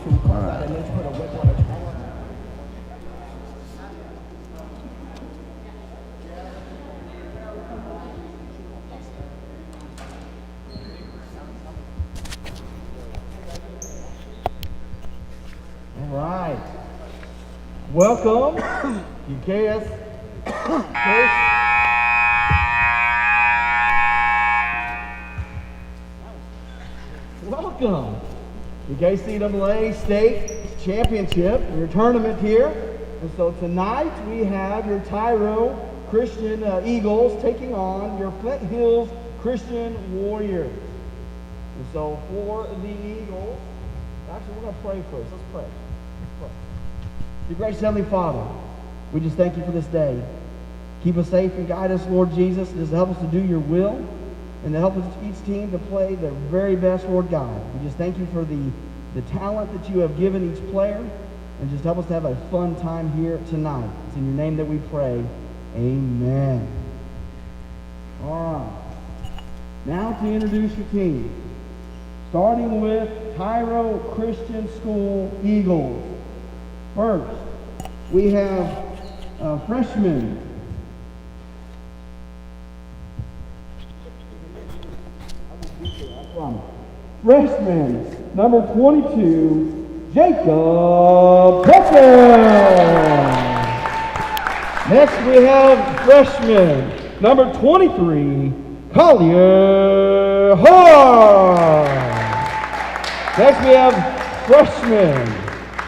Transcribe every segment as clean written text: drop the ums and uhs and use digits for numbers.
All right. Welcome to KS. Welcome to KCAA State Championship, your tournament here. And so tonight we have your Tyro Christian Eagles taking on your Flint Hills Christian Warriors. And so for the Eagles, actually we're going to pray first. Let's pray. Dear gracious Heavenly Father, we just thank you for this day. Keep us safe and guide us, Lord Jesus. Just help us to do your will and to help us, each team to play their very best, Lord God. We just thank you for the talent that you have given each player, and just help us to have a fun time here tonight. It's in your name that we pray. Amen. All right. Now to introduce your team. Starting with Tyro Christian School Eagles. First, we have freshmen. Freshman, number 22, Jacob Tucker. Next, we have freshman, number 23, Collier Hart. Next, we have freshman,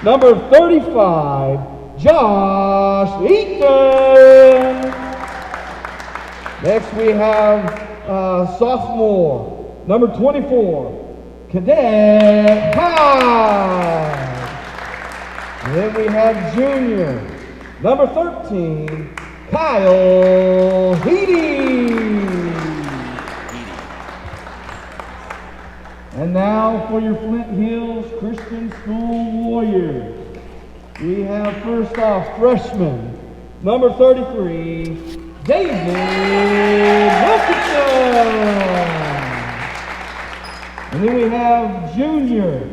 number 35, Josh Eaton. Next, we have sophomore, number 24, Cadet Hyde. And then we have junior, number 13, Kyle Heedy. And now for your Flint Hills Christian School Warriors. We have first off freshman, number 33, David Wilkinson. And then we have junior,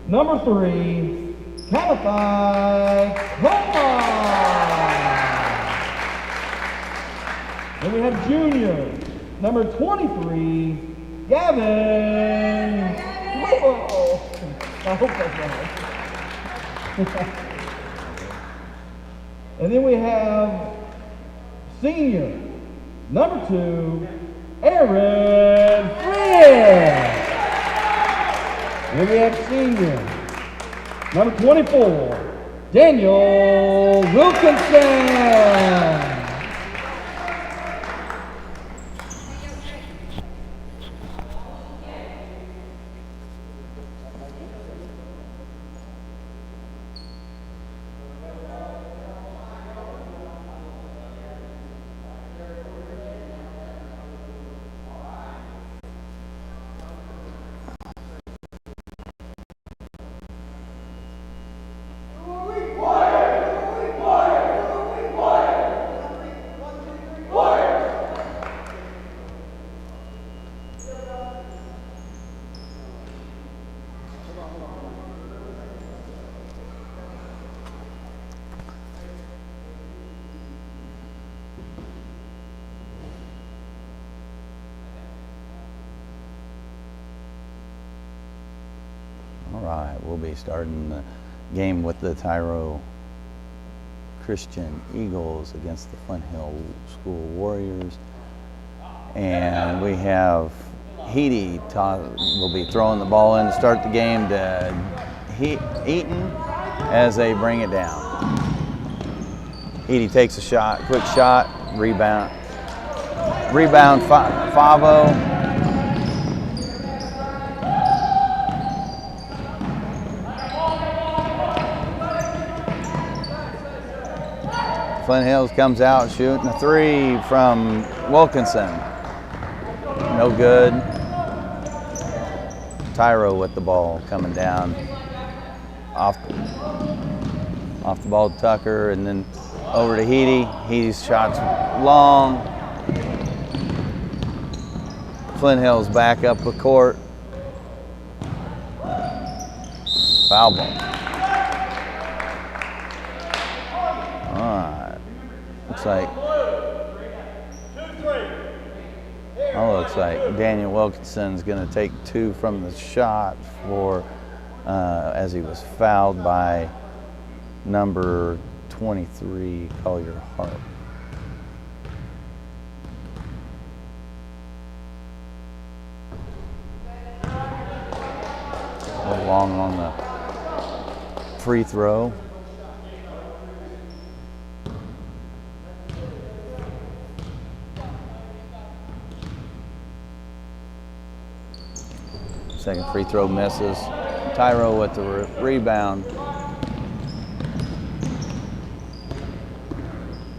number 3, Calathai Coma. Then we have junior, number 23, Gavin. Whoa. I hope that's right. And then we have senior, number 2, Aaron Fritz. And then we have senior, number 24, Daniel Wilkinson. We'll be starting the game with the Tyro Christian Eagles against the Flint Hill School Warriors. And we have Heedy will be throwing the ball in to start the game to Eaton as they bring it down. Heedy takes a shot, quick shot, rebound 5-0. Flint Hills comes out shooting a 3 from Wilkinson. No good. Tyro with the ball coming down. Off the ball to Tucker and then over to Heedy. Heedy's shot's long. Flint Hills back up the court. Foul ball. All right. Looks like Daniel Wilkinson's going to take 2 from the shot for as he was fouled by number 23, Collier Harp. Long on the free throw. Second free throw misses. Tyro with the rebound.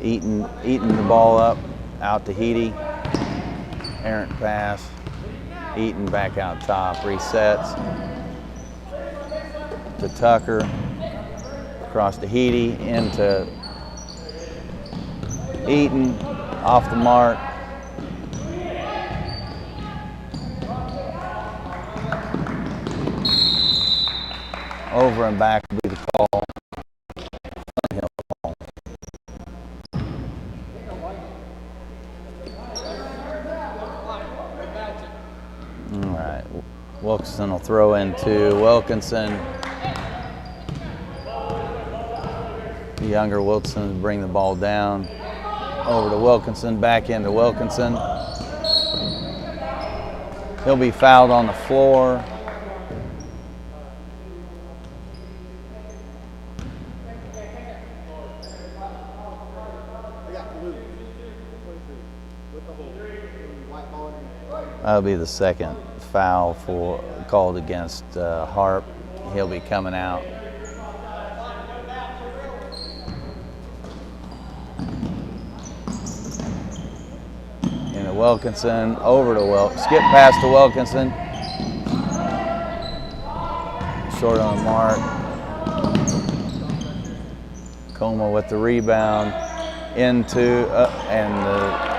Eaton the ball up, out to Heedy. Errant pass. Eaton back out top, resets. To Tucker, across to Heedy, into Eaton, off the mark. Over and back will be the call. All right, Wilkinson will throw into Wilkinson. Younger Wilkinson to bring the ball down. Over to Wilkinson, back into Wilkinson. He'll be fouled on the floor. That'll be the second foul called against Harp. He'll be coming out. Into Wilkinson, over to skip pass to Wilkinson. Short on the mark. Coma with the rebound into and the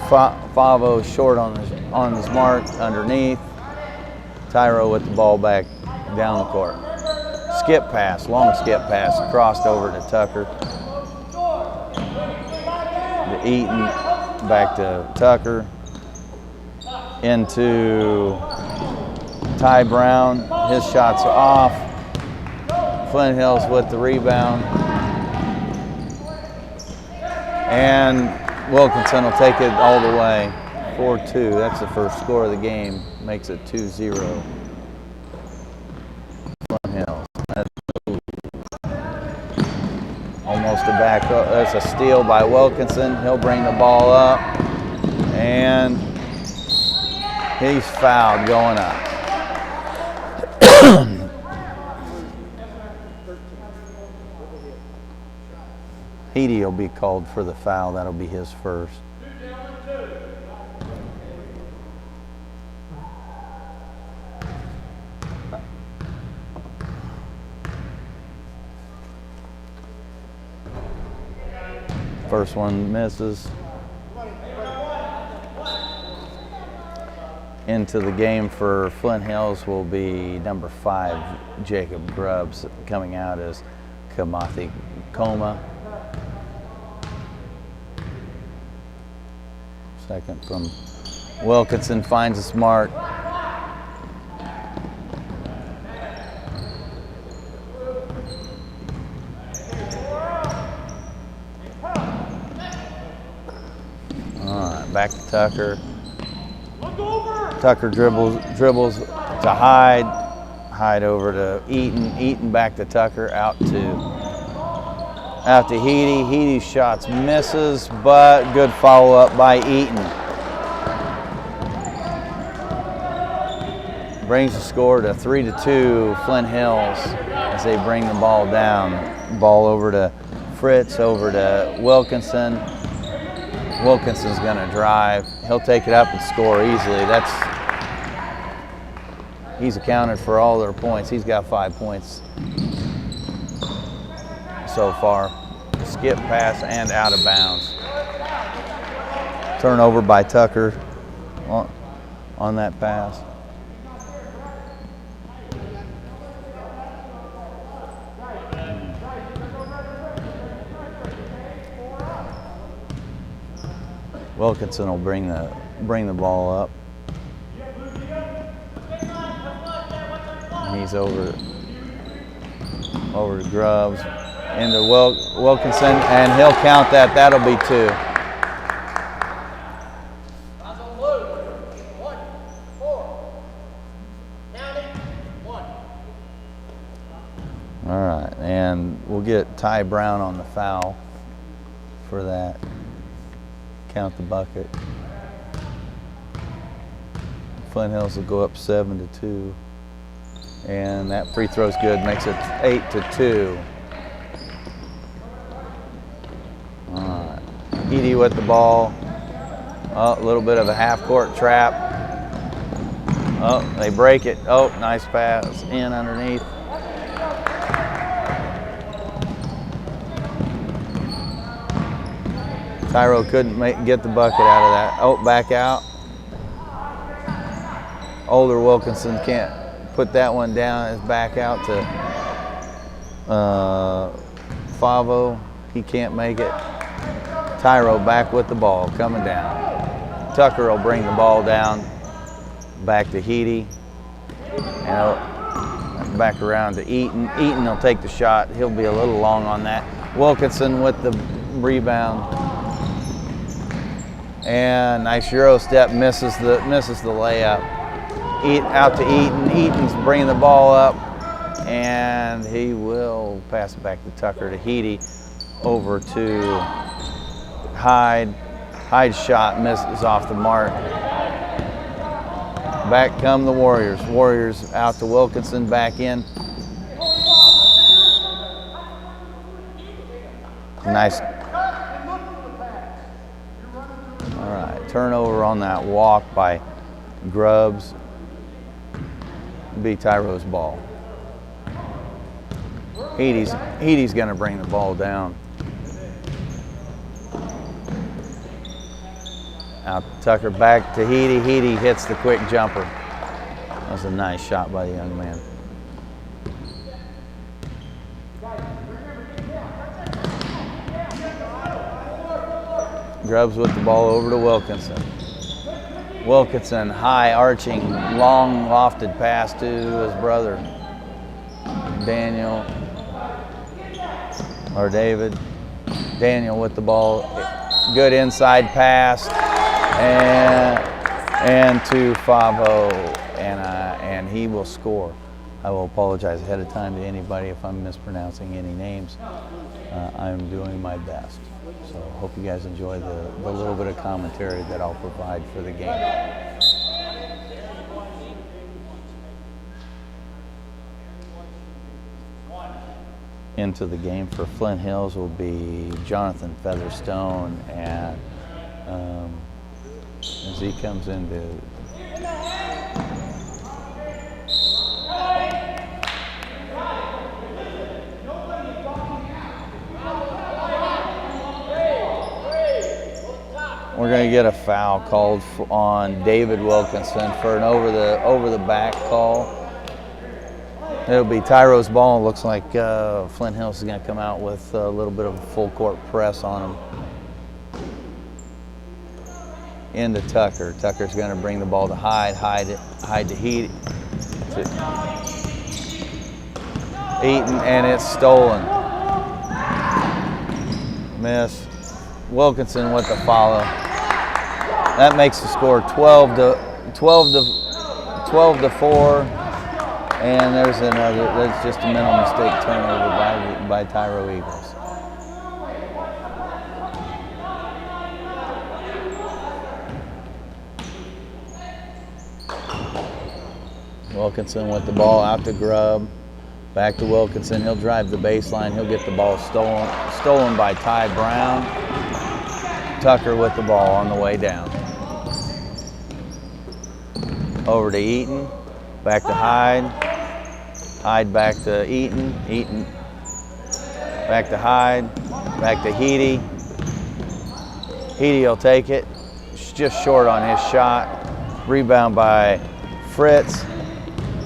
Favo short on his mark underneath. Tyro with the ball back down the court. Skip pass, long skip pass, crossed over to Tucker. To Eaton, back to Tucker. Into Ty Brown. His shots are off. Flint Hills with the rebound. And Wilkinson will take it all the way, 4-2. That's the first score of the game. Makes it 2-0. Flint Hills. Almost a back. That's a steal by Wilkinson. He'll bring the ball up, and he's fouled going up. Heedy will be called for the foul. That'll be his first. First one misses. Into the game for Flint Hills will be number 5, Jacob Grubbs. Coming out as Kamathi Coma. Second from Wilkinson, finds his mark. All right, back to Tucker. Tucker dribbles to Hyde over to Eaton back to Tucker, out to Heedy. Heedy's shots misses, but good follow-up by Eaton. Brings the score to 3-2, Flint Hills, as they bring the ball down. Ball over to Fritz, over to Wilkinson. Wilkinson's gonna drive. He'll take it up and score easily. He's accounted for all their points. He's got 5 points so far. Skip pass and out of bounds. Turnover by Tucker on that pass. Wilkinson will bring the ball up. He's over to Grubbs, into Wilkinson, and he'll count that. That'll be 2. All right, and we'll get Ty Brown on the foul for that. Count the bucket. Flint Hills will go up 7-2. And that free throw's good, makes it 8-2. All right, Edie with the ball. Oh, a little bit of a half-court trap. Oh, they break it. Oh, nice pass in underneath. Tyro couldn't get the bucket out of that. Oh, back out. Older Wilkinson can't put that one down. It's back out to Favo. He can't make it. Tyro back with the ball, coming down. Tucker will bring the ball down. Back to Heedy. And back around to Eaton. Eaton will take the shot. He'll be a little long on that. Wilkinson with the rebound. And nice Euro step, misses the layup. Out to Eaton. Eaton's bringing the ball up, and he will pass it back to Tucker to Heedy. Over to Hyde. Hyde's shot misses off the mark. Back come the Warriors. Warriors out to Wilkinson, back in. Nice. All right, turnover on that walk by Grubbs. Be Tyro's ball. Heady's going to bring the ball down. Out Tucker back to Heedy. Heedy hits the quick jumper. That was a nice shot by the young man. Grubbs with the ball over to Wilkinson. Wilkinson, high arching, long lofted pass to his brother, David. Daniel with the ball, good inside pass, and to Favo, and he will score. I will apologize ahead of time to anybody if I'm mispronouncing any names. I'm doing my best. So hope you guys enjoy the little bit of commentary that I'll provide for the game. Into the game for Flint Hills will be Jonathan Featherstone, and as he comes into we're going to get a foul called on David Wilkinson for an over the back call. It'll be Tyro's ball. It looks like Flint Hills is going to come out with a little bit of a full court press on him. Into Tucker. Tucker's going to bring the ball to Hyde to Heat. Eaton, and it's stolen. Miss. Wilkinson with the follow. That makes the score 12 to 4. And there's that's just a mental mistake turnover by Tyro Eagles. Wilkinson with the ball out to Grubb. Back to Wilkinson. He'll drive the baseline. He'll get the ball stolen by Ty Brown. Tucker with the ball on the way down. Over to Eaton. Back to Hyde. Hyde back to Eaton. Eaton back to Hyde. Back to Heedy. Heedy will take it. It's just short on his shot. Rebound by Fritz.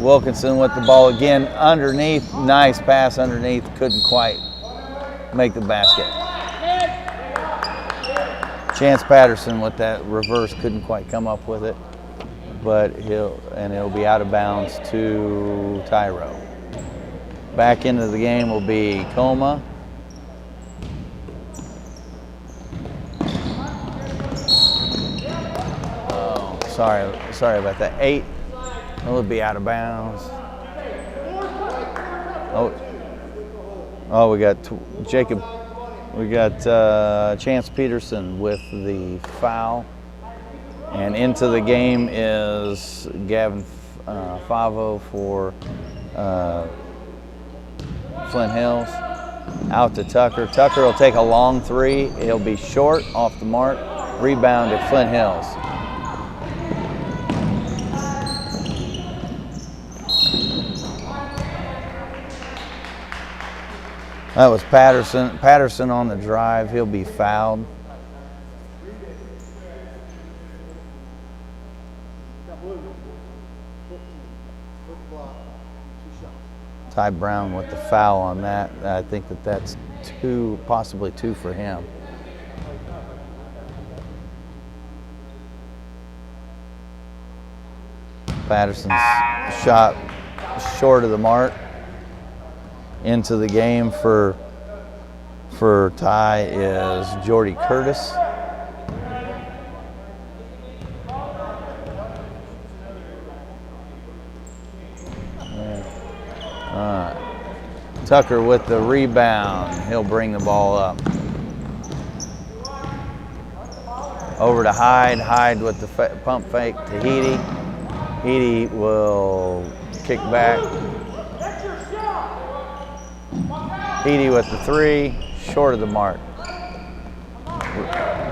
Wilkinson with the ball again underneath. Nice pass underneath. Couldn't quite make the basket. Chance Patterson with that reverse couldn't quite come up with it, but it'll be out of bounds to Tyro. Back into the game will be Coma. Oh, sorry about that. 8. It'll be out of bounds. Oh, we got Jacob. We got Chance Peterson with the foul. And into the game is Gavin Favo for Flint Hills. Out to Tucker. Tucker will take a long 3. He'll be short, off the mark. Rebound at Flint Hills. That was Patterson. Patterson on the drive. He'll be fouled. Ty Brown with the foul on that. I think that's 2, possibly 2 for him. Patterson's shot short of the mark. Into the game for Ty is Jordy Curtis. Tucker with the rebound. He'll bring the ball up. Over to Hyde. Hyde with the pump fake to Heedy. Heedy will kick back. Heedy with the 3, short of the mark.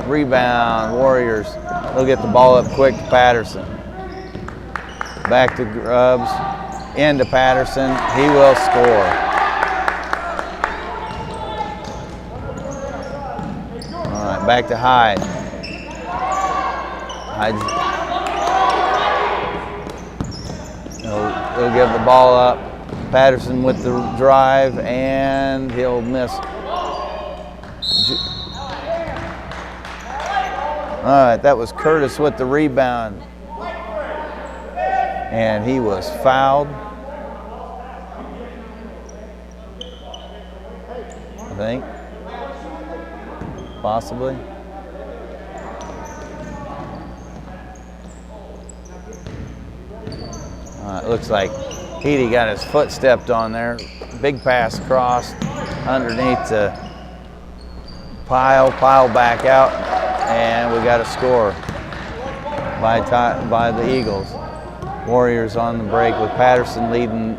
Rebound, Warriors. They'll get the ball up quick to Patterson. Back to Grubbs. Into Patterson. He will score. All right, back to Hyde. He'll give the ball up. Patterson with the drive, and he'll miss. All right, that was Curtis with the rebound. And he was fouled. I think. Possibly. It looks like Heedy got his foot stepped on there. Big pass crossed underneath the pile back out, and we got a score by the Eagles. Warriors on the break with Patterson leading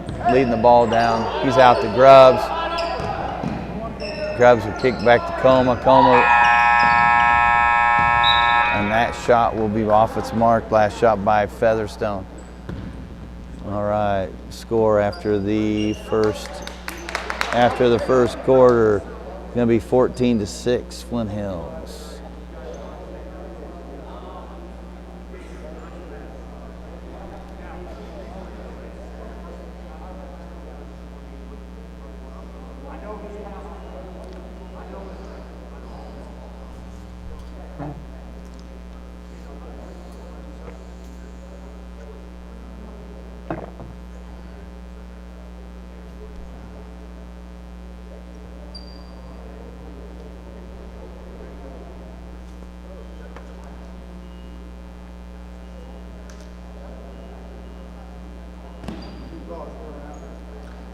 the ball down. He's out to Grubbs. Grubbs will kick back to Coma. And that shot will be off its mark. Last shot by Featherstone. All right, score after the first quarter, going to be 14-6, Flint Hills.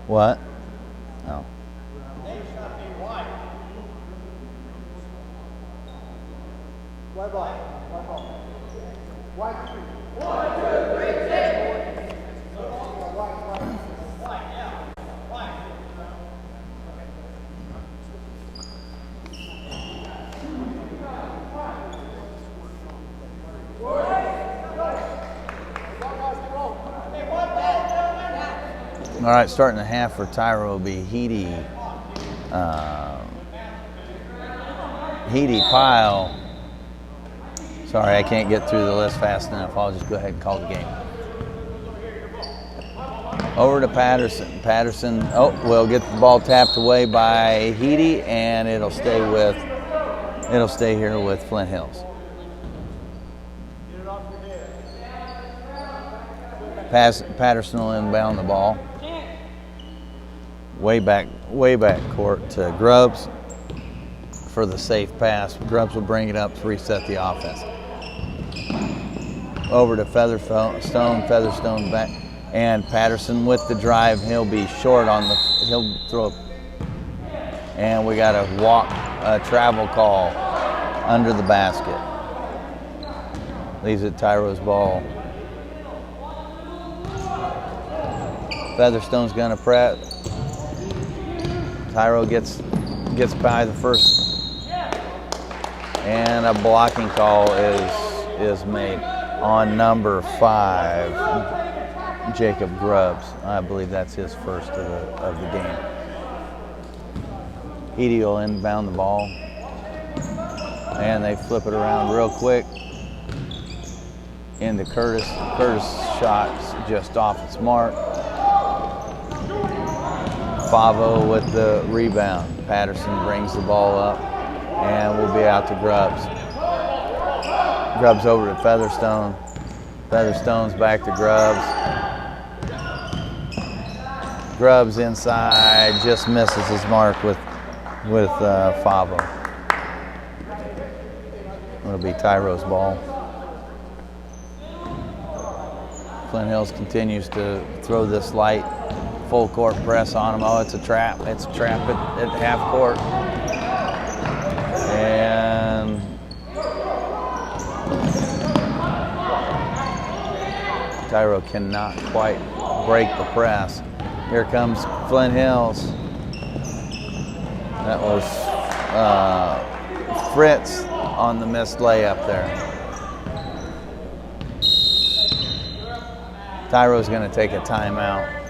What? No. All right, starting the half for Tyro will be Heedy, Pyle. Sorry, I can't get through the list fast enough. I'll just go ahead and call the game. Over to Patterson. Patterson, will get the ball tapped away by Heedy, and it'll stay with It'll stay here with Flint Hills. Patterson will inbound the ball. Way back court to Grubbs for the safe pass. Grubbs will bring it up to reset the offense. Over to Featherstone back, and Patterson with the drive. He'll be short on the, he'll throw, and we got a travel call under the basket. Leaves it Tyro's ball. Featherstone's gonna press. Tyro gets by the first, and a blocking call is made on number 5, Jacob Grubbs. I believe that's his first of the game. Edie will inbound the ball, and they flip it around real quick into Curtis. Curtis' shot's just off its mark. Favo with the rebound. Patterson brings the ball up, and we'll be out to Grubbs. Grubbs over to Featherstone. Featherstone's back to Grubbs. Grubbs inside, just misses his mark with Favo. It'll be Tyro's ball. Flint Hills continues to throw this light full court press on him. Oh, it's a trap. It's a trap at half court. And Tyro cannot quite break the press. Here comes Flint Hills. That was Fritz on the missed layup there. Tyro's going to take a timeout.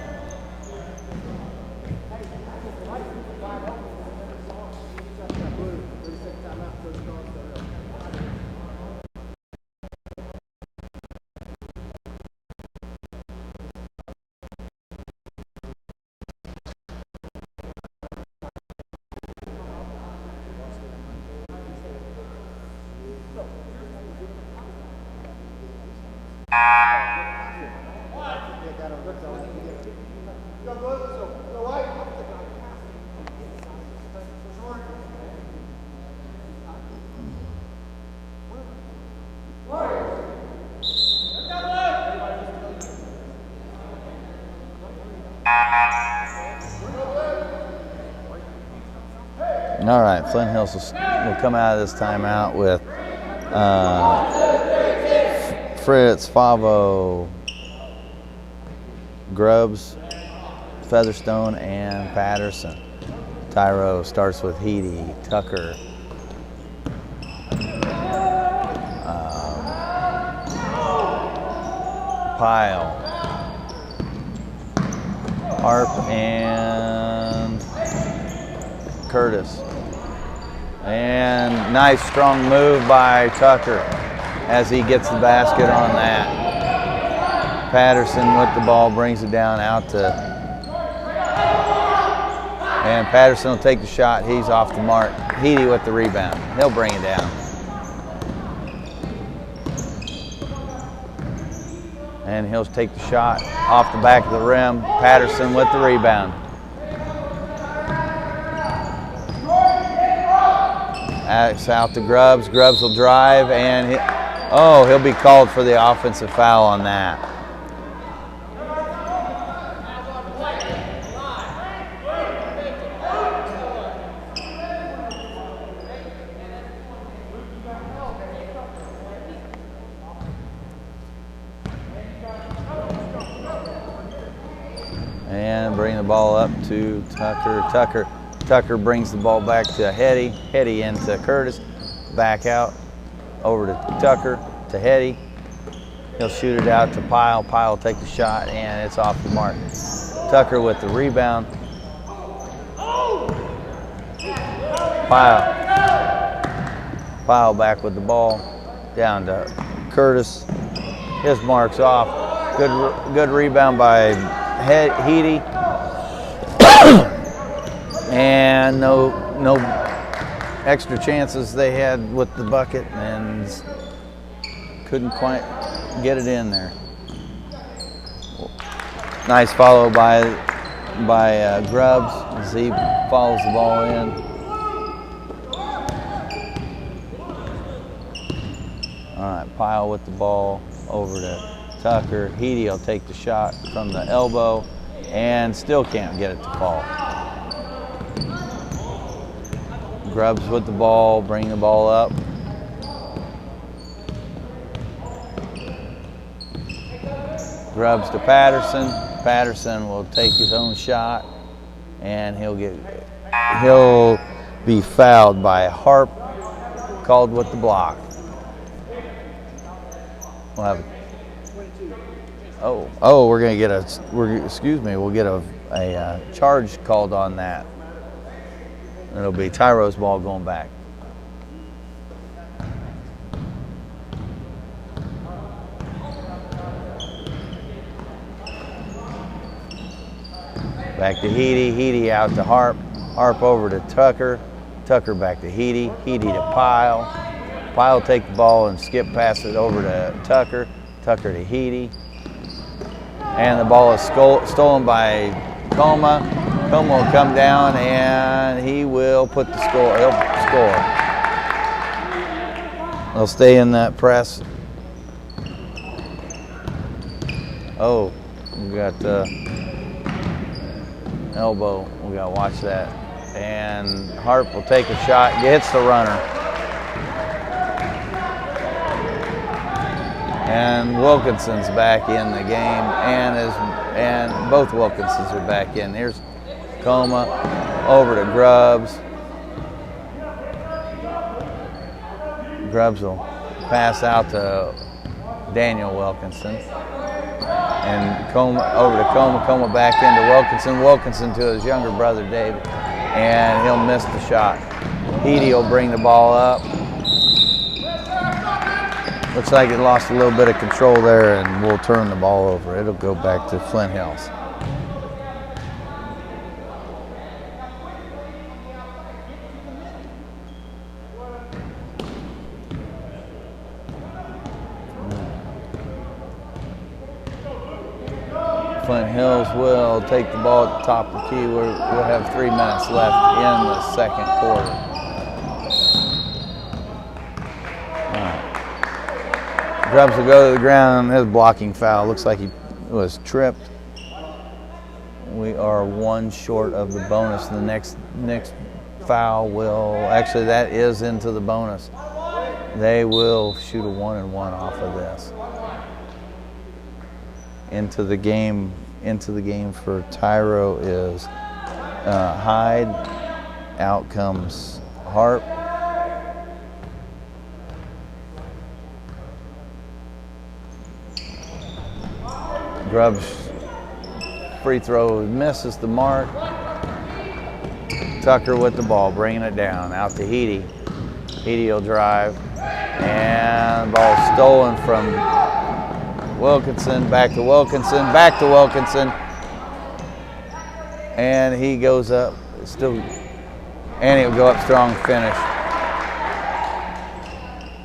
All right, Flint Hills will come out of this timeout with Fritz, Favo, Grubbs, Featherstone, and Patterson. Tyro starts with Heedy, Tucker, Pyle, Harp, and Curtis. And nice strong move by Tucker as he gets the basket on that. Patterson with the ball brings it down out to, and Patterson will take the shot. He's off the mark. Heedy with the rebound. He'll bring it down. And he'll take the shot off the back of the rim. Patterson with the rebound. Out to Grubbs. Grubbs will drive, and he'll be called for the offensive foul on that. And bring the ball up to Tucker. Tucker brings the ball back to Hetty. Hetty into Curtis. Back out over to Tucker to Hetty. He'll shoot it out to Pyle. Pyle will take the shot, and it's off the mark. Tucker with the rebound. Pyle back with the ball. Down to Curtis. His mark's off. Good rebound by Heedy. And no extra chances they had with the bucket and couldn't quite get it in there. Nice follow by Grubbs as he follows the ball in. All right, Pyle with the ball over to Tucker. Heedy will take the shot from the elbow and still can't get it to fall. Grubbs with the ball, bring the ball up. Grubbs to Patterson. Patterson will take his own shot, and he'll be fouled by Harp, called with the block. We'll have we're gonna get we'll get a charge called on that. It'll be Tyro's ball going back. Back to Heedy. Heedy out to Harp. Harp over to Tucker. Tucker back to Heedy. Heedy to Pyle. Pyle take the ball and skip pass it over to Tucker. Tucker to Heedy. And the ball is stolen by Coma. Coma will come down and he will put the score. He'll score. They'll stay in that press. Oh, we got elbow. We got to watch that. And Harp will take a shot. Hits the runner. And Wilkinson's back in the game, and both Wilkinsons are back in. Here's Coma over to Grubbs. Grubbs will pass out to Daniel Wilkinson. And Coma over to Coma. Coma back into Wilkinson. Wilkinson to his younger brother David, and he'll miss the shot. Heedy will bring the ball up. Looks like it lost a little bit of control there, and we'll turn the ball over. It'll go back to Flint Hills. Flint Hills will take the ball at the top of the key. We'll have 3 minutes left in the second quarter. Grubbs will go to the ground. His blocking foul. Looks like he was tripped. We are one short of the bonus. The next foul will, actually that is into the bonus. They will shoot a 1-and-1 off of this. Into the game for Tyro is Hyde. Out comes Harp. Grubbs free throw misses the mark. Tucker with the ball, bringing it down. Out to Heedy. Heedy will drive. And the ball stolen from Wilkinson. Back to Wilkinson. Back to Wilkinson. And he goes up. And he'll go up strong, finish.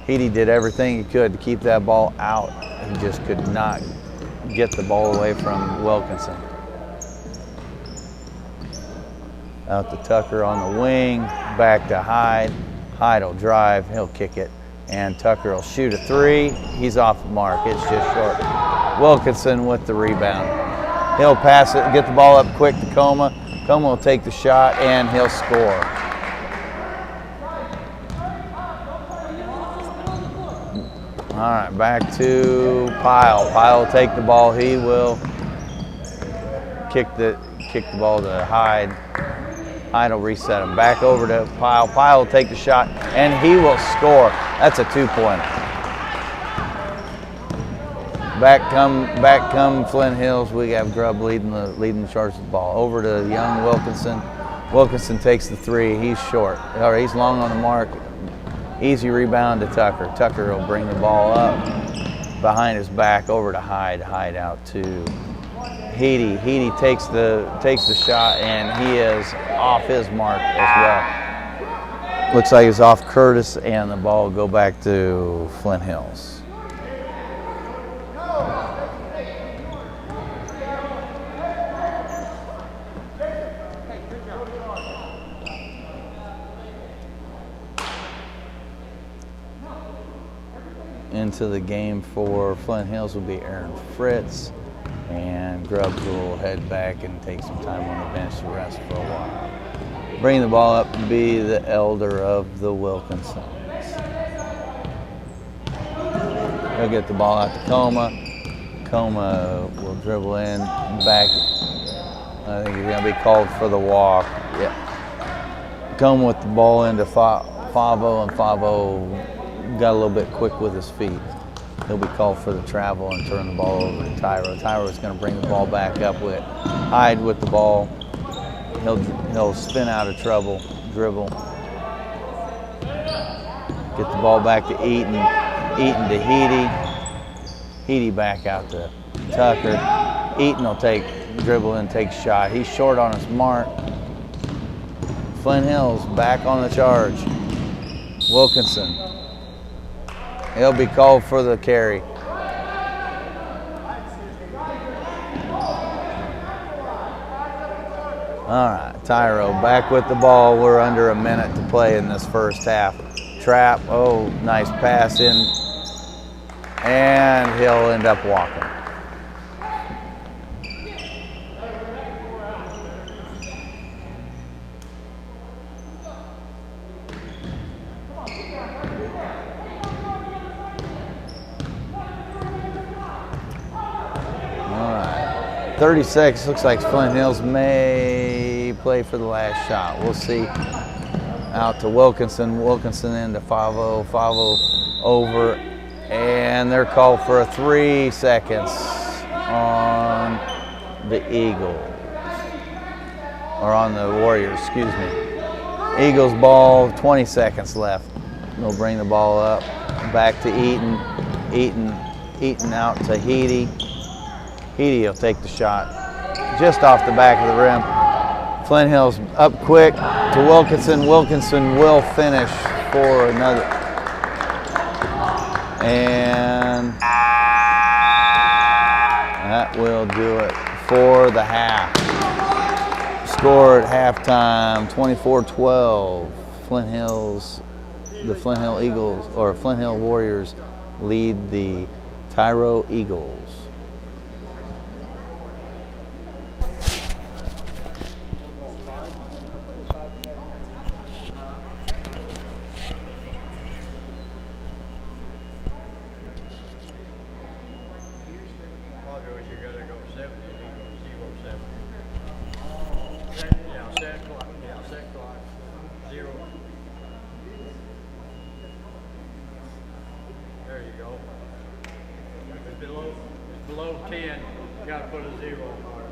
Heedy did everything he could to keep that ball out. He just could not get the ball away from Wilkinson. Out to Tucker on the wing, back to Hyde. Hyde will drive, he'll kick it, and Tucker will shoot a 3. He's off the mark, it's just short. Wilkinson with the rebound. He'll pass it, get the ball up quick to Coma. Coma will take the shot, and he'll score. All right, back to Pyle. Pyle will take the ball. He will kick the ball to Hyde. Hyde will reset him. Back over to Pyle. Pyle will take the shot, and he will score. That's a 2-pointer. Back come Flint Hills. We have Grubb leading the charge of the ball. Over to young Wilkinson. Wilkinson takes the 3. He's short. Or he's long on the mark. Easy rebound to Tucker. Tucker will bring the ball up behind his back over to Hyde. Hyde out to Heedy. Heedy takes the shot, and he is off his mark as well. Looks like it's off Curtis, and the ball will go back to Flint Hills. Into the game for Flint Hills will be Aaron Fritz, and Grubbs will head back and take some time on the bench to rest for a while. Bring the ball up to be the elder of the Wilkinsons. He'll get the ball out to Coma. Coma will dribble in back. I think he's going to be called for the walk. Yeah. Coma with the ball into Favo, and Favo got a little bit quick with his feet. He'll be called for the travel and turn the ball over to Tyro. Tyro is going to bring the ball back up with Hyde with the ball. He'll spin out of trouble, dribble. Get the ball back to Eaton. Eaton to Heedy. Heedy back out to Tucker. Eaton will dribble and take shot. He's short on his mark. Flint Hills back on the charge. Wilkinson. He'll be called for the carry. All right, Tyro back with the ball. We're under a minute to play in this first half. Trap, oh, nice pass in, and he'll end up walking. All right, 36, looks like Flint Hills may play for the last shot. We'll see. Out to Wilkinson, Wilkinson into Favo, Favo over, and they're called for 3 seconds on the Eagles, or on the Warriors, excuse me. Eagles ball, 20 seconds left. They'll bring the ball up, back to Eaton, Eaton out to Heedy. Heedy will take the shot just off the back of the rim. Flint Hills up quick to Wilkinson. Wilkinson will finish for another. And that will do it for the half. Score at halftime, 24-12. Flint Hills, the Flint Hill Eagles, or Flint Hill Warriors lead the Tyro Eagles. There you go. If it's below 10, you got to put a 0 on it.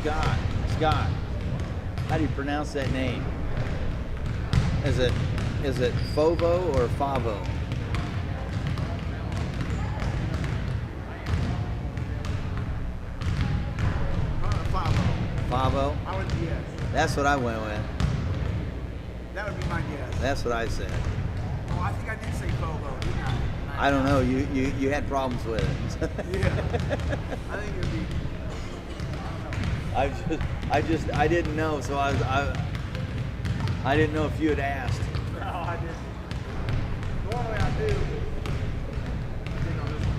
Scott. Scott, how do you pronounce that name? Is it Fovo or Favo? Favo? I would yes. That's what I went with. That would be my guess. That's what I said. Oh, I think I did say Fovo, didn't I? I don't know. You had problems with it. Yeah. I think it would be. I didn't know, so I didn't know if you had asked. No, I didn't. Normally I do. I didn't on this one.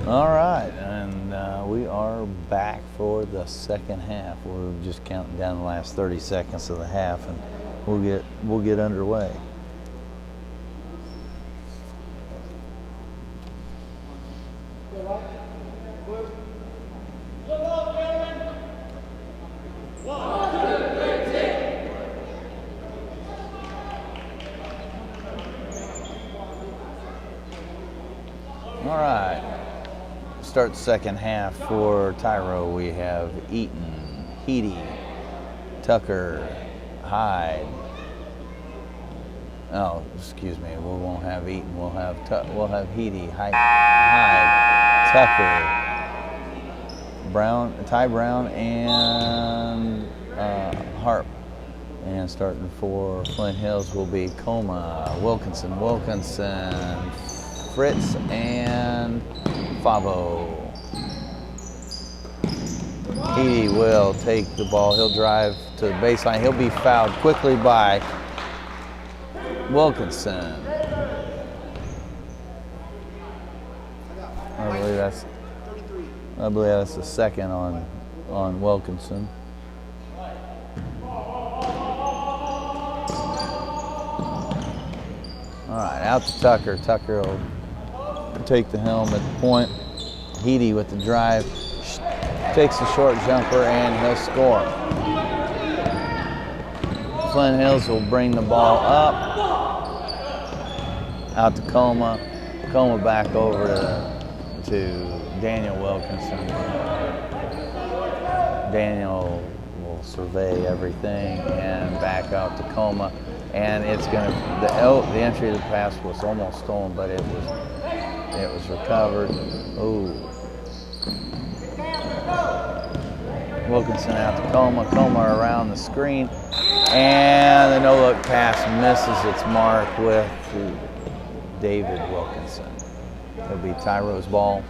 All right, and we are back for the second half. We're just counting down the last 30 seconds of the half, and we'll get underway. All right. Start the second half for Tyro. We have Eaton, Heedy, Tucker, Hyde. Oh, excuse me. We won't have Eaton. We'll have Heedy, Hyde, Tucker, Brown, Ty Brown, and Harp. And starting for Flint Hills will be Coma, Wilkinson, Fritz, and Favo. He will take the ball. He'll drive to the baseline. He'll be fouled quickly by Wilkinson. I believe that's the second on Wilkinson. All right, out to Tucker. Tucker will take the helm at the point. Heedy with the drive, takes the short jumper, and he'll score. Flint Hills will bring the ball up, out to Coma. Coma back over to Daniel Wilkinson. Daniel will survey everything and back out to Coma. And it's going to, the entry of the pass was almost stolen, but it was recovered. Ooh. Wilkinson out to Coma. Coma around the screen. And the no-look pass misses its mark with David Wilkinson. It'll be Tyro's ball.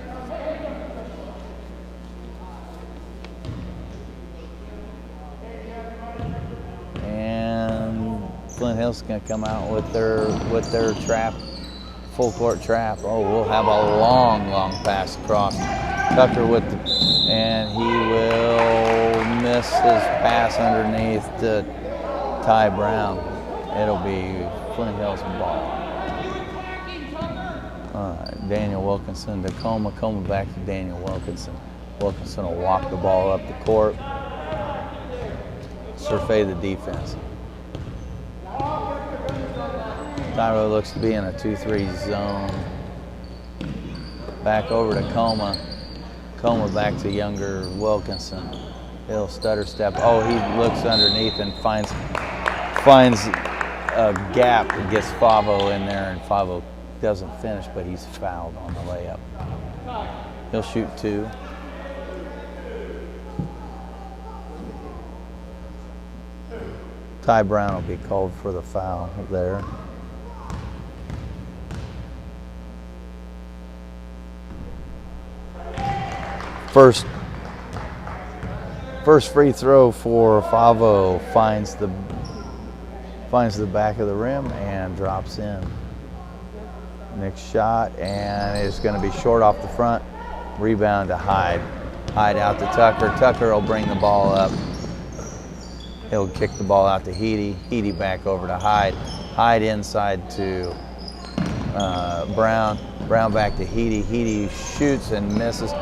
And Flint Hills going to come out with their trap, full court trap. Oh, we'll have a long pass across. Tucker with the, and he will miss his pass underneath to Ty Brown. It'll be Flint Hills ball. All right, Daniel Wilkinson to Coma. Coma back to Daniel Wilkinson. Wilkinson will walk the ball up the court. Survey the defense. Tyro looks to be in a 2-3 zone. Back over to Coma. Coma back to younger Wilkinson. He'll stutter step. Oh, he looks underneath and finds a gap and gets Favo in there, and Favo doesn't finish, but he's fouled on the layup. He'll shoot 2. Ty Brown will be called for the foul there. First free throw for Favo finds the back of the rim and drops in. Next shot, and it's going to be short off the front. Rebound to Hyde. Hyde out to Tucker. Tucker will bring the ball up. He'll kick the ball out to Heedy. Heedy back over to Hyde. Hyde inside to Brown. Brown back to Heedy. Heedy shoots and misses.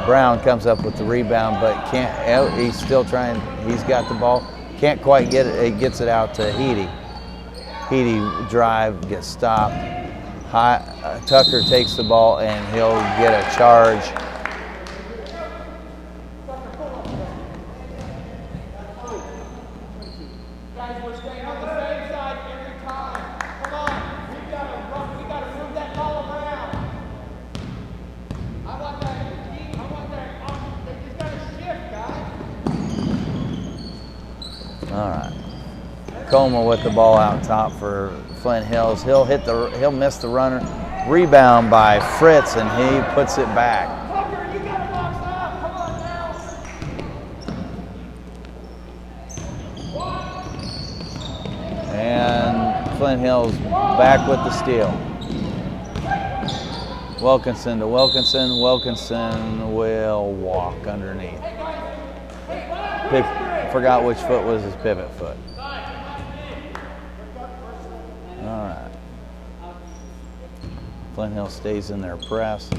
Brown comes up with the rebound, but can't. He's still trying. He's got the ball. Can't quite get it. He gets it out to Heedy. Heedy drive, gets stopped. Tucker takes the ball and he'll get a charge. Guys, we're staying on the same side every time. Come on, we gotta move that ball around. I want that. They just gotta shift, guys. All right. Coma with the ball out top for Flint Hills. He'll miss the runner. Rebound by Fritz, and he puts it back. Tucker, you gotta box out. Come on now. And Flint Hills back with the steal. Wilkinson to Wilkinson. Wilkinson will walk underneath. Forgot which foot was his pivot foot. All right. Flint Hill stays in their press.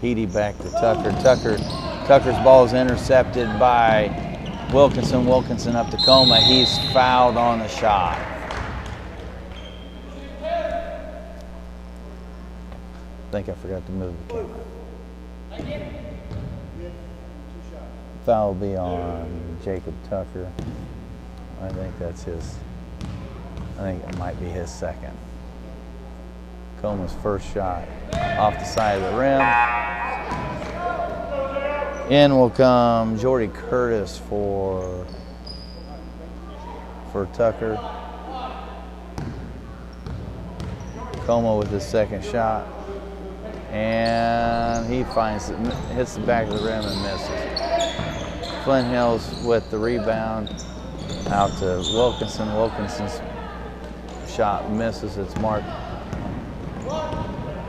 Heedy back to Tucker. Tucker's ball is intercepted by Wilkinson. Wilkinson up to Coma. He's fouled on the shot. I think I forgot to move the camera. Foul will be on Jacob Tucker. I think that's his. I think it might be his second. Coma's first shot off the side of the rim. In will come Jordy Curtis for Tucker. Coma with his second shot. And he hits the back of the rim and misses. Flint Hills with the rebound out to Wilkinson. Wilkinson's shot misses. It's marked.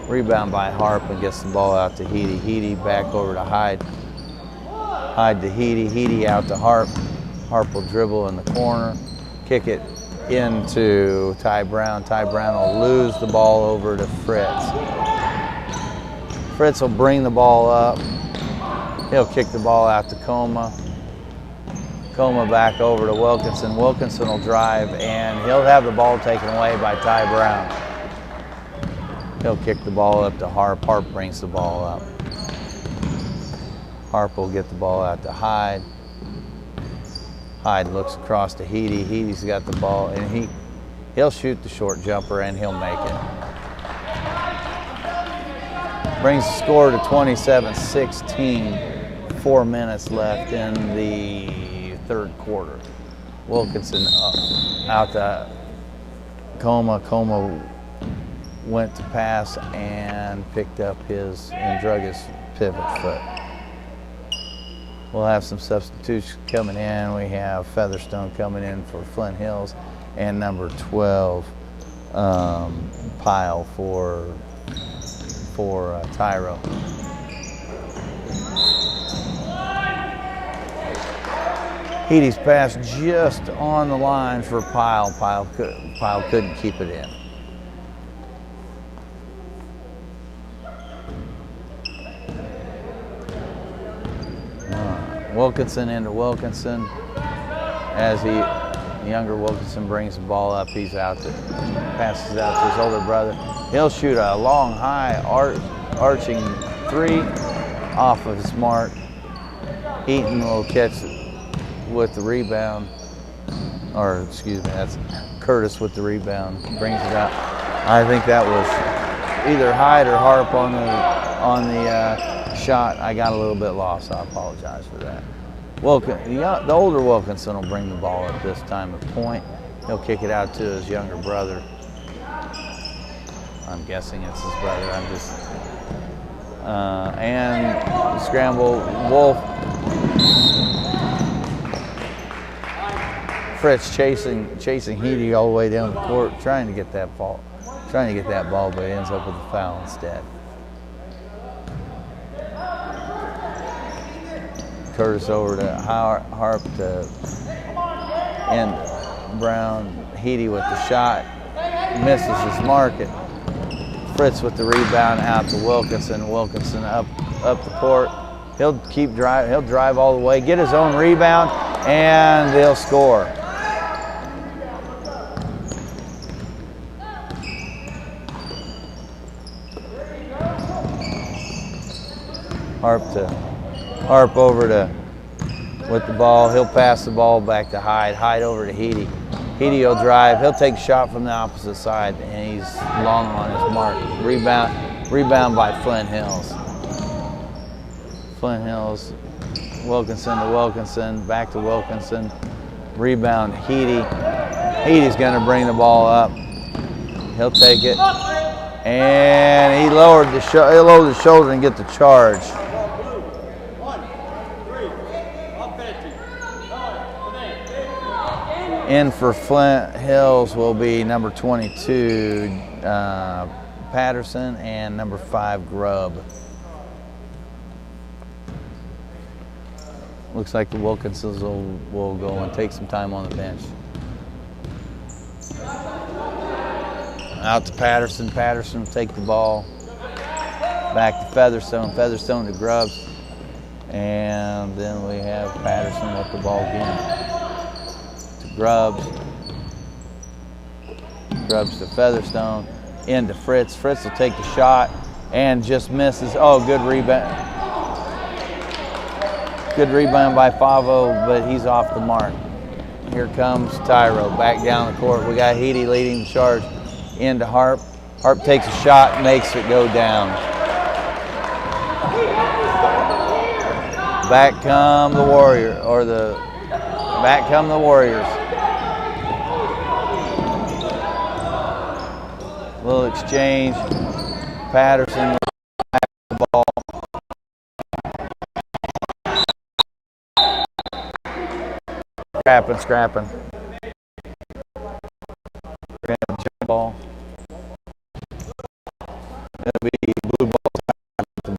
Rebound by Harp and gets the ball out to Heedy. Heedy back over to Hyde. Hyde to Heedy. Heedy out to Harp. Harp will dribble in the corner. Kick it into Ty Brown. Ty Brown will lose the ball over to Fritz. Fritz will bring the ball up. He'll kick the ball out to Coma. Coma back over to Wilkinson. Wilkinson will drive, and he'll have the ball taken away by Ty Brown. He'll kick the ball up to Harp. Harp brings the ball up. Harp will get the ball out to Hyde. Hyde looks across to Heedy. Heedy's got the ball, and he'll shoot the short jumper, and he'll make it. Brings the score to 27-16. 4 minutes left in the third quarter. Wilkinson out to Coma. Coma went to pass and picked up and drug his pivot foot. We'll have some substitutes coming in. We have Featherstone coming in for Flint Hills and number 12 Pyle for Tyro. Heaty's pass just on the line for Pyle. Pyle couldn't keep it in. Wilkinson into Wilkinson. As younger Wilkinson brings the ball up, he's out to, passes out to his older brother. He'll shoot a long, high, arching three off of his mark. Eaton will catch with the rebound, or excuse me, that's Curtis with the rebound, brings it out. I think that was either Hyde or Harp on the shot. I got a little bit lost, I apologize for that. The older Wilkinson will bring the ball at this time at point. He'll kick it out to his younger brother. I'm guessing it's his brother. And scramble, Wolf. Fritz chasing Heedy all the way down the court, trying to get that ball, but he ends up with a foul instead. Curtis over to Harp to end Brown. Heedy with the shot, misses his mark. Fritz with the rebound out to Wilkinson. Wilkinson up the court. He'll keep drive. He'll drive all the way, get his own rebound, and they'll score. Harp over to with the ball. He'll pass the ball back to Hyde. Hyde over to Heedy. Heedy will drive. He'll take a shot from the opposite side, and he's long on his mark. Rebound by Flint Hills. Flint Hills. Wilkinson to Wilkinson. Back to Wilkinson. Rebound Heedy. Heedy's going to bring the ball up. He'll take it, and he lowered the shoulder and get the charge. In for Flint Hills will be number 22, Patterson, and number 5, Grubb. Looks like the Wilkinsons will go and take some time on the bench. Out to Patterson. Patterson will take the ball. Back to Featherstone. Featherstone to Grubbs. And then we have Patterson with the ball again. Grubbs to Featherstone, into Fritz. Fritz will take the shot and just misses. Oh, good rebound. Good rebound by Favo, but he's off the mark. Here comes Tyro back down the court. We got Heedy leading the charge into Harp. Harp takes a shot, makes it go down. Back come the Warriors. Little exchange. Patterson will back the ball. Scrapping. Jump ball. It'll be blue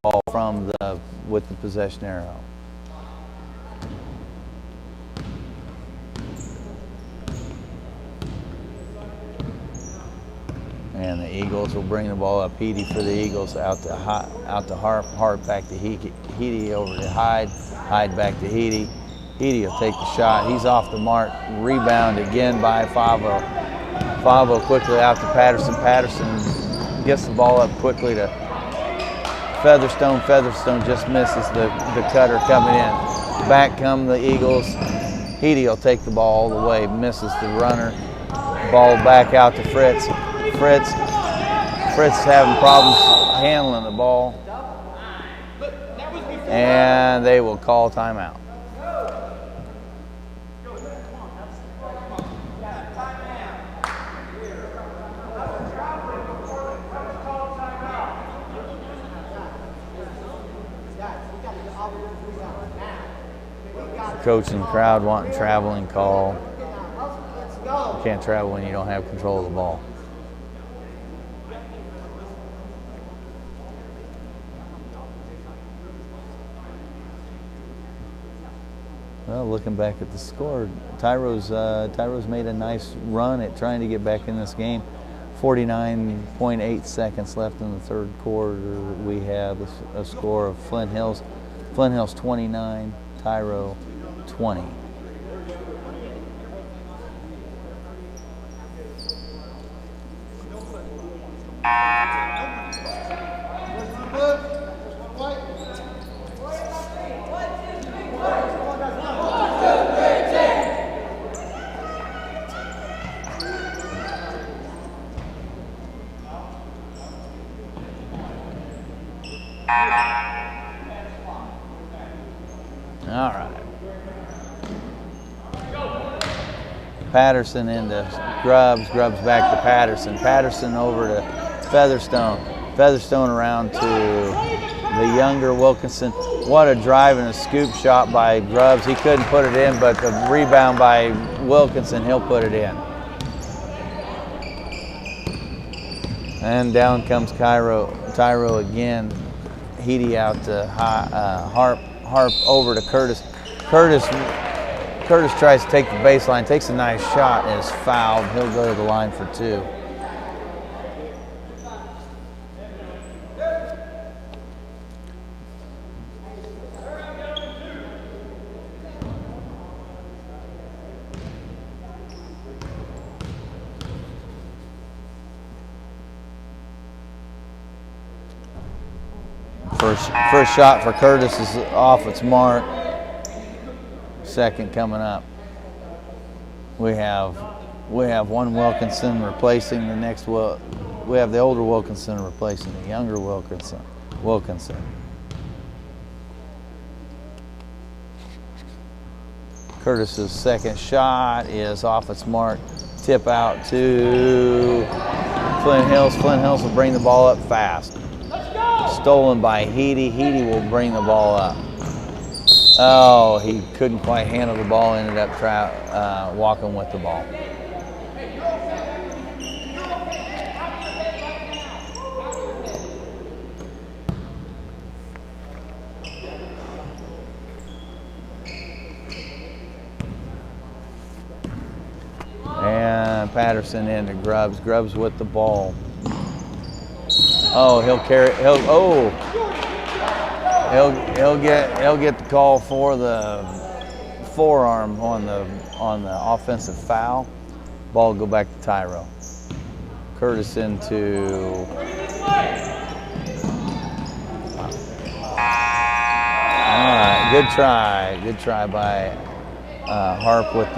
ball time with the ball with the possession arrow. And the Eagles will bring the ball up. Heedy for the Eagles, out to Harp. Harp back to Heedy over to Hyde. Hyde back to Heedy. Heedy will take the shot. He's off the mark. Rebound again by Favo. Favo quickly out to Patterson. Patterson gets the ball up quickly to Featherstone. Featherstone just misses the cutter coming in. Back come the Eagles. Heedy will take the ball all the way. Misses the runner. Ball back out to Fritz. Fritz having problems handling the ball, and they will call timeout. Coach and crowd wanting traveling call. You can't travel when you don't have control of the ball. Well, looking back at the score, Tyro's made a nice run at trying to get back in this game. 49.8 seconds left in the third quarter. We have a score of Flint Hills 29, Tyro 20. All right. Patterson into Grubbs. Grubbs back to Patterson. Patterson over to Featherstone. Featherstone around to the younger Wilkinson. What a drive and a scoop shot by Grubbs. He couldn't put it in, but the rebound by Wilkinson, he'll put it in. And down comes Tyro again. Heedy out to Harp. Harp over to Curtis. Curtis tries to take the baseline, takes a nice shot and is fouled. He'll go to the line for 2. First shot for Curtis is off its mark. Second coming up. We have one Wilkinson replacing the next we have the older Wilkinson replacing the younger Wilkinson. Curtis's second shot is off its mark. Tip out to Flint Hills. Flint Hills will bring the ball up fast. Stolen by Heedy. Heedy will bring the ball up. Oh, he couldn't quite handle the ball, ended up walking with the ball. And Patterson into Grubbs. Grubbs with the ball. Oh, he'll get the call for the forearm on the offensive foul. Ball will go back to Tyro. Curtis into all right, good try by Harp with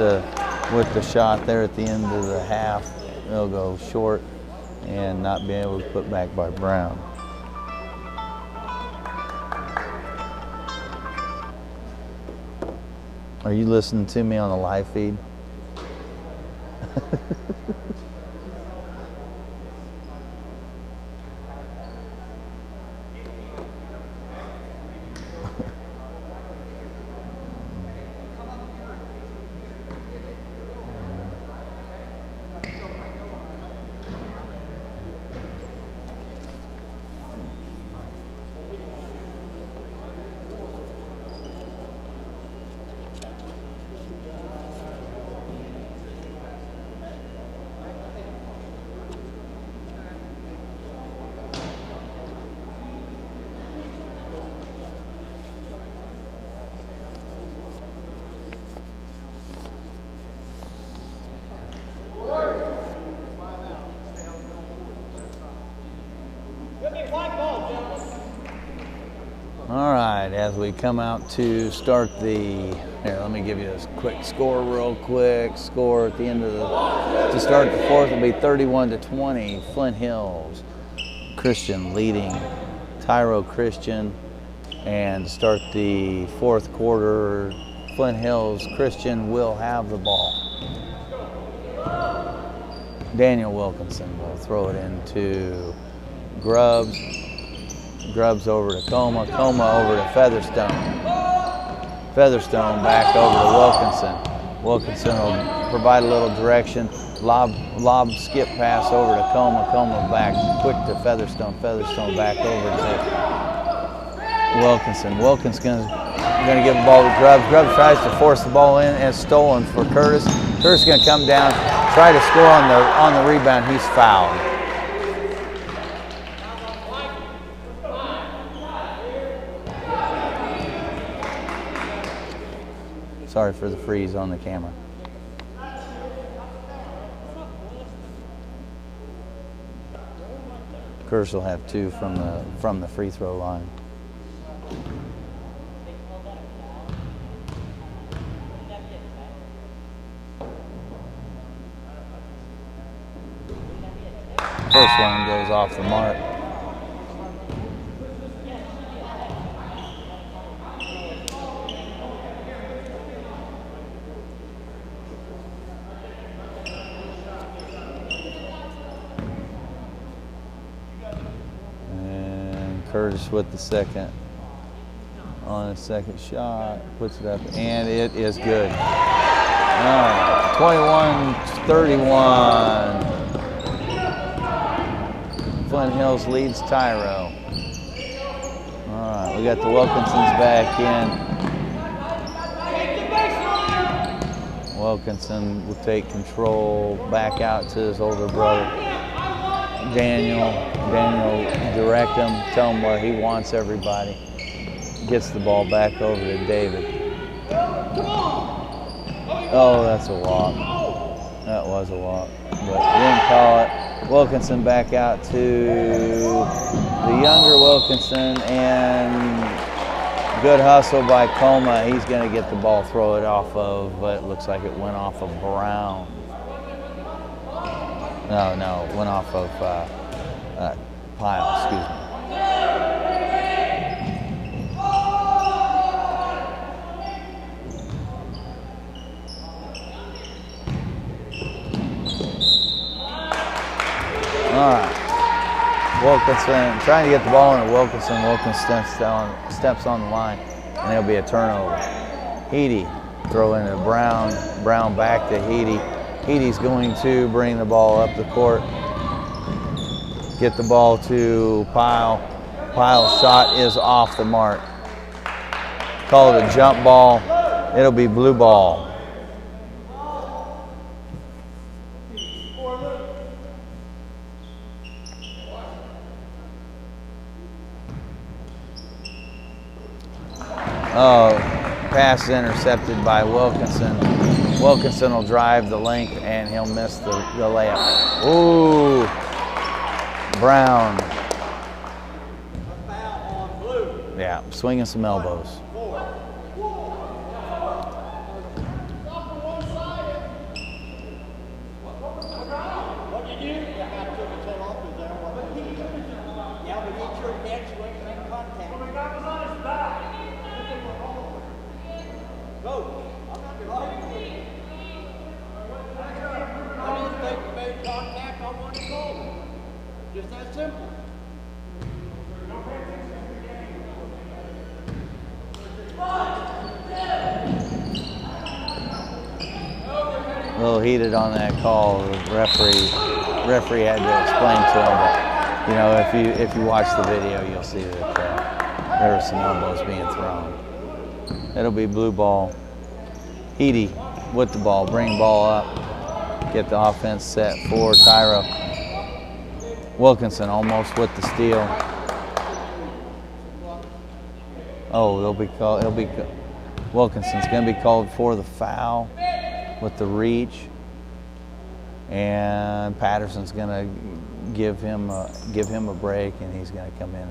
the shot there at the end of the half. It'll go short and not be able to put back by Brown. Are you listening to me on the live feed? All right, as we come out to start here, let me give you a quick score real quick. Score at the end of to start the fourth will be 31-20, Flint Hills Christian leading Tyro Christian. And to start the fourth quarter, Flint Hills Christian will have the ball. Daniel Wilkinson will throw it into Grubbs. Grubbs over to Coma. Coma over to Featherstone. Featherstone back over to Wilkinson. Wilkinson will provide a little direction. Lob skip pass over to Coma. Coma back quick to Featherstone. Featherstone back over to Wilkinson. Going to give the ball to Grubbs. Grubbs tries to force the ball in, and it's stolen for Curtis. Curtis is going to come down, try to score on the rebound. He's fouled. Sorry for the freeze on the camera. Curtis will have 2 from the free throw line. First one goes off the mark. And Curtis with the second on his second shot, puts it up, and it is good. 21-31. Flint Hills leads Tyro. All right, we got the Wilkinsons back in. Wilkinson will take control back out to his older brother, Daniel. Daniel direct him, tell him where he wants everybody. Gets the ball back over to David. Oh, that's a walk. That was a walk, but we didn't call it. Wilkinson back out to the younger Wilkinson, and good hustle by Coma. He's going to get the ball, throw it off of, but it looks like it went off of Brown. No, it went off of Pyle, excuse me. All right, Wilkinson trying to get the ball into Wilkinson. Wilkinson steps on the line, and it'll be a turnover. Heady throw into Brown. Brown back to Heady. Heady's going to bring the ball up the court. Get the ball to Pyle. Pyle's shot is off the mark. Call it a jump ball. It'll be blue ball. Oh, pass intercepted by Wilkinson. Wilkinson will drive the length, and he'll miss the layup. Ooh, Brown. Yeah, swinging some elbows. Just that simple. A little heated on that call. The referee had to explain to him, but you know, if you watch the video, you'll see that there were some elbows being thrown. It'll be blue ball. Heady with the ball, bring ball up, get the offense set for Tyro. Wilkinson almost with the steal. Oh, Wilkinson's going to be called for the foul with the reach, and Patterson's going to give him a break, and he's going to come in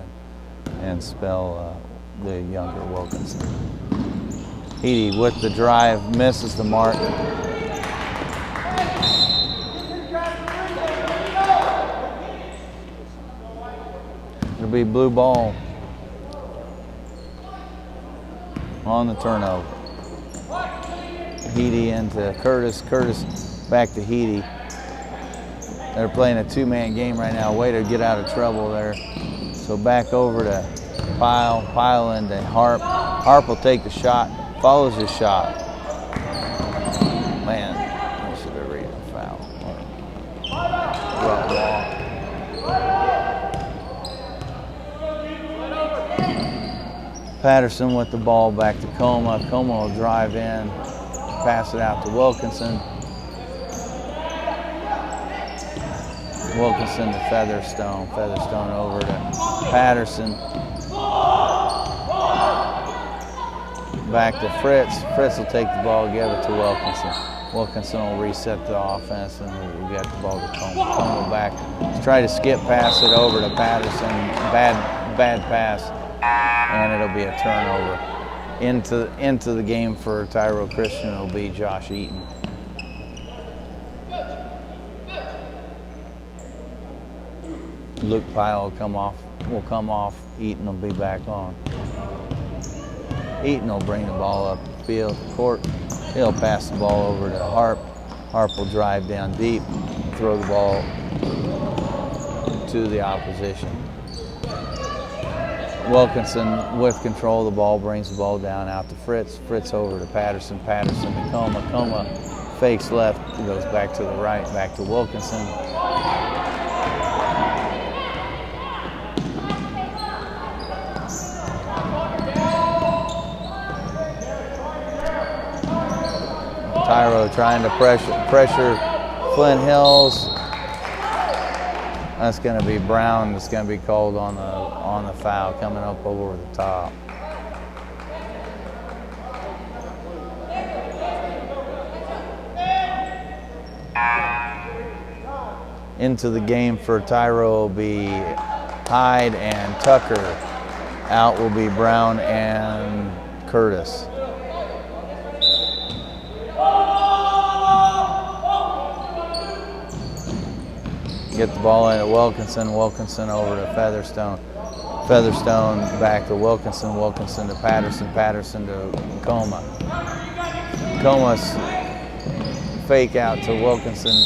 and spell the younger Wilkinson. Heady with the drive, misses the mark. It'll be blue ball on the turnover. Heady into Curtis. Curtis back to Heady. They're playing a two-man game right now. Way to get out of trouble there. So back over to Pyle. Pyle into Harp. Harp will take the shot. Follows his shot. Man, I should have read a foul. Rough ball. Patterson with the ball back to Coma. Coma will drive in, pass it out to Wilkinson. Wilkinson to Featherstone. Featherstone over to Patterson. Back to Fritz. Fritz will take the ball, give it to Wilkinson. Wilkinson will reset the offense, and we got the ball to Coma. Coma back. Let's try to skip pass it over to Patterson. Bad pass, and it'll be a turnover. Into the game for Tyro Christian will be Josh Eaton. Luke Pyle will come off. Eaton will be back on. Eaton will bring the ball up the field, court. He'll pass the ball over to Harp. Harp will drive down deep, throw the ball to the opposition. Wilkinson with control of the ball, brings the ball down out to Fritz. Fritz over to Patterson. Patterson to Coma. Coma fakes left, goes back to the right, back to Wilkinson. Tyro trying to pressure Flint Hills. That's going to be Brown. It's going to be called on the foul coming up over the top. Into the game for Tyro will be Hyde and Tucker. Out will be Brown and Curtis. Get the ball in at Wilkinson. Wilkinson over to Featherstone. Featherstone back to Wilkinson. Wilkinson to Patterson. Patterson to Coma. Coma's fake out to Wilkinson.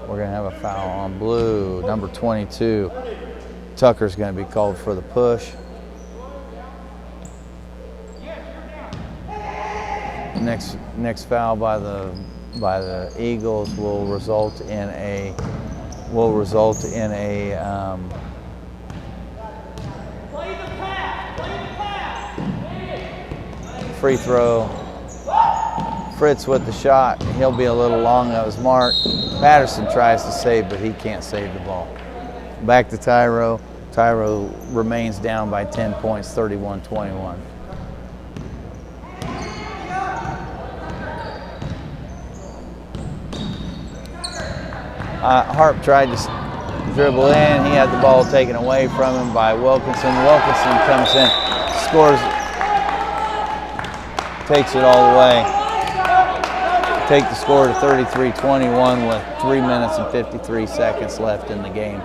We're going to have a foul on blue. Number 22. Tucker's going to be called for the push. Next foul by the Eagles will result in a free throw. Fritz with the shot. He'll be a little long of his mark. Patterson tries to save, but he can't save the ball. Back to Tyro. Tyro remains down by 10 points, 31-21. Harp tried to dribble in. He had the ball taken away from him by Wilkinson. Wilkinson comes in, scores, takes it all the way. Take the score to 33-21 with 3 minutes and 53 seconds left in the game.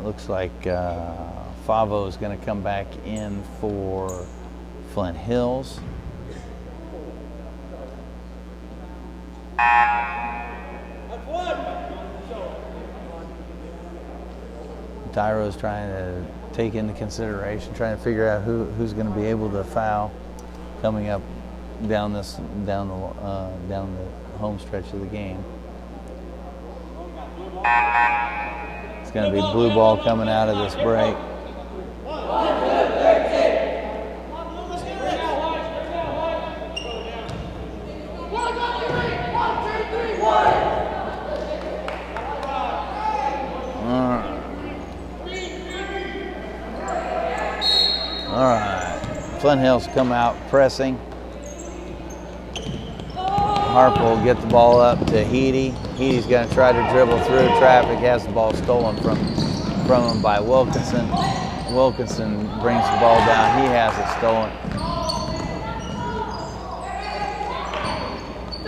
Looks like Favo is going to come back in for Flint Hills. Tyro's trying to take into consideration, trying to figure out who's going to be able to foul coming up down the home stretch of the game. It's going to be blue ball coming out of this break. All right, Flint Hills come out pressing. Harp will get the ball up to Heedy. Heedy's going to try to dribble through traffic, has the ball stolen from him by Wilkinson. Wilkinson brings the ball down, he has it stolen.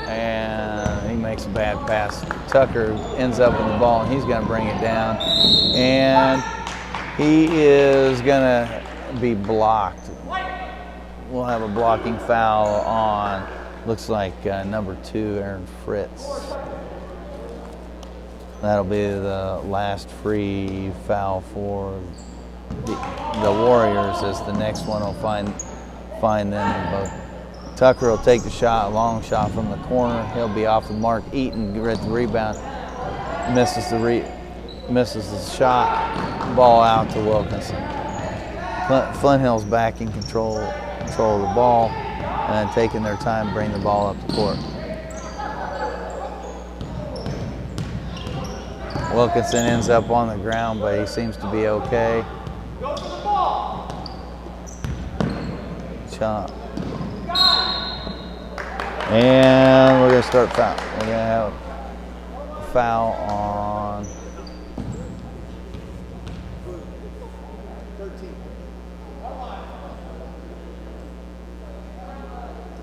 And he makes a bad pass. Tucker ends up with the ball and he's going to bring it down. And he is going to be blocked. We'll have a blocking foul on, looks like number 2, Aaron Fritz. That'll be the last free foul for the Warriors, as the next one will find them in both Tucker will take the shot, long shot from the corner. He'll be off the mark. Eaton gets the rebound, misses the shot. Ball out to Wilkinson. Flint Hill's back in control of the ball, and then taking their time to bring the ball up the court. Wilkinson ends up on the ground, but he seems to be okay. Shot. And we're going to start foul. We're going to have a foul on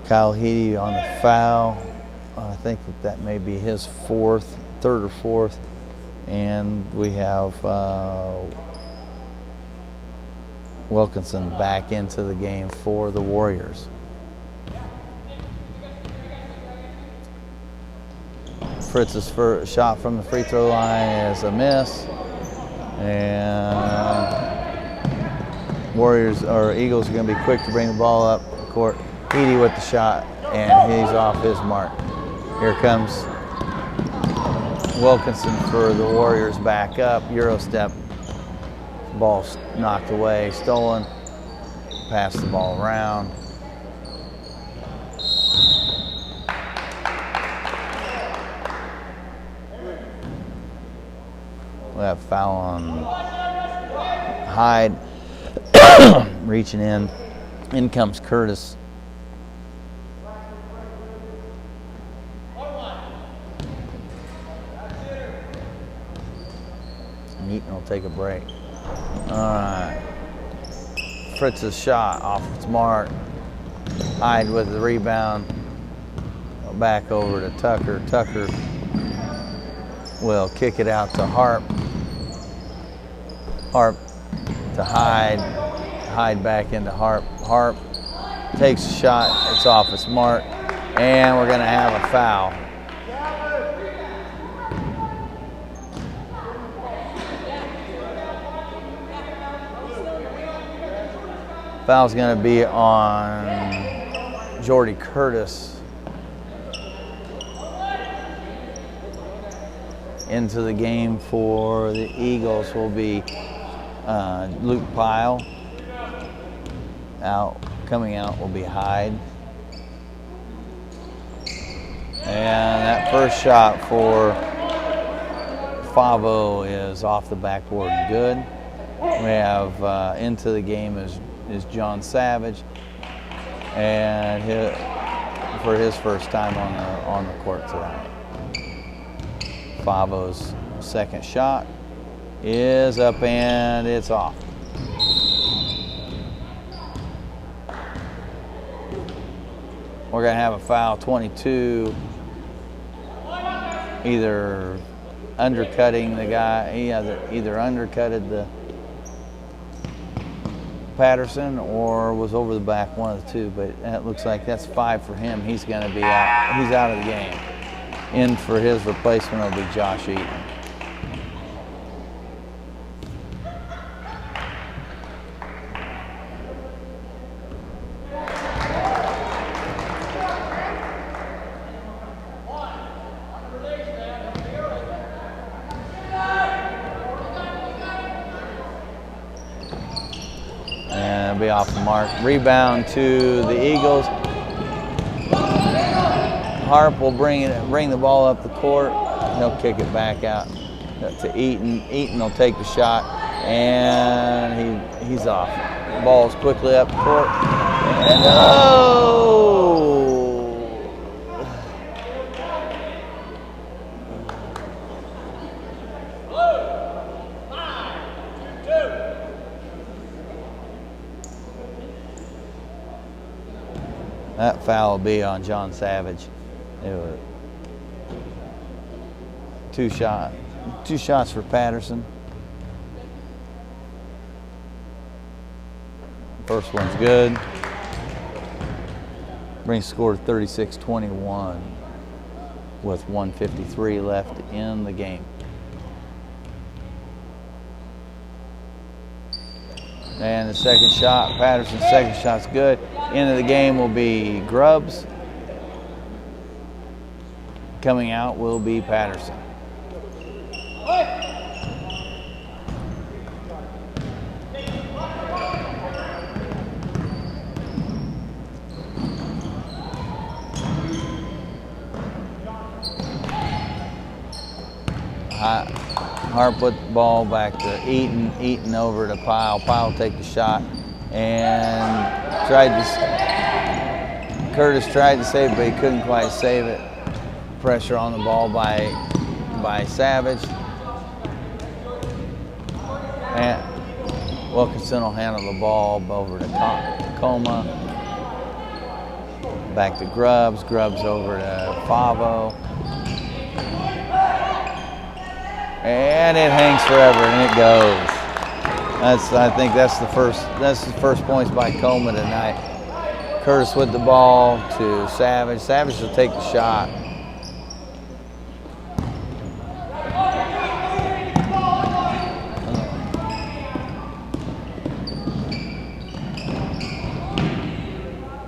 Kyle Heady on the foul. I think that may be his third or fourth. And we have Wilkinson back into the game for the Warriors. Fritz's first shot from the free throw line is a miss. And Eagles are going to be quick to bring the ball up the court. Heady with the shot, and he's off his mark. Here comes Wilkinson for the Warriors back up. Euro step. Ball knocked away, stolen. Pass the ball around. We have foul on Hyde. Reaching in. In comes Curtis. Eaton will take a break. All right. Fritz's shot off its mark. Hyde with the rebound. Back over to Tucker. Tucker will kick it out to Harp. Harp to Hyde. Hyde back into Harp. Harp takes a shot. It's off its mark. And we're going to have a foul. Foul's going to be on Jordy Curtis. Into the game for the Eagles will be Luke Pyle. Coming out will be Hyde. And that first shot for Favo is off the backboard and good. We have into the game is John Savage, and for his first time on the court tonight. Favo's second shot is up and it's off. We're going to have a foul, 22, either undercutting the guy, he either undercutted the Patterson or was over the back, one of the two, but it looks like that's 5 for him. He's going to be out. He's out of the game. In for his replacement will be Josh Eaton. And be off the mark. Rebound to the Eagles. Harp will bring the ball up the court. He'll kick it back out to Eaton. Eaton will take the shot, and he's off. The ball's quickly up the court. And that foul will be on John Savage. It was two shots for Patterson. First one's good. Brings score to 36-21 with 1:53 left in the game. And the second shot, Patterson's second shot's good. End of the game will be Grubbs. Coming out will be Patterson. Hart put the ball back to Eaton. Eaton over to Pyle. Pyle take the shot and Curtis tried to save it, but he couldn't quite save it. Pressure on the ball by Savage. And Wilkinson will handle the ball over to Coma. Back to Grubbs. Grubbs over to Favo. And it hangs forever, and it goes. I think that's the first points by Coleman tonight. Curtis with the ball to Savage. Savage will take the shot.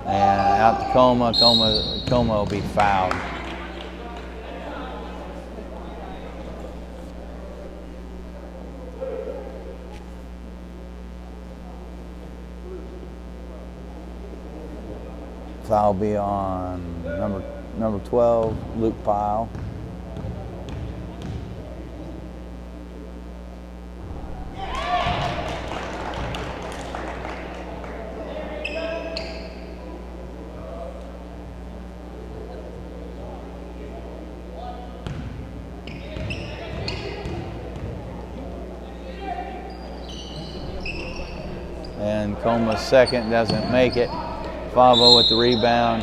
And out to Coma. Coma will be fouled. Foul be on number 12, Luke Pyle. And Coma's second doesn't make it. Favo with the rebound.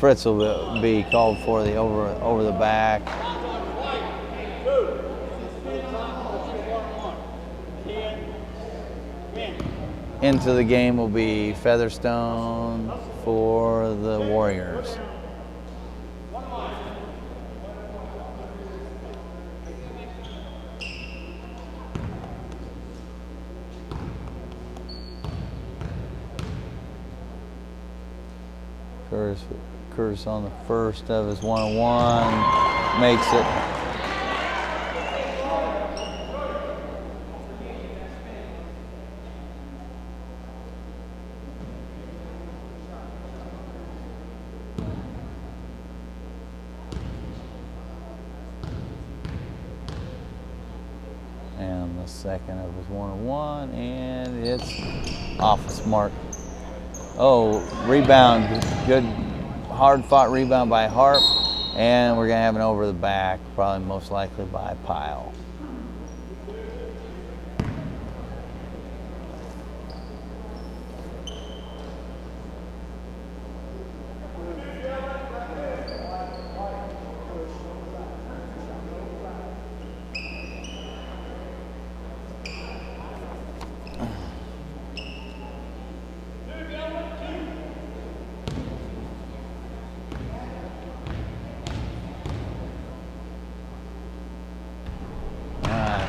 Fritz will be called for the over the back. Into the game will be Featherstone for the Warriors. Curtis on the first of his one-on-one, makes it. And the second of his one-on-one, and it's off its mark. Oh, rebound, good hard-fought rebound by Harp, and we're gonna have an over the back, probably most likely by Pyle.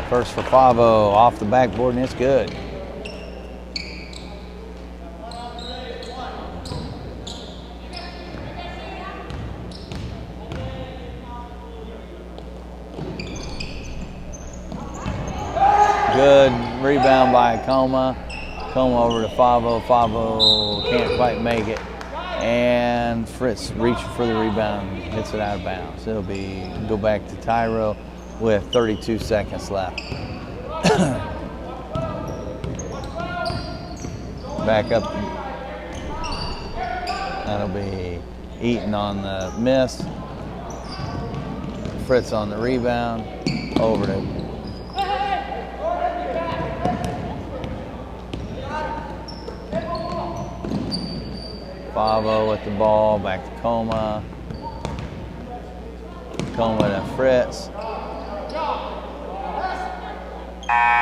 First for Favo, off the backboard, and it's good. Good rebound by Coma. Coma over to Favo. Favo can't quite make it. And Fritz reaching for the rebound, hits it out of bounds. It'll be go back to Tyro with 32 seconds left. Back up. That'll be Eaton on the miss. Fritz on the rebound. Over to Favo with the ball. Back to Coma. Coma to Fritz.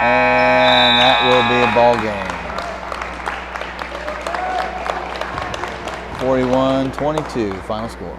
And that will be a ball game. 41-22, final score.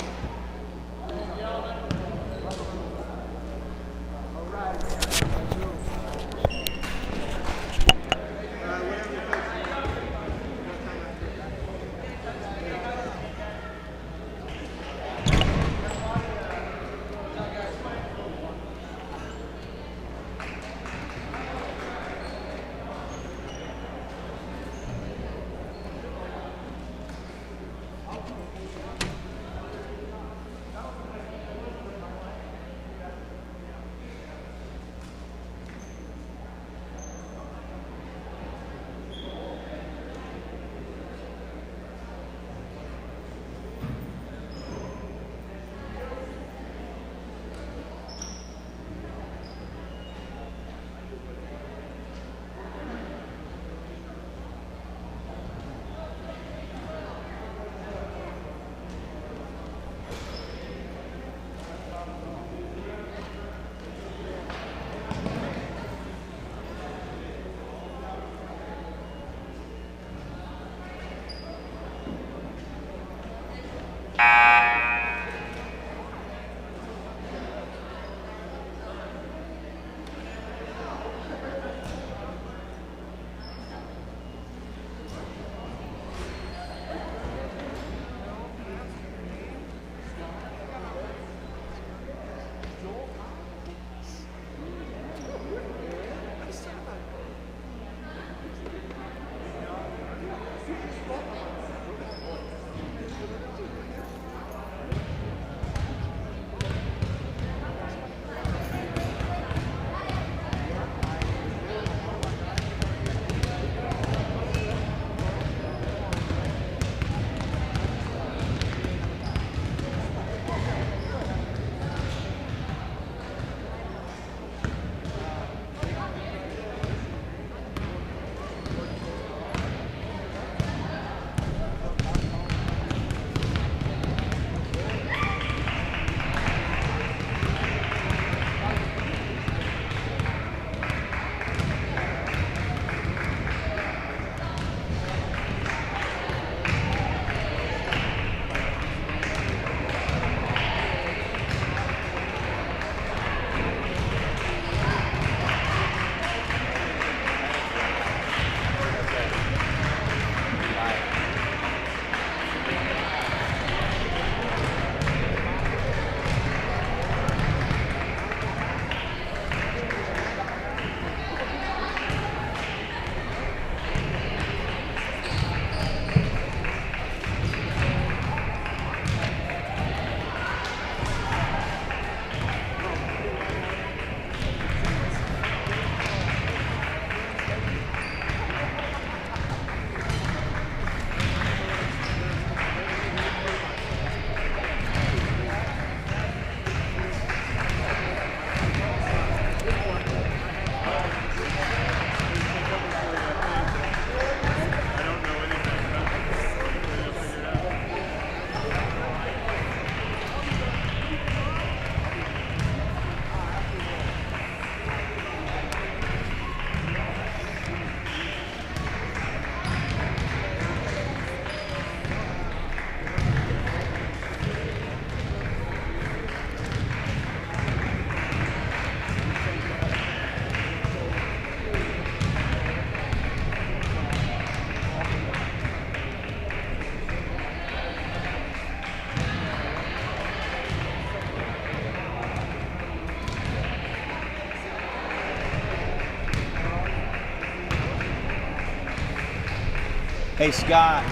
Hey Scott,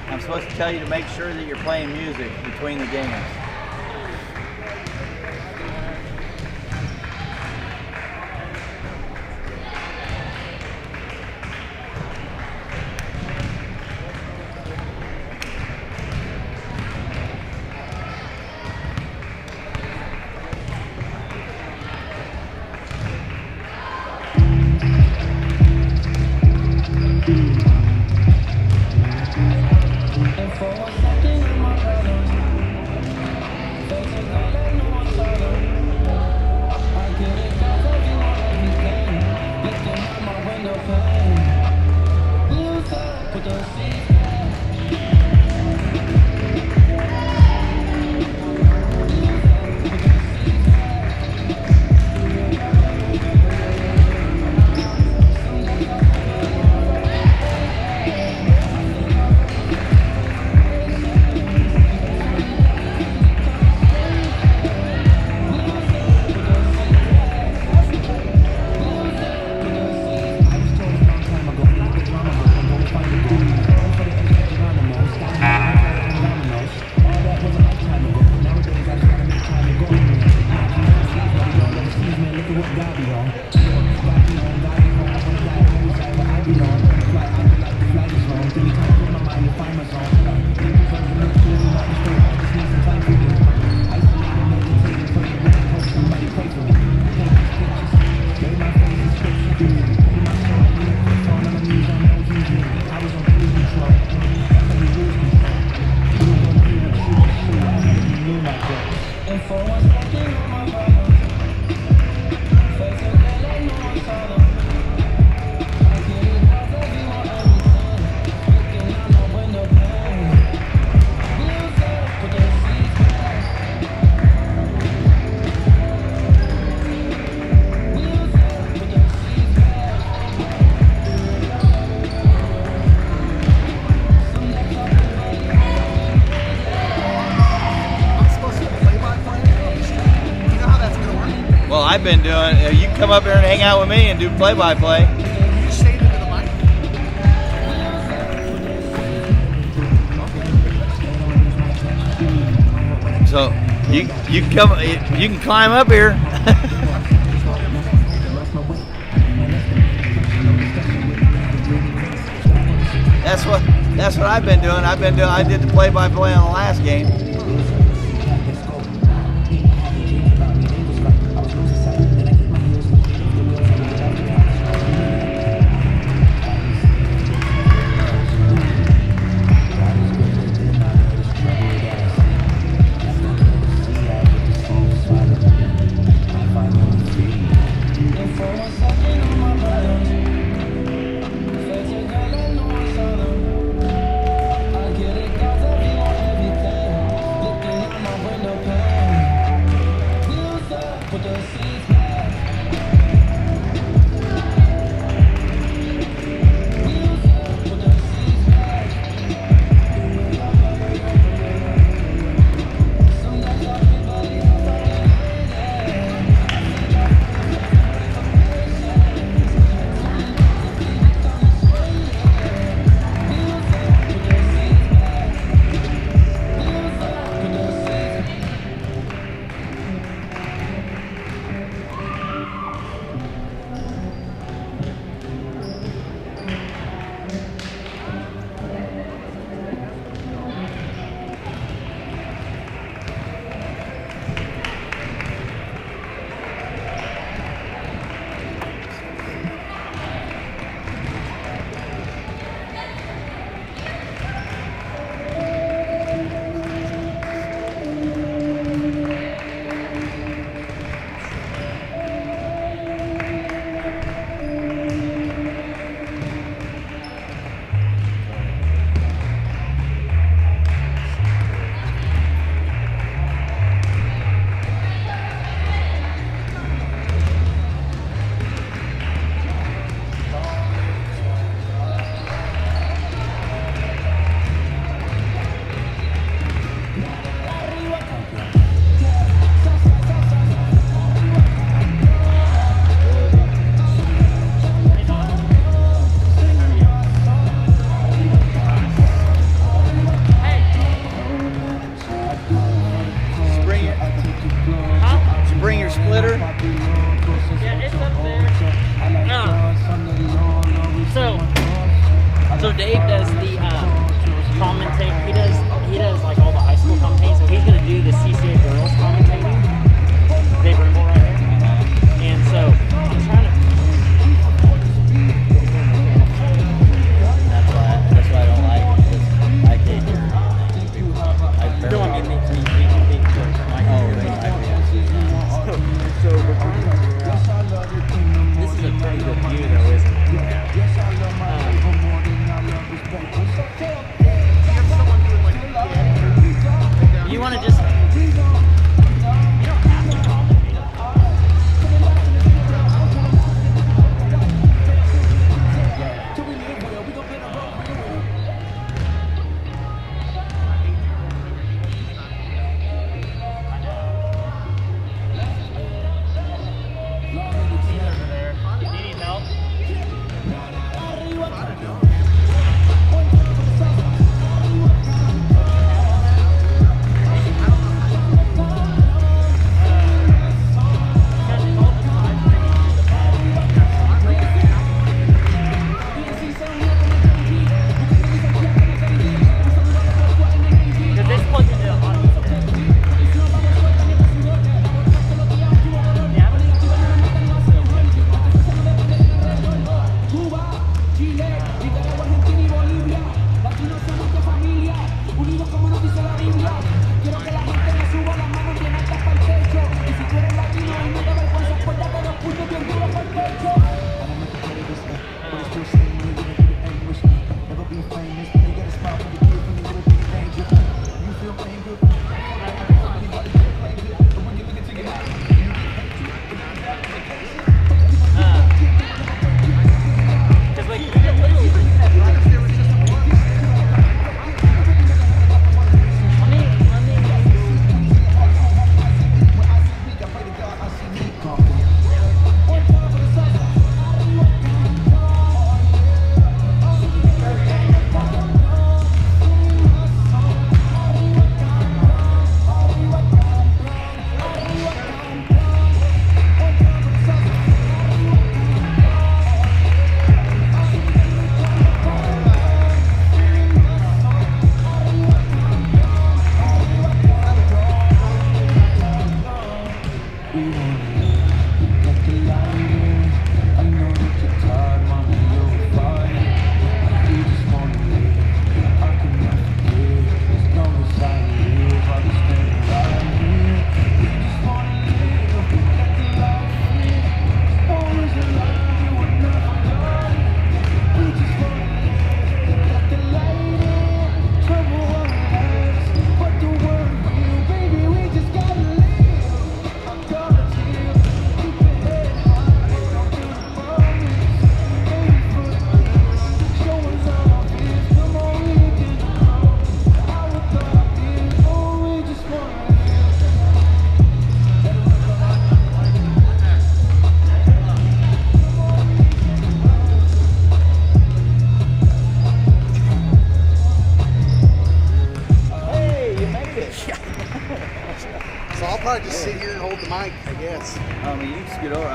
I'm supposed to tell you to make sure that you're playing music between the games. Well, I've been doing, you can come up here and hang out with me and do play-by-play. Just say it into the mic. So you can climb up here. That's what I've been doing. I did the play-by-play on the last game. So Dave does the commentate. He does like all the high school commentating. So he's gonna do the CCA girls commentating. Dave Rimble right there. And so I'm trying to. That's why I don't like it. I can't hear it. Don't want to get me. This is a pretty good view, though, isn't it? You want to just mic, I guess. I mean, you can scoot over.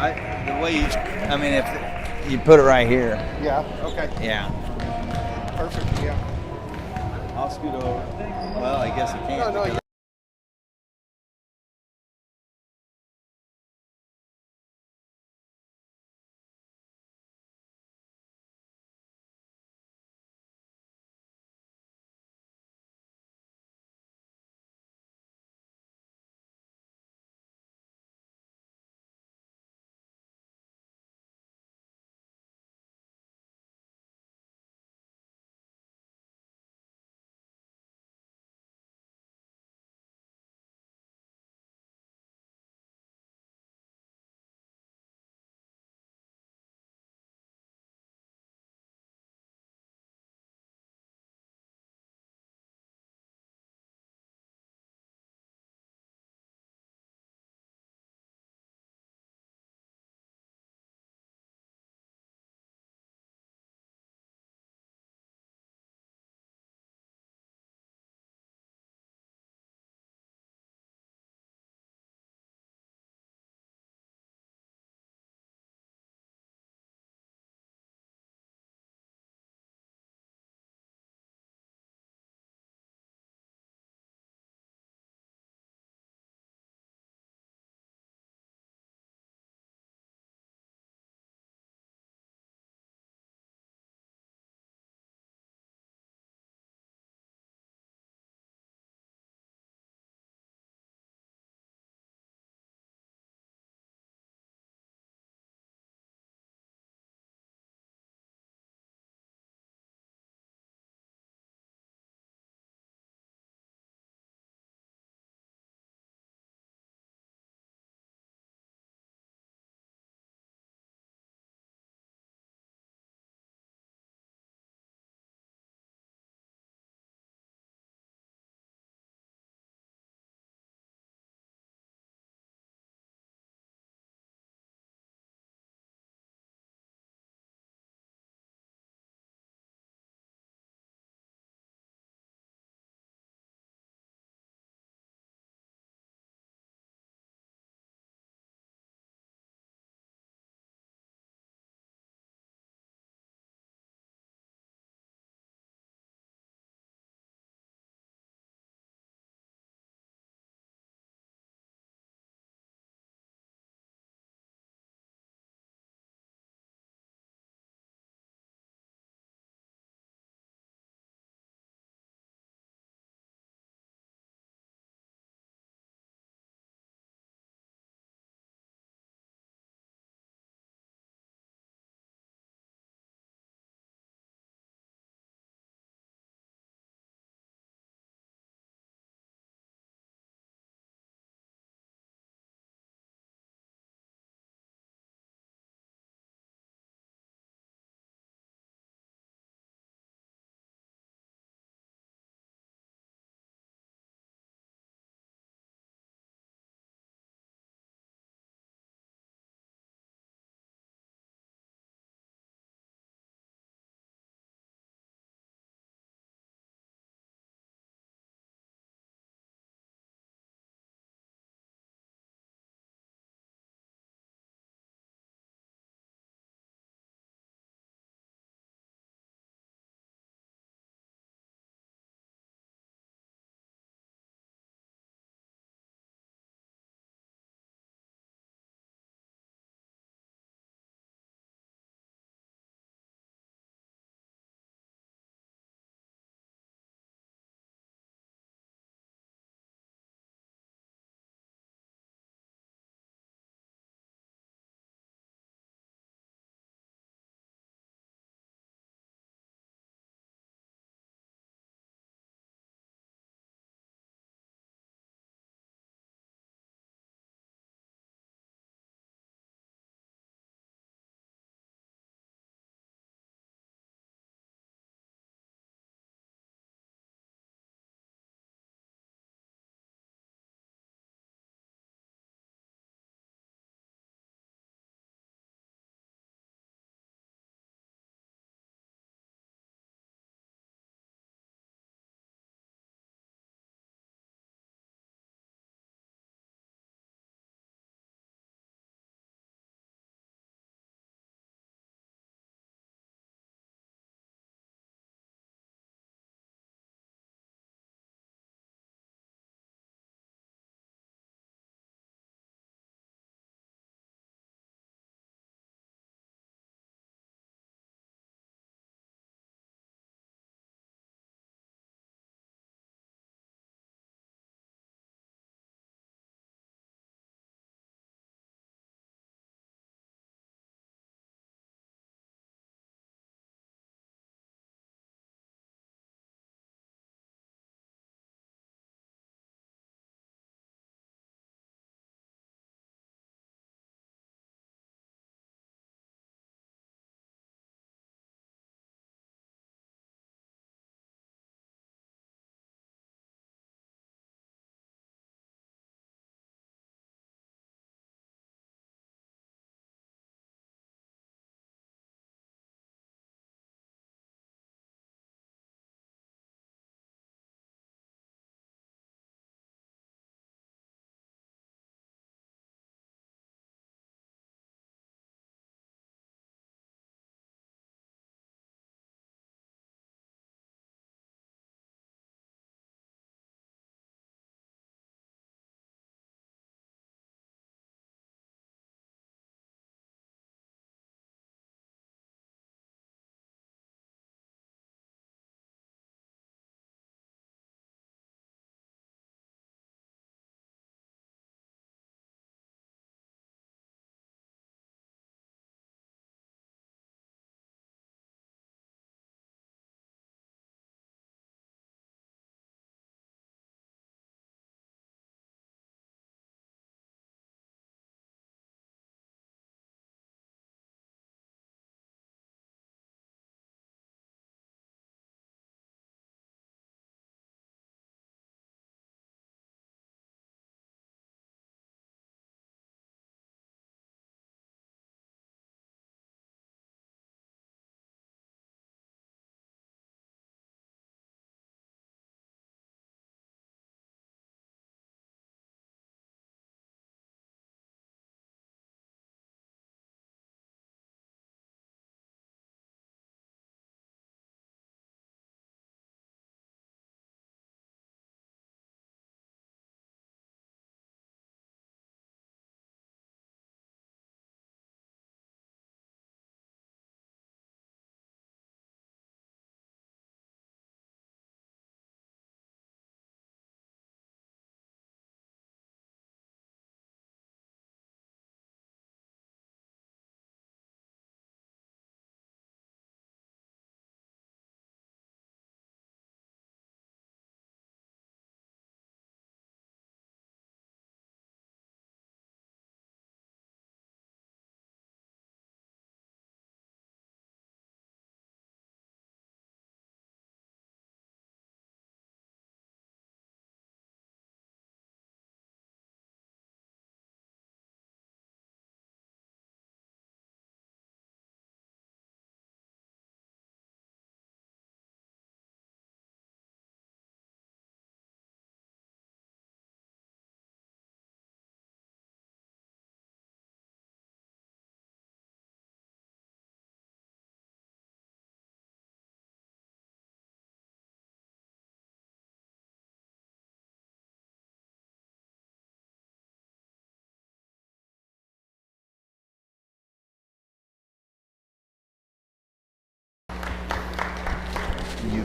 The way you, I mean, if you put it right here. Yeah, okay. Yeah. Perfect, yeah. I'll scoot over. Well, I guess I can't. No, because you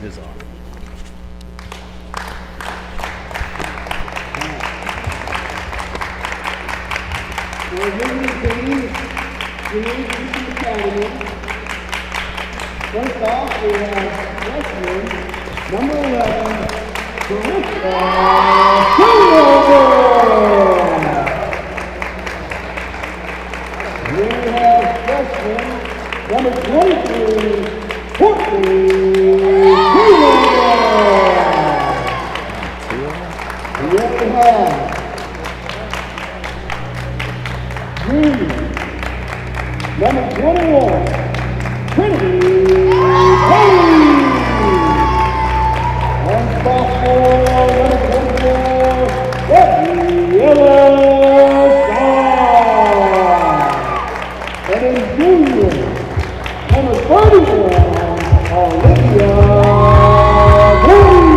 shoot is off. For the women's team, Intermission Academy. First off, we have freshman, number 11, Carissa Schoonover. We have freshman, number 23, Courtney Schoonover. And then we have junior, number 21, Trinity Hayes. And sophomore, number 24, Gabriella Shaw. And in junior, number 31, Olivia Green.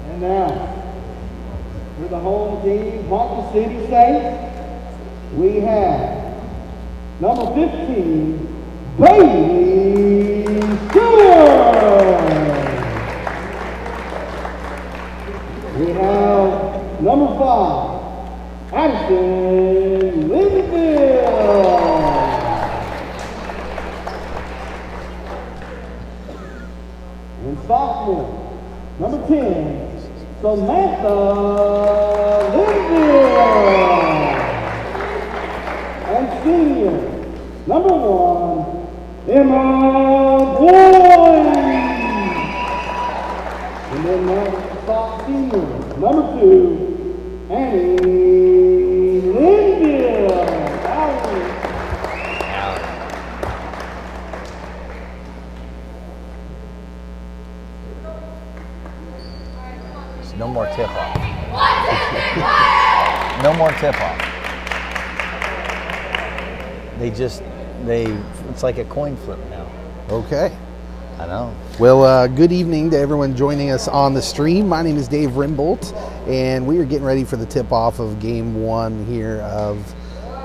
And now, for the home team, Ponca City Saints, we have number 15, Bailey Stewart. We have number 5, Addison Lindsville. And sophomore, number 10, Samantha Lindsville. And senior, number 1, Emma Boyd. And then now, senior, number 2, Annie Lindsville. No more tip-off. No more tip-off. It's like a coin flip now. Okay. I know. Well, good evening to everyone joining us on the stream. My name is Dave Rimbolt, and we are getting ready for the tip-off of Game 1 here of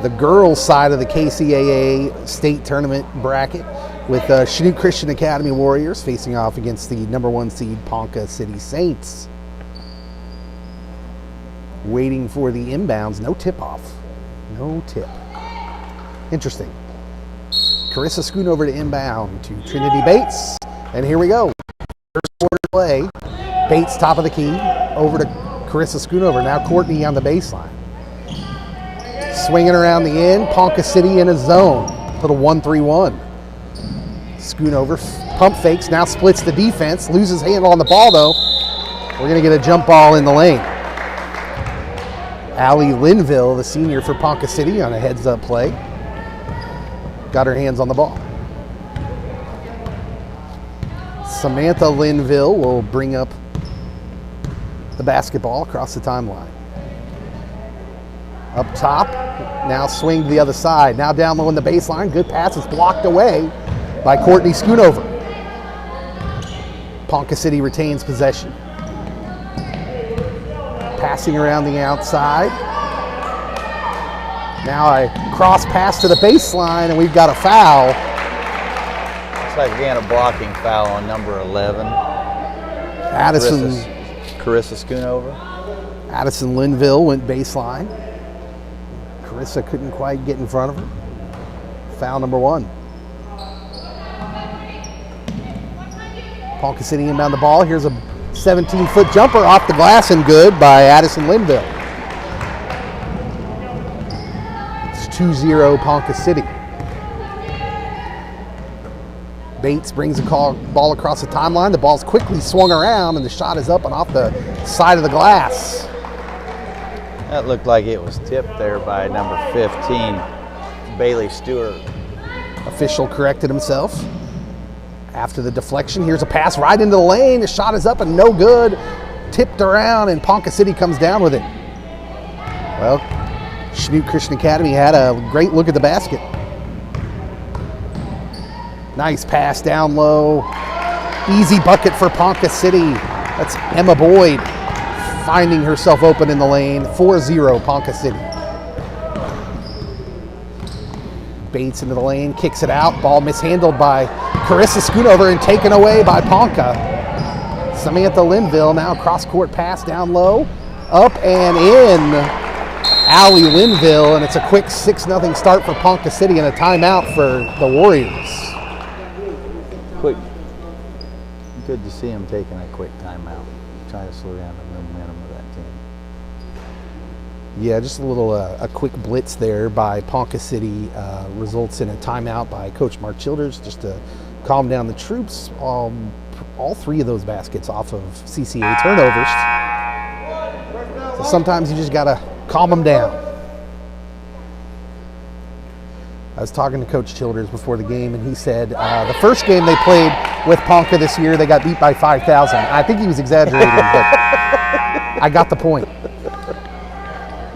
the girls' side of the KCAA state tournament bracket with Chanute Christian Academy Warriors facing off against the number 1 seed Ponca City Saints. Waiting for the inbounds, no tip-off. No tip. Interesting. Carissa Schoonover to inbound to Trinity Bates. And here we go. First quarter play. Bates top of the key. Over to Carissa Schoonover. Now Courtney on the baseline. Swinging around the end. Ponca City in a zone. Little 1-3-1. Schoonover pump fakes. Now splits the defense. Loses handle on the ball though. We're going to get a jump ball in the lane. Allie Linville, the senior for Ponca City, on a heads-up play. Got her hands on the ball. Samantha Linville will bring up the basketball across the timeline. Up top, now swing to the other side. Now down low in the baseline. Good pass is blocked away by Courtney Schoonover. Ponca City retains possession. Passing around the outside. Now a cross pass to the baseline, and we've got a foul. Looks like again a blocking foul on number 11. Carissa Schoonover. Addison Linville went baseline. Carissa couldn't quite get in front of her. Foul number 1. Ponca City inbound the ball. Here's a 17-foot jumper off the glass and good by Addison Linville. It's 2-0 Ponca City. Bates brings the ball across the timeline. The ball's quickly swung around and the shot is up and off the side of the glass. That looked like it was tipped there by number 15, Bailey Stewart. Official corrected himself. After the deflection, here's a pass right into the lane. The shot is up and no good. Tipped around and Ponca City comes down with it. Well, Chanute Christian Academy had a great look at the basket. Nice pass down low. Easy bucket for Ponca City. That's Emma Boyd finding herself open in the lane. 4-0 Ponca City. Bates into the lane, kicks it out. Ball mishandled by Carissa Schoonover and taken away by Ponca. Samantha Linville now cross-court pass down low. Up and in. Allie Linville, and it's a quick 6-0 start for Ponca City and a timeout for the Warriors. Quick. Good to see him taking a quick timeout. Try to slow down the momentum of that team. Yeah, just a little a quick blitz there by Ponca City results in a timeout by Coach Mark Childers just to calm down the troops. All three of those baskets off of CCA turnovers. So sometimes you just got to calm them down. I was talking to Coach Childers before the game, and he said the first game they played with Ponca this year, they got beat by 5,000. I think he was exaggerating, but I got the point.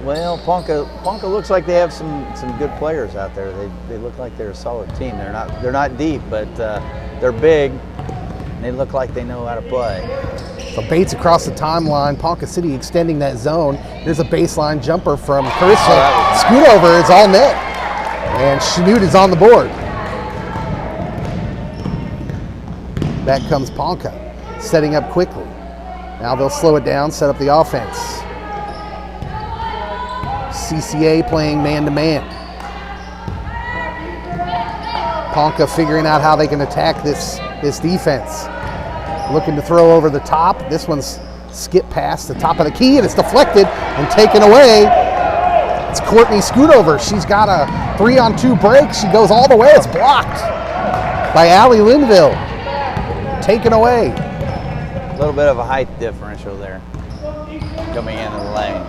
Well, Ponca looks like they have some good players out there. They look like they're a solid team. They're not deep, but they're big. And they look like they know how to play. So Bates across the timeline, Ponca City extending that zone. Here's a baseline jumper from Carissa. Schoonover is all net. And Chanute is on the board. Back comes Ponca, setting up quickly. Now they'll slow it down, set up the offense. CCA playing man-to-man. Ponca figuring out how they can attack this defense. Looking to throw over the top. This one's skipped past the top of the key, and it's deflected and taken away. It's Courtney Schoonover. She's got a 3-on-2 break. She goes all the way. It's blocked by Allie Linville. Taken away. A little bit of a height differential there coming into the lane.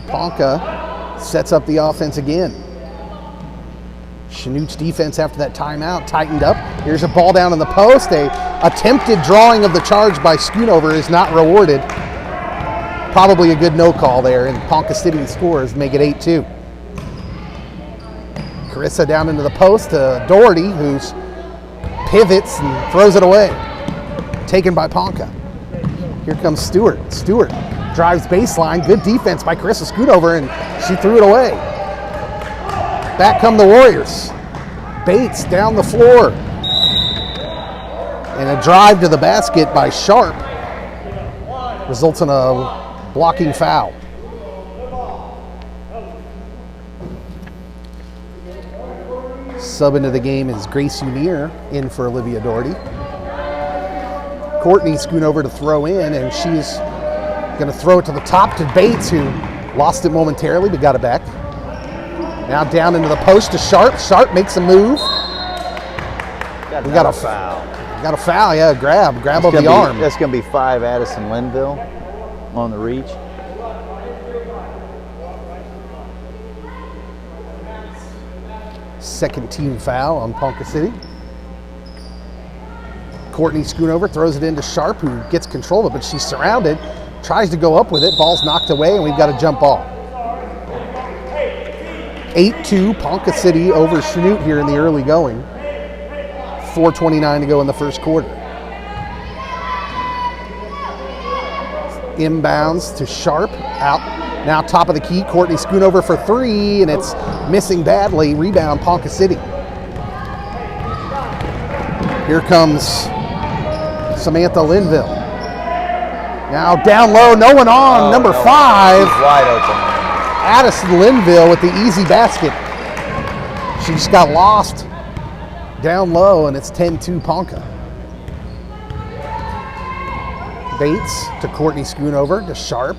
Ponca sets up the offense again. Chanute's defense after that timeout tightened up. Here's a ball down in the post. A attempted drawing of the charge by Schoonover is not rewarded. Probably a good no call there, and Ponca City scores, make it 8-2. Carissa down into the post to Doherty, who's pivots and throws it away. Taken by Ponca. Here comes Stewart. Stewart drives baseline. Good defense by Carissa Schoonover, and she threw it away. Back come the Warriors. Bates down the floor. And a drive to the basket by Sharp results in a blocking foul. Sub into the game is Grace Unier in for Olivia Doherty. Courtney Schoonover to throw in, and she's going to throw it to the top to Bates, who lost it momentarily but got it back. Now down into the post to Sharp. Sharp makes a move. We got a foul. Got a foul, yeah, grab of the arm. That's going to be 5 Addison Linville on the reach. Second team foul on Ponca City. Courtney Schoonover throws it into Sharp, who gets control of it, but she's surrounded, tries to go up with it, ball's knocked away, and we've got a jump ball. 8-2 Ponca City over Chanute here in the early going. 4:29 to go in the first quarter. Inbounds to Sharp, out. Now top of the key, Courtney Schoonover for 3, and it's missing badly. Rebound Ponca City. Here comes Samantha Linville. Now down low, no one on, number 5. He's wide open. Addison Linville with the easy basket. She just got lost down low, and it's 10-2 Ponca. Bates to Courtney Schoonover to Sharp.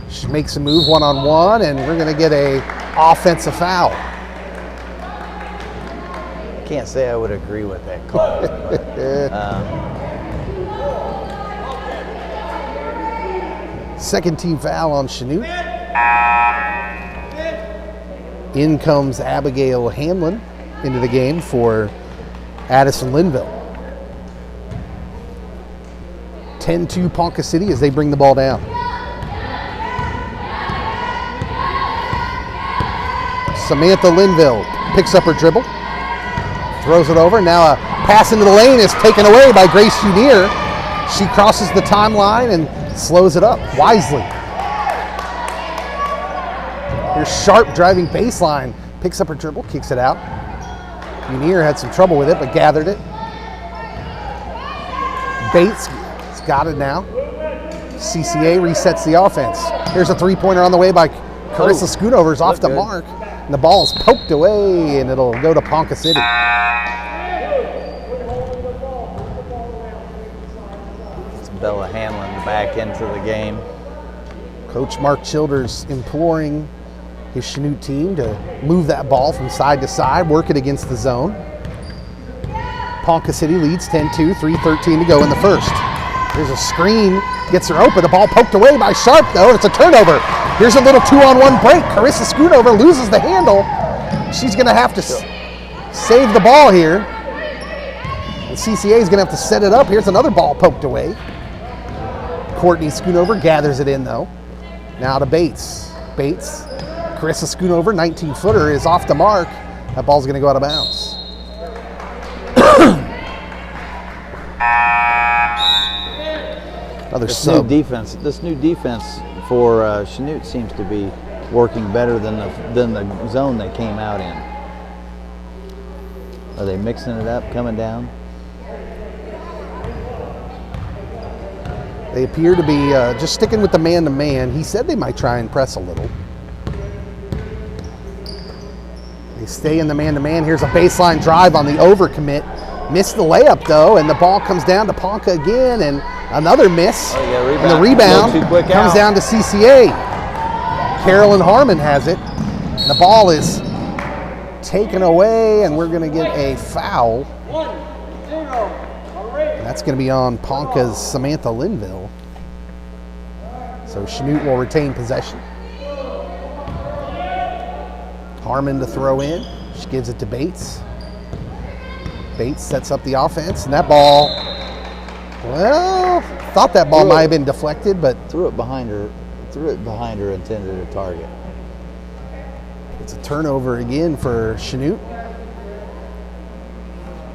She makes a move one-on-one, and we're going to get a offensive foul. Can't say I would agree with that call. But, Second team foul on Chanute. In comes Abigail Hamlin into the game for Addison Linville. 10-2 Ponca City as they bring the ball down. Samantha Linville picks up her dribble, throws it over. Now a pass into the lane is taken away by Grace Unier. She crosses the timeline and slows it up wisely. Here's Sharp driving baseline. Picks up her dribble, kicks it out. Munier had some trouble with it, but gathered it. Bates has got it now. CCA resets the offense. Here's a three-pointer on the way by Carissa Schoonover's off the mark. And the ball is poked away, and it'll go to Ponca City. It's Bella Hanlon back into the game. Coach Mark Childers imploring his Chanute team to move that ball from side to side, work it against the zone. Ponca City leads 10-2, 3:13 to go in the first. There's a screen, gets her open. The ball poked away by Sharp, though. It's a turnover. Here's a little 2-on-1 break. Carissa Schoonover loses the handle. She's going to have to save the ball here. And CCA is going to have to set it up. Here's another ball poked away. Courtney Schoonover gathers it in, though. Now to Bates. Bates, Carissa Schoonover, 19-footer, is off the mark. That ball's going to go out of bounds. Another sub. This new defense for Chanute seems to be working better than the zone they came out in. Are they mixing it up, coming down? They appear to be just sticking with the man-to-man. He said they might try and press a little. They stay in the man-to-man. Here's a baseline drive on the overcommit. Missed the layup, though, and the ball comes down to Ponca again, and another miss. And the rebound comes down to CCA. Carolyn Harmon has it. And the ball is taken away, and we're going to get a foul. And that's going to be on Ponca's Samantha Linville. So Chanute will retain possession. Harmon to throw in. She gives it to Bates. Bates sets up the offense, and that ball, well, thought that ball might have been deflected, but threw it behind her, intended to target. It's a turnover again for Chanute.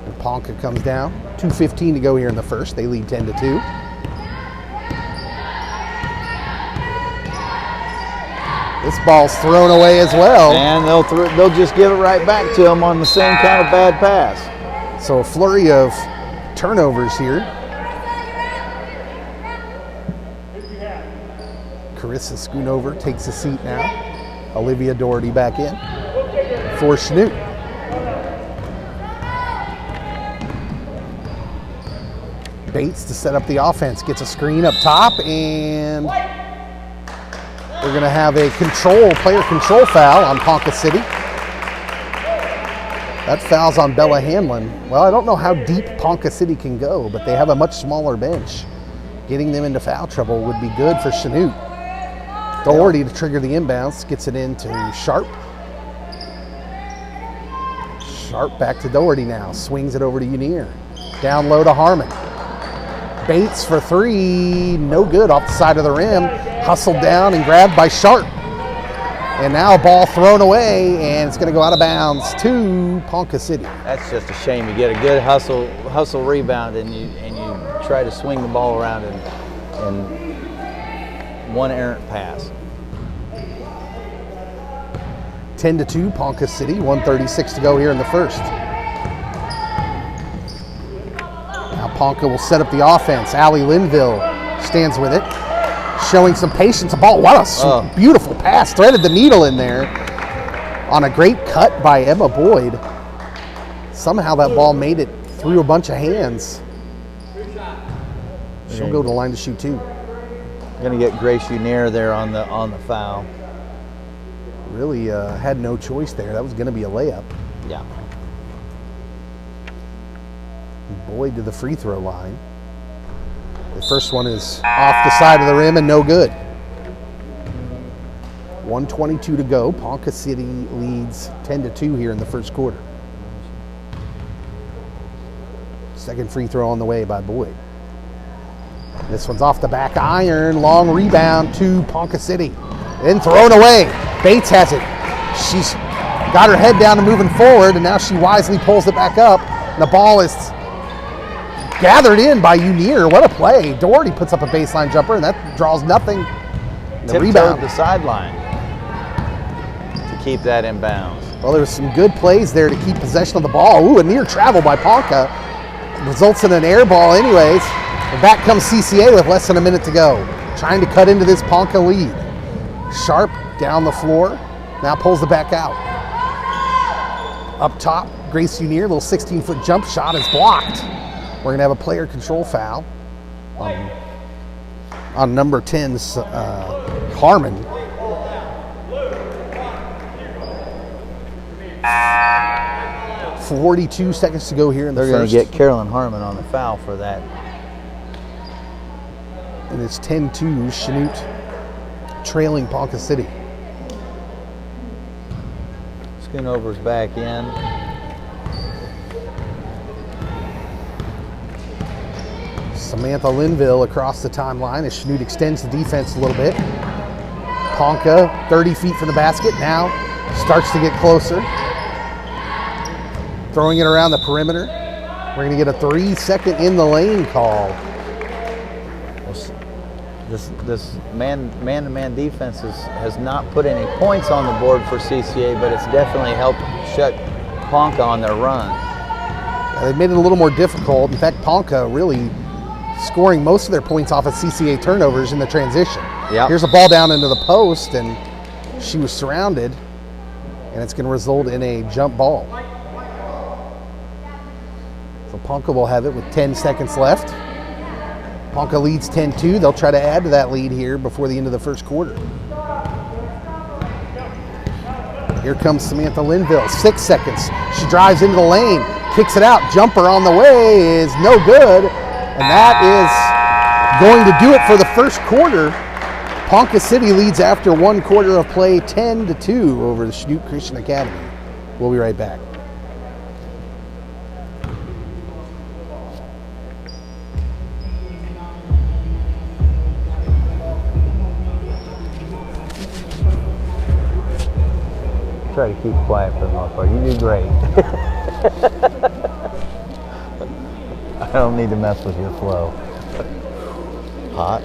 And Ponca comes down. 2:15 to go here in the first. They lead 10-2. This ball's thrown away as well. And they'll just give it right back to them on the same kind of bad pass. So a flurry of turnovers here. Carissa Schoonover takes a seat now. Olivia Doherty back in for Chanute. Bates to set up the offense, gets a screen up top, and we're going to have a player control foul on Ponca City. That foul's on Bella Hanlon. Well, I don't know how deep Ponca City can go, but they have a much smaller bench. Getting them into foul trouble would be good for Chanute. Doherty to trigger the inbounds, gets it into Sharp. Sharp back to Doherty now, swings it over to Unier. Down low to Harmon. Bates for three, no good off the side of the rim. Hustled down and grabbed by Sharp. And now a ball thrown away, and it's going to go out of bounds to Ponca City. That's just a shame. You get a good hustle rebound, and you try to swing the ball around in one errant pass. 10-2, Ponca City. 1:36 to go here in the first. Now Ponca will set up the offense. Allie Linville stands with it, showing some patience. A ball, what a beautiful pass. Threaded the needle in there on a great cut by Emma Boyd. Somehow that ball made it through a bunch of hands. She'll go to the line to shoot two. Going to get Grace Unier there on the foul. Really had no choice there. That was going to be a layup. Yeah. Boyd to the free throw line. The first one is off the side of the rim and no good. 1:22 to go. Ponca City leads 10-2 here in the first quarter. Second free throw on the way by Boyd. This one's off the back iron. Long rebound to Ponca City. Then thrown away. Bates has it. She's got her head down and moving forward, and now she wisely pulls it back up. And the ball is gathered in by Unier. What a play. Doherty puts up a baseline jumper, and that draws nothing. The Tiptoed rebound. the sideline to keep that in bounds. Well, there was some good plays there to keep possession of the ball. Ooh, a near travel by Ponca. Results in an air ball anyways. And back comes CCA with less than a minute to go. Trying to cut into this Ponca lead. Sharp down the floor. Now pulls it back out. Up top, Grace Unier, little 16-foot jump shot is blocked. We're going to have a player control foul on number 10's Harmon. .42 seconds to go here in the They're first. going to get Carolyn Harmon on the foul for that. And it's 10-2, Chanute trailing Ponca City. Schoonover's back in. Samantha Linville across the timeline as Chanute extends the defense a little bit. Ponca 30 feet from the basket now starts to get closer. Throwing it around the perimeter. We're going to get a 3-second in the lane call. This man-to-man defense has not put any points on the board for CCA, but it's definitely helped shut Ponca on their run. Yeah, they've made it a little more difficult. In fact, Ponca really scoring most of their points off of CCA turnovers in the transition. Yep. Here's a ball down into the post, and she was surrounded, and it's going to result in a jump ball. So Ponca will have it with 10 seconds left. Ponca leads 10-2. They'll try to add to that lead here before the end of the first quarter. Here comes Samantha Linville, 6 seconds. She drives into the lane, kicks it out. Jumper on the way is no good. And that is going to do it for the first quarter. Ponca City leads after 1 quarter of play 10-2 over the Chanute Christian Academy. We'll be right back. Try to keep quiet for the most part. You do great. I don't need to mess with your flow. Hot.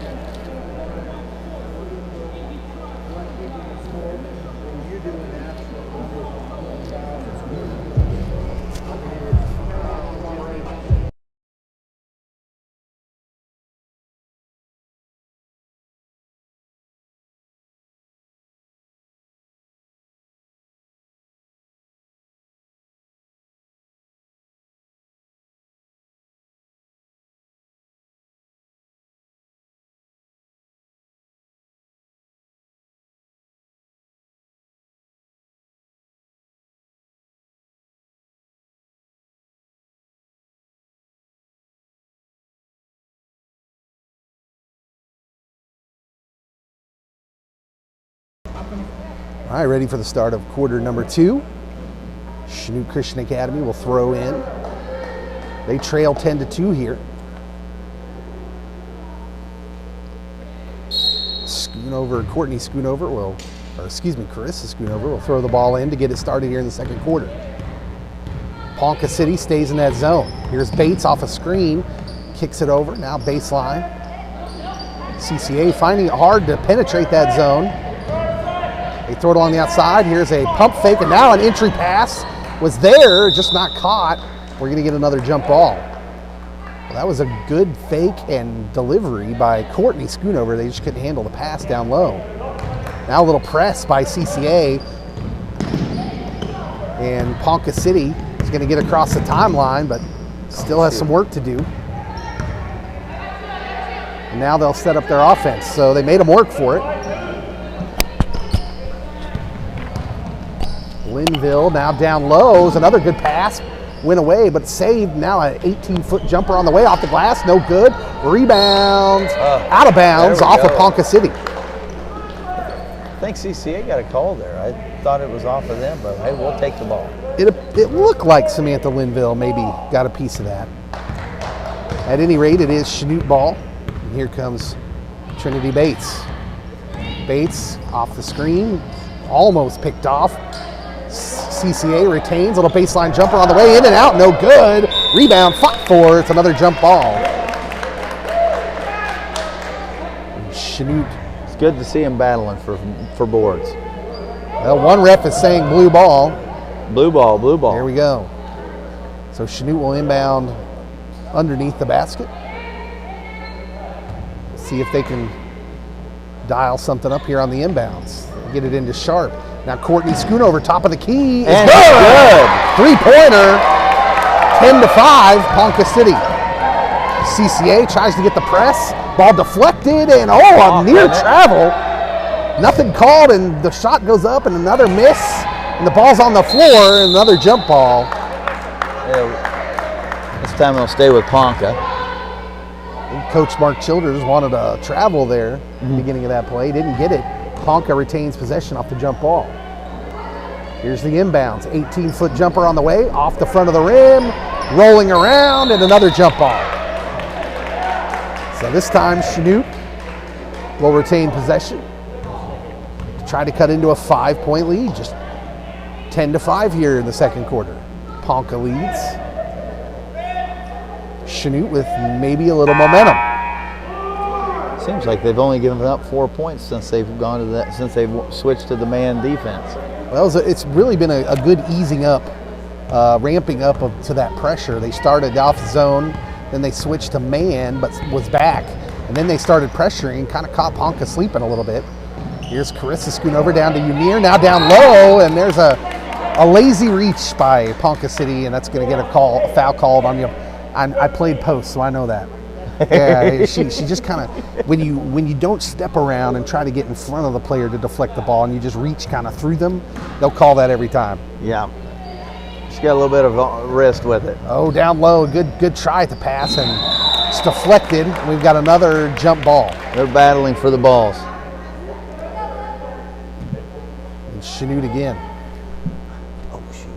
All right, ready for the start of quarter number 2. Chanute Christian Academy will throw in. They trail 10-2 here. Carissa Schoonover will throw the ball in to get it started here in the second quarter. Ponca City stays in that zone. Here's Bates off a screen, kicks it over, now baseline. CCA finding it hard to penetrate that zone. They throw it along the outside. Here's a pump fake, and now an entry pass was there, just not caught. We're going to get another jump ball. Well, that was a good fake and delivery by Courtney Schoonover. They just couldn't handle the pass down low. Now a little press by CCA. And Ponca City is going to get across the timeline, but still has some work to do. And now they'll set up their offense. So they made them work for it. Linville now down low is another good pass. Went away, but saved. Now an 18-foot jumper on the way off the glass. No good. Rebound. Out of bounds off of Ponca City. I think CCA got a call there. I thought it was off of them, but hey, we'll take the ball. It looked like Samantha Linville maybe got a piece of that. At any rate, it is Chanute ball. And here comes Trinity Bates. Bates off the screen. Almost picked off. CCA retains, little baseline jumper on the way in and out, no good. Rebound, fought for. It's another jump ball. And Chanute. It's good to see him battling for boards. Well, one ref is saying blue ball. Blue ball, blue ball. There we go. So Chanute will inbound underneath the basket. See if they can dial something up here on the inbounds. Get it into Sharp. Now Courtney Schoonover, top of the key. And It's good. Three-pointer, 10-5, Ponca City. CCA tries to get the press. Ball deflected, and a near travel. Nothing called, and the shot goes up, and another miss. And the ball's on the floor, and another jump ball. Yeah, this time it'll stay with Ponca. Coach Mark Childers wanted to travel there at the beginning of that play. Didn't get it. Ponca retains possession off the jump ball. Here's the inbounds. 18-foot jumper on the way, off the front of the rim, rolling around, and another jump ball. So this time, Chanute will retain possession to try to cut into a 5-point lead. Just 10-5 here in the second quarter. Ponca leads. Chanute with maybe a little momentum. Seems like they've only given up 4 points since they've gone to that. Since they've switched to the man defense. Well, it's really been a good easing up, ramping up to that pressure. They started off zone, then they switched to man, but was back, and then they started pressuring, kind of caught Ponca sleeping a little bit. Here's Carissa Schoonover down to Unir, now down low, and there's a lazy reach by Ponca City, and that's going to get a foul called on you. I played post, so I know that. Yeah, she just kind of, when you don't step around and try to get in front of the player to deflect the ball and you just reach kind of through them, they'll call that every time. Yeah, she's got a little bit of wrist with it. Oh, down low, good try at the pass, and it's deflected. We've got another jump ball. They're battling for the balls. And Chanute again. Oh, shoot.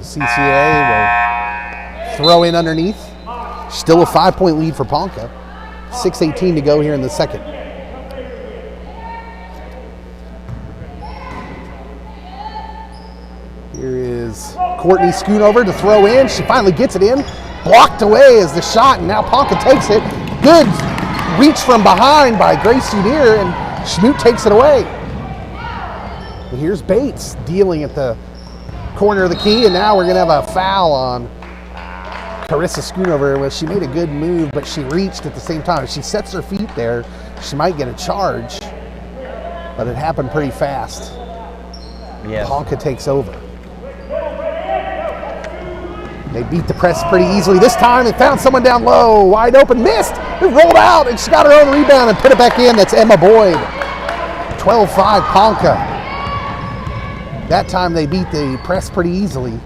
CCA will throw in underneath. Still a 5-point lead for Ponca. 6:18 to go here in the second. Here is Courtney Schoonover to throw in. She finally gets it in. Blocked away as the shot, and now Ponca takes it. Good reach from behind by Grace Unir, and Chanute takes it away. And here's Bates dealing at the corner of the key, and now we're going to have a foul on Carissa Schoonover. Well, she made a good move, but she reached at the same time. If she sets her feet there, she might get a charge, but it happened pretty fast. Yes. Ponca takes over. They beat the press pretty easily this time and found someone down low, wide open, missed. It rolled out, and she got her own rebound and put it back in. That's Emma Boyd. 12-5 Ponca. That time they beat the press pretty easily.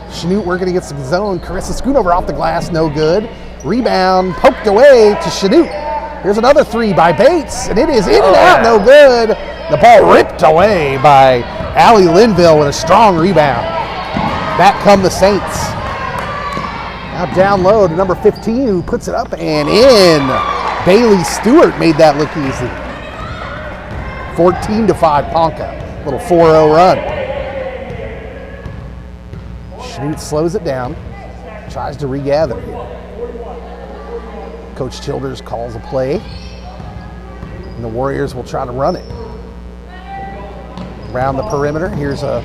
Chanute working against the zone. Carissa Schoonover off the glass, no good. Rebound poked away to Chanute. Here's another three by Bates, and it is in and out, no good. The ball ripped away by Allie Linville with a strong rebound. Back come the Saints. Now down low to number 15, who puts it up and in. Bailey Stewart made that look easy. 14-5 Ponca. Little 4-0 run. Chanute slows it down. Tries to regather here. Coach Childers calls a play. And the Warriors will try to run it. Around the perimeter. Here's a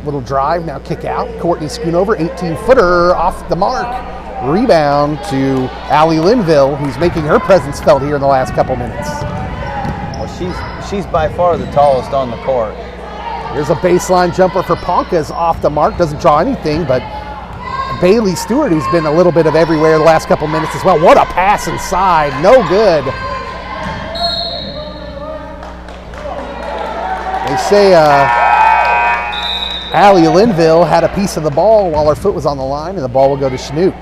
little drive. Now kick out. Courtney Schoonover, 18-footer off the mark. Rebound to Allie Linville, who's making her presence felt here in the last couple minutes. Well, she's by far the tallest on the court. Here's a baseline jumper for Ponca's off the mark. Doesn't draw anything, but Bailey Stewart, who's been a little bit of everywhere the last couple minutes as well. What a pass inside. No good. They say Allie Linville had a piece of the ball while her foot was on the line, and the ball will go to Chanute.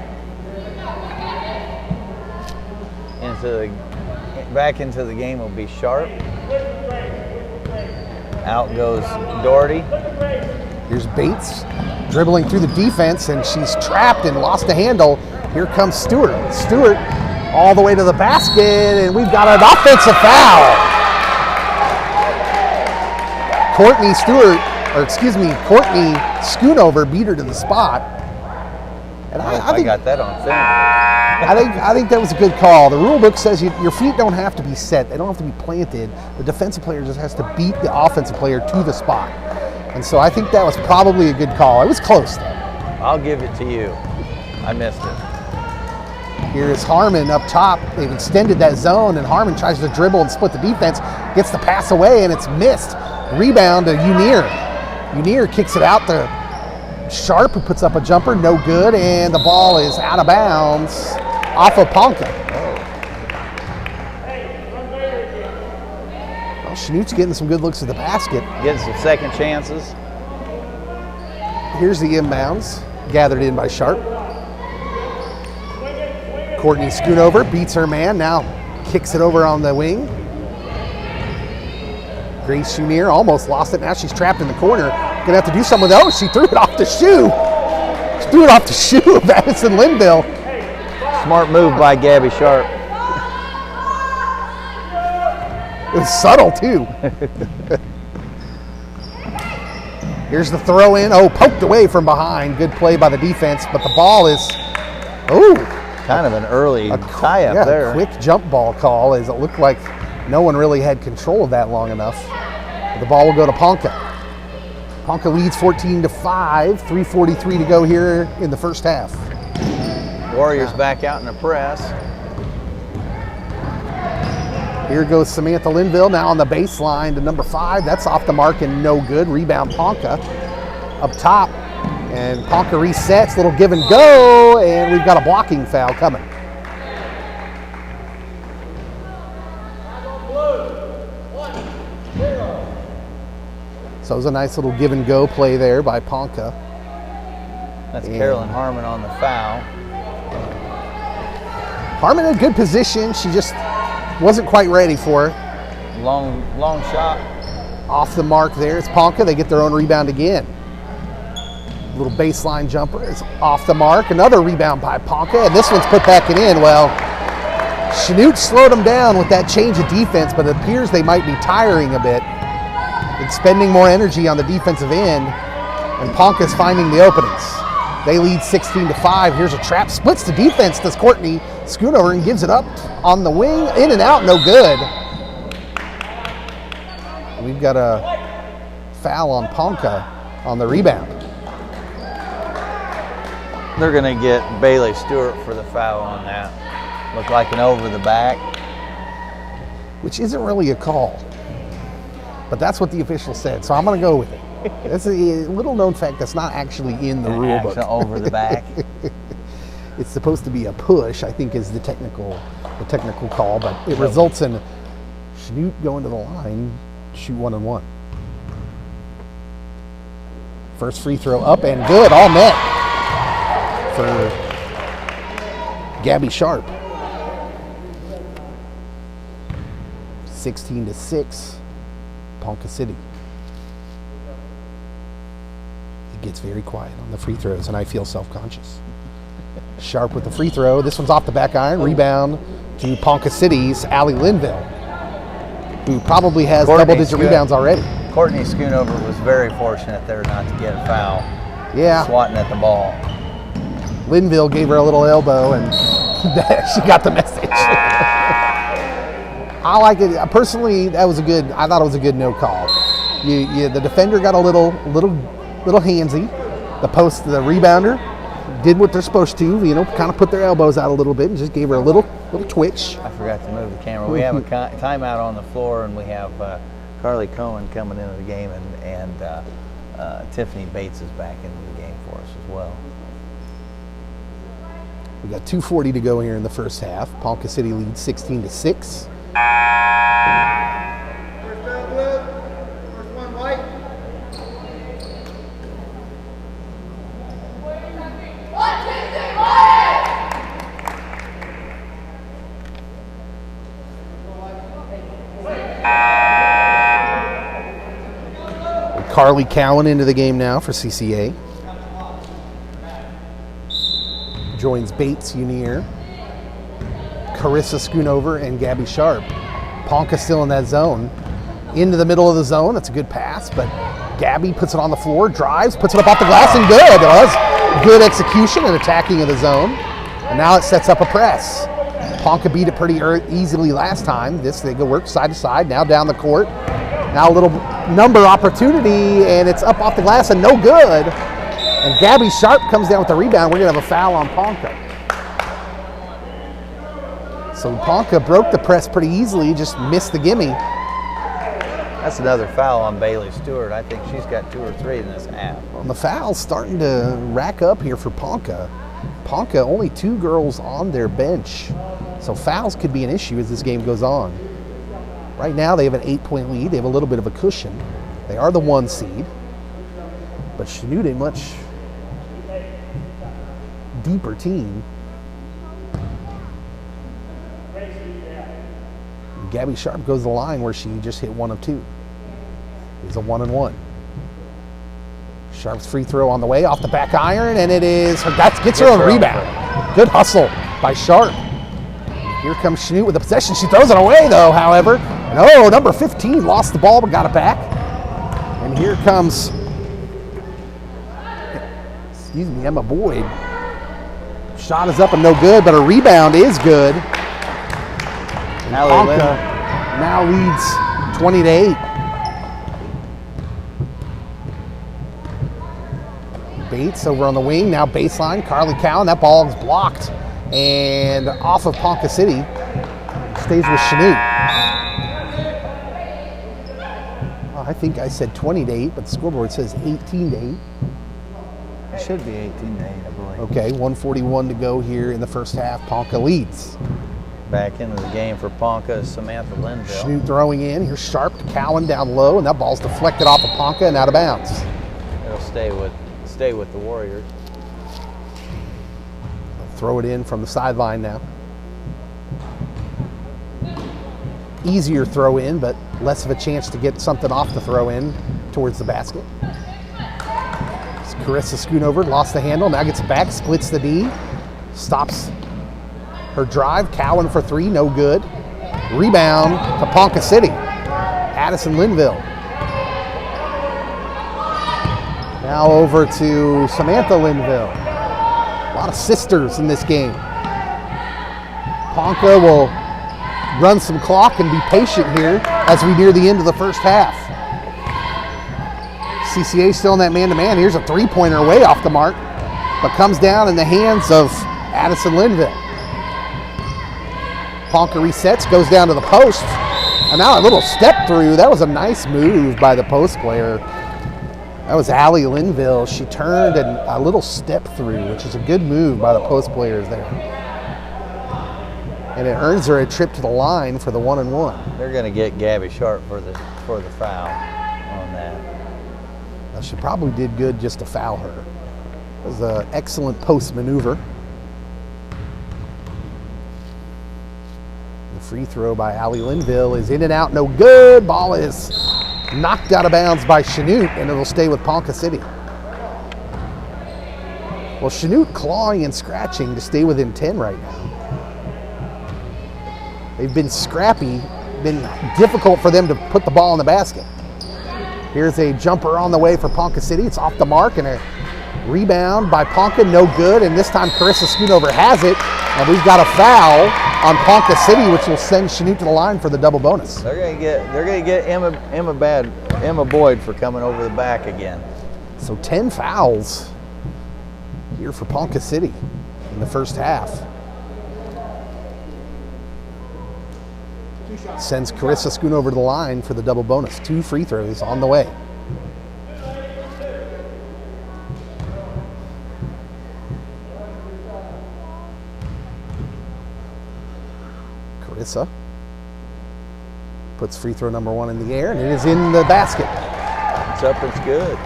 Back into the game will be Sharp. Out goes Doherty. Here's Bates dribbling through the defense, and she's trapped and lost the handle. Here comes Stewart. Stewart all the way to the basket, and we've got an offensive foul. Courtney Schoonover beat her to the spot. And I think got that on film. I think that was a good call. The rule book says your feet don't have to be set. They don't have to be planted. The defensive player just has to beat the offensive player to the spot. And so I think that was probably a good call. It was close, though. I'll give it to you. I missed it. Here is Harmon up top. They've extended that zone, and Harmon tries to dribble and split the defense, gets the pass away, and it's missed. Rebound to Unier. Unier kicks it out to Sharp, who puts up a jumper, no good, and the ball is out of bounds off of Ponca. Well, Schnute's getting some good looks at the basket. Getting some second chances. Here's the inbounds, gathered in by Sharp. Courtney Schoonover beats her man, now kicks it over on the wing. Grace Unier almost lost it, now she's trapped in the corner. Gonna have to do something with it. Oh, she threw it off the shoe. She threw it off the shoe of Addison Linville. Smart move by Gabby Sharp. It was subtle, too. Here's the throw in. Oh, poked away from behind. Good play by the defense, but the ball is, Kind of an early tie-up there. A quick jump ball call, as it looked like no one really had control of that long enough. The ball will go to Ponca. Ponca leads 14-5, 3:43 to go here in the first half. Warriors back out in the press. Here goes Samantha Linville now on the baseline to number 5. That's off the mark and no good. Rebound Ponca up top. And Ponca resets, little give and go, and we've got a blocking foul coming. So it was a nice little give and go play there by Ponca. That's Carolyn Harmon on the foul. Harmon in a good position. She just wasn't quite ready for it. Long shot. Off the mark there. It's Ponca. They get their own rebound again. Little baseline jumper is off the mark. Another rebound by Ponca, and this one's put back and in. Well, Schnute slowed them down with that change of defense, but it appears they might be tiring a bit. Expending more energy on the defensive end, and Ponca's finding the openings. They lead 16-5. Here's a trap, splits the defense, does Courtney Schoonover, and gives it up on the wing, in and out, no good. We've got a foul on Ponca on the rebound. They're going to get Bailey Stewart for the foul on that. Looked like an over the back. Which isn't really a call. But that's what the official said, so I'm going to go with it. That's a little known fact that's not actually in the rule book. Over the back. It's supposed to be a push, I think, is the technical call, but it results in Schnute going to the line, shoot 1 and 1. First free throw up and good, all net for Gabby Sharp. 16-6. Ponca City. It gets very quiet on the free throws, and I feel self-conscious. Sharp with the free throw. This one's off the back iron. Rebound to Ponca City's Allie Linville, who probably has double-digit rebounds already. Courtney Schoonover was very fortunate there not to get a foul. Yeah. Swatting at the ball. Linville gave her a little elbow, and she got the message. I like it personally. I thought it was a good no call. The defender got a little handsy. The rebounder did what they're supposed to. Kind of put their elbows out a little bit and just gave her a little twitch. I forgot to move the camera. We have a timeout on the floor, and we have Carly Cohen coming into the game, and Tiffany Bates is back into the game for us as well. We got 2:40 to go here in the first half. Ponca City leads 16-6. First down blue, first one white. Carly Cowan into the game now for CCA. Joins Bates Unier, Carissa Schoonover, and Gabby Sharp. Ponca still in that zone. into the middle of the zone. That's a good pass, but Gabby puts it on the floor, drives, puts it up off the glass, and good. It was good execution and attacking of the zone. And now it sets up a press. Ponca beat it pretty easily last time. They go work side to side, now down the court. Now a little number opportunity, and it's up off the glass and no good. And Gabby Sharp comes down with the rebound. We're going to have a foul on Ponca. So Ponca broke the press pretty easily, just missed the gimme. That's another foul on Bailey Stewart. I think she's got 2 or 3 in this half. Well, the foul's starting to rack up here for Ponca. Ponca, only 2 girls on their bench. So fouls could be an issue as this game goes on. Right now they have an 8-point lead. They have a little bit of a cushion. They are the 1 seed. But Chanute a much deeper team. Gabby Sharp goes to the line where she just hit 1 of 2. It's a 1-and-1. Sharp's free throw on the way off the back iron, and it is, that gets her own rebound. Good hustle by Sharp. Here comes Chanute with the possession. She throws it away though, however. And number 15 lost the ball but got it back. And here comes, Emma Boyd. Shot is up and no good, but a rebound is good. Ponca now leads 20-8. Bates over on the wing, now baseline, Carly Cowan. That ball is blocked and off of Ponca City. Stays with Chanute. I think I said 20-8, but the scoreboard says 18-8. It should be 18-8, I believe. Okay, 1:41 to go here in the first half. Ponca leads. Back into the game for Ponca is Samantha Linville. Chanute throwing in. Here's Sharp to Cowan down low, and that ball's deflected off of Ponca and out of bounds. It'll stay with the Warriors. Throw it in from the sideline now. Easier throw in, but less of a chance to get something off the throw in towards the basket. Carissa Schoonover lost the handle, now gets it back, splits the D, stops her drive. Cowan for 3, no good. Rebound to Ponca City. Addison Linville. Now over to Samantha Linville. A lot of sisters in this game. Ponca will run some clock and be patient here as we near the end of the first half. CCA still in that man-to-man. Here's a 3-pointer way off the mark, but comes down in the hands of Addison Linville. Ponca resets, goes down to the post, and now a little step through. That was a nice move by the post player. That was Allie Linville. She turned and a little step through, which is a good move by the post players there. And it earns her a trip to the line for the 1-and-1. They're going to get Gabby Sharp for the foul on that. Well, she probably did good just to foul her. It was an excellent post maneuver. The free throw by Allie Linville is in and out, no good. Ball is knocked out of bounds by Chanute, and it'll stay with Ponca City. Well, Chanute clawing and scratching to stay within 10 right now. They've been scrappy, been difficult for them to put the ball in the basket. Here's a jumper on the way for Ponca City. It's off the mark, and a rebound by Ponca, no good. And this time Carissa Schoonover has it, and we've got a foul on Ponca City, which will send Chanute to the line for the double bonus. They're gonna get Emma Boyd for coming over the back again. So 10 fouls here for Ponca City in the first half. Sends Carissa Schoonover to the line for the double bonus. 2 free throws on the way. Carissa puts free throw number 1 in the air, and it is in the basket. It's up, it's good.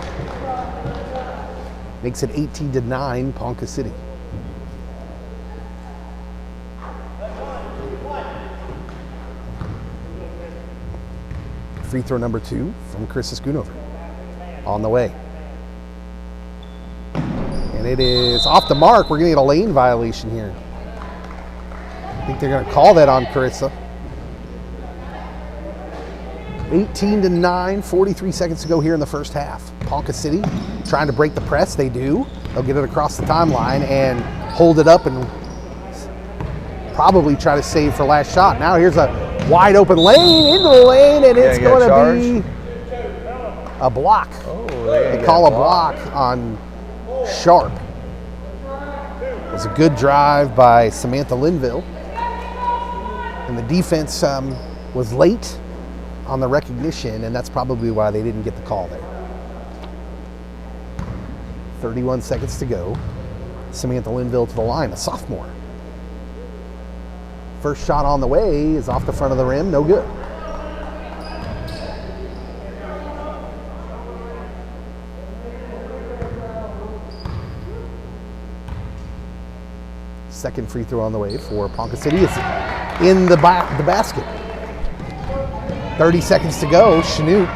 Makes it 18-9, Ponca City. Free throw number 2 from Carissa Schoonover. On the way. And it is off the mark. We're going to get a lane violation here. I think they're going to call that on Carissa. 18-9, 43 seconds to go here in the first half. Ponca City trying to break the press. They do. They'll get it across the timeline and hold it up and probably try to save for last shot. Now here's a wide open lane into the lane, and it's going to be a block. Oh, they call a block on Sharp. It was a good drive by Samantha Linville. And the defense was late on the recognition, and that's probably why they didn't get the call there. 31 seconds to go. Samantha Linville to the line, a sophomore. First shot on the way is off the front of the rim, no good. Second free throw on the way for Ponca City. It's in the basket. 30 seconds to go. Chanute.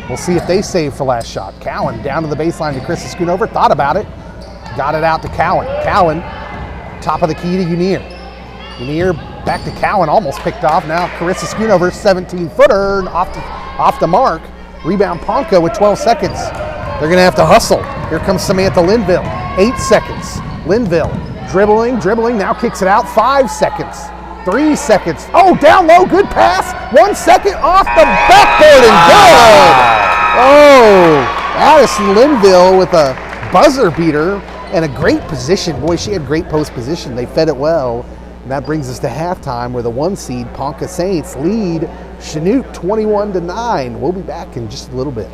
We'll see if they save for last shot. Cowan down to the baseline to Krista Schoonover. Thought about it. Got it out to Cowan. Cowan, top of the key to Unier. Unier back to Cowan, almost picked off. Now Carissa Schoonover, 17-footer, off the mark. Rebound Ponca with 12 seconds. They're going to have to hustle. Here comes Samantha Linville. 8 seconds. Linville dribbling, now kicks it out. 5 seconds. 3 seconds. Oh, down low, good pass. 1 second off the backboard and good. Oh, Addison Linville with a buzzer beater and a great position. Boy, she had great post position. They fed it well. And that brings us to halftime where the 1 seed Ponca Saints lead Chanute 21-9. We'll be back in just a little bit.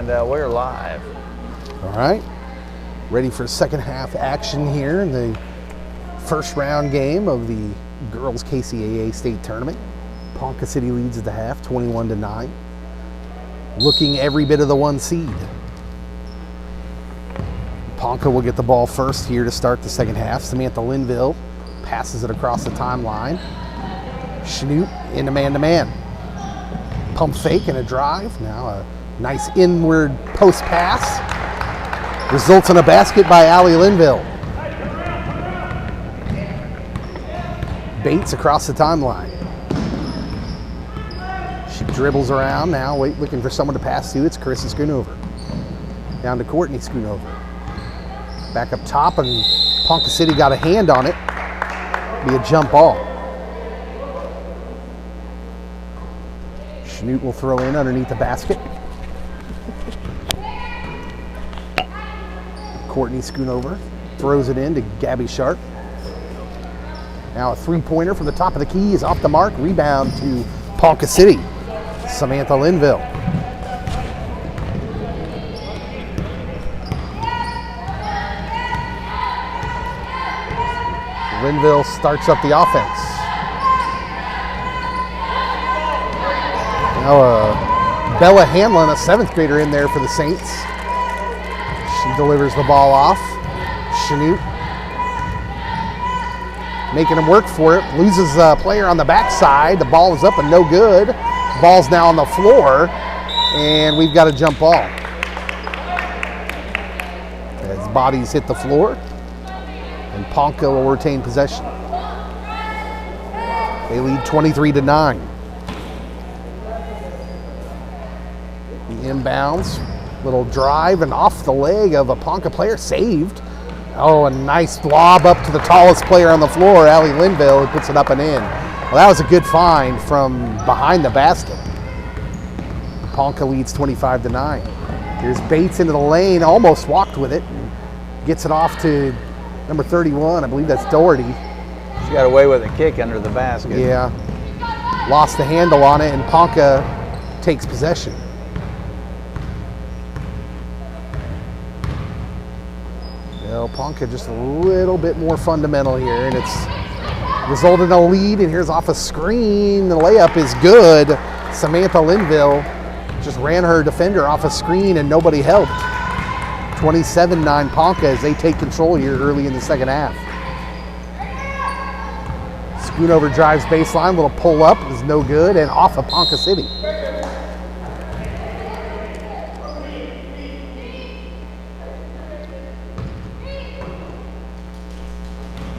And we're live. All right. Ready for second half action here in the first round game of the girls KCAA state tournament. Ponca City leads at the half, 21-9. Looking every bit of the 1 seed. Ponca will get the ball first here to start the second half. Samantha Linville passes it across the timeline. Schnoot into man-to-man. Pump fake and a drive. Now a nice inward post pass. Results in a basket by Allie Linville. Bates across the timeline. She dribbles around now, looking for someone to pass to. It's Carissa Schoonover. Down to Courtney Schoonover. Back up top, and Ponca City got a hand on it. Be a jump ball. Schnoot will throw in underneath the basket. Courtney Schoonover throws it in to Gabby Sharp. Now a three-pointer from the top of the key is off the mark. Rebound to Ponca City. Samantha Linville. Linville starts up the offense. Now Bella Hanlon, a 7th grader in there for the Saints. She delivers the ball off. Schnoot making him work for it. Loses a player on the backside. The ball is up and no good. Ball's now on the floor, and we've got a jump ball. As bodies hit the floor, and Ponca will retain possession. They lead 23-9. The inbounds, little drive and off the leg of a Ponca player, saved. Oh, a nice lob up to the tallest player on the floor, Allie Linville, who puts it up and in. Well, that was a good find from behind the basket. Ponca leads 25-9. Here's Bates into the lane, almost walked with it. Gets it off to number 31, I believe that's Doherty. She got away with a kick under the basket. Yeah, lost the handle on it, and Ponca takes possession. Well, Ponca just a little bit more fundamental here, and it's resulted in a lead, and here's off a screen. The layup is good. Samantha Linville just ran her defender off a screen, and nobody helped. 27-9 Ponca as they take control here early in the second half. Schoonover drives baseline, little pull up is no good, and off of Ponca City.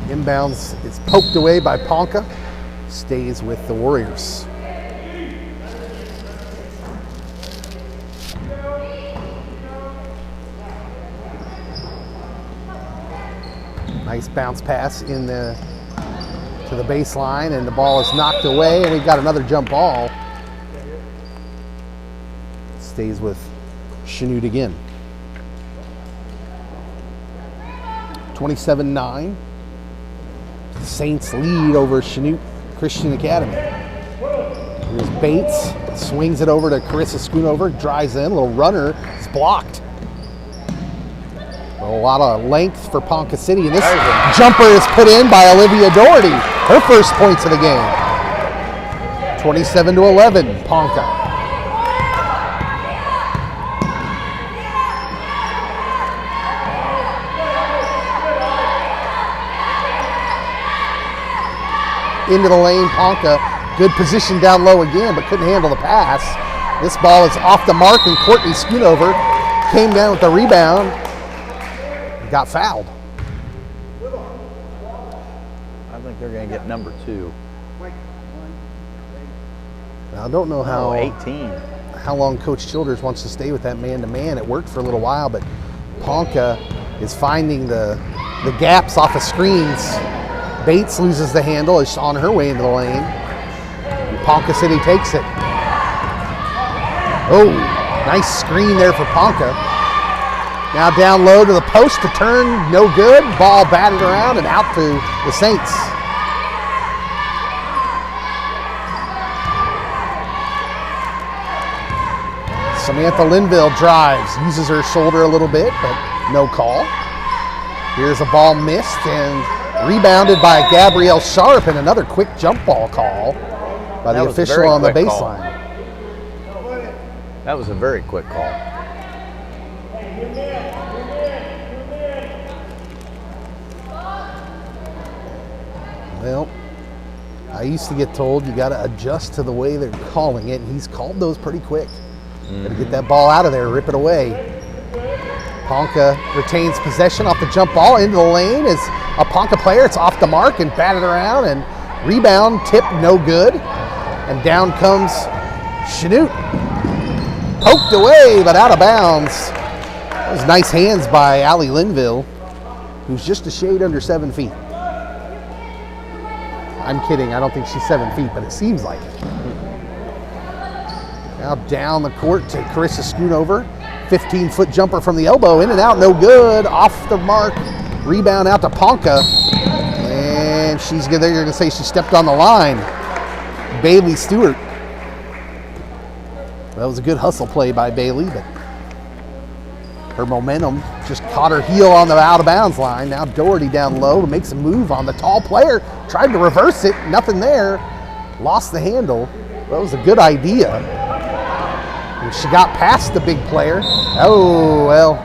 Inbounds is poked away by Ponca, stays with the Warriors. Nice bounce pass to the baseline, and the ball is knocked away, and we've got another jump ball. Stays with Schnoot again. 27-9. Saints lead over Schnoot Christian Academy. Here's Bates, swings it over to Carissa Schoonover, drives in, little runner, it's blocked. A lot of length for Ponca City, and this jumper is put in by Olivia Doherty, her first points of the game. 27-11, Ponca. Into the lane, Ponca, good position down low again, but couldn't handle the pass. This ball is off the mark, and Courtney Schoonover came down with the rebound. Got fouled. I think they're going to get number 2. Now, I don't know how 18. How long Coach Childers wants to stay with that man-to-man. It worked for a little while, but Ponca is finding the gaps off of screens. Bates loses the handle, is on her way into the lane. And Ponca City takes it. Oh, nice screen there for Ponca. Now down low to the post to turn, no good. Ball batted around and out to the Saints. Samantha Linville drives, uses her shoulder a little bit, but no call. Here's a ball missed and rebounded by Gabrielle Sharp, and another quick jump ball call by the official on the baseline. That was a very quick call. Well, I used to get told you got to adjust to the way they're calling it, and he's called those pretty quick. Got to get that ball out of there, rip it away. Ponca retains possession off the jump ball into the lane. Is a Ponca player. It's off the mark and batted around, and rebound, tip, no good. And down comes Chanute. Poked away, but out of bounds. That was nice hands by Allie Linville, who's just a shade under 7 feet. I'm kidding, I don't think she's 7 feet, but it seems like it. Now down the court to Carissa Schoonover. 15-foot jumper from the elbow, in and out, no good. Off the mark, rebound out to Ponca. And they're going to say she stepped on the line. Bailey Stewart. That was a good hustle play by Bailey, but her momentum just caught her heel on the out-of-bounds line. Now Doherty down low makes a move on the tall player. Tried to reverse it, nothing there. Lost the handle. That was a good idea. And she got past the big player. Oh, well,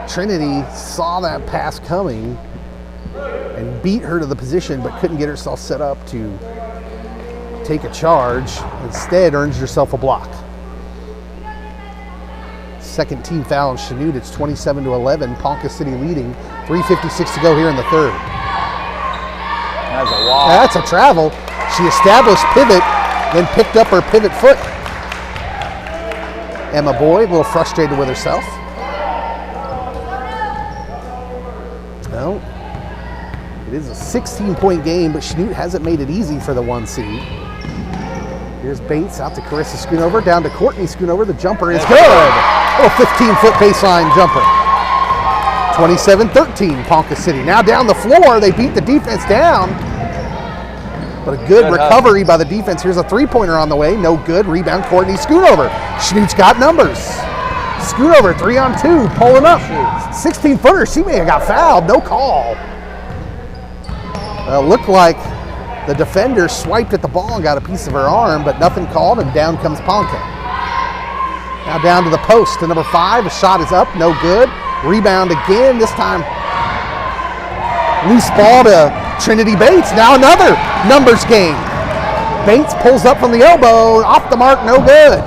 Trinity saw that pass coming and beat her to the position, but couldn't get herself set up to take a charge. Instead, earns herself a block. Second team foul on Chanute. It's 27-11. Ponca City leading. 3:56 to go here in the third. That's a walk. That's a travel. She established pivot, then picked up her pivot foot. Emma Boyd, a little frustrated with herself. Well, it is a 16-point game, but Chanute hasn't made it easy for the 1 seed. Here's Bates out to Carissa Schoonover, down to Courtney Schoonover. The jumper is good. Oh, 15-foot baseline jumper. 27-13, Ponca City. Now down the floor, they beat the defense down. But a good recovery by the defense. Here's a three-pointer on the way. No good. Rebound, Courtney Schoonover. Chanute's got numbers. Schoonover, 3-on-2, pulling up. 16-footer. She may have got fouled. No call. Looked like the defender swiped at the ball and got a piece of her arm, but nothing called, and down comes Ponca. Now down to the post to number 5. A shot is up. No good. Rebound again. This time, loose ball to Trinity Bates. Now another numbers game. Bates pulls up from the elbow, off the mark, no good.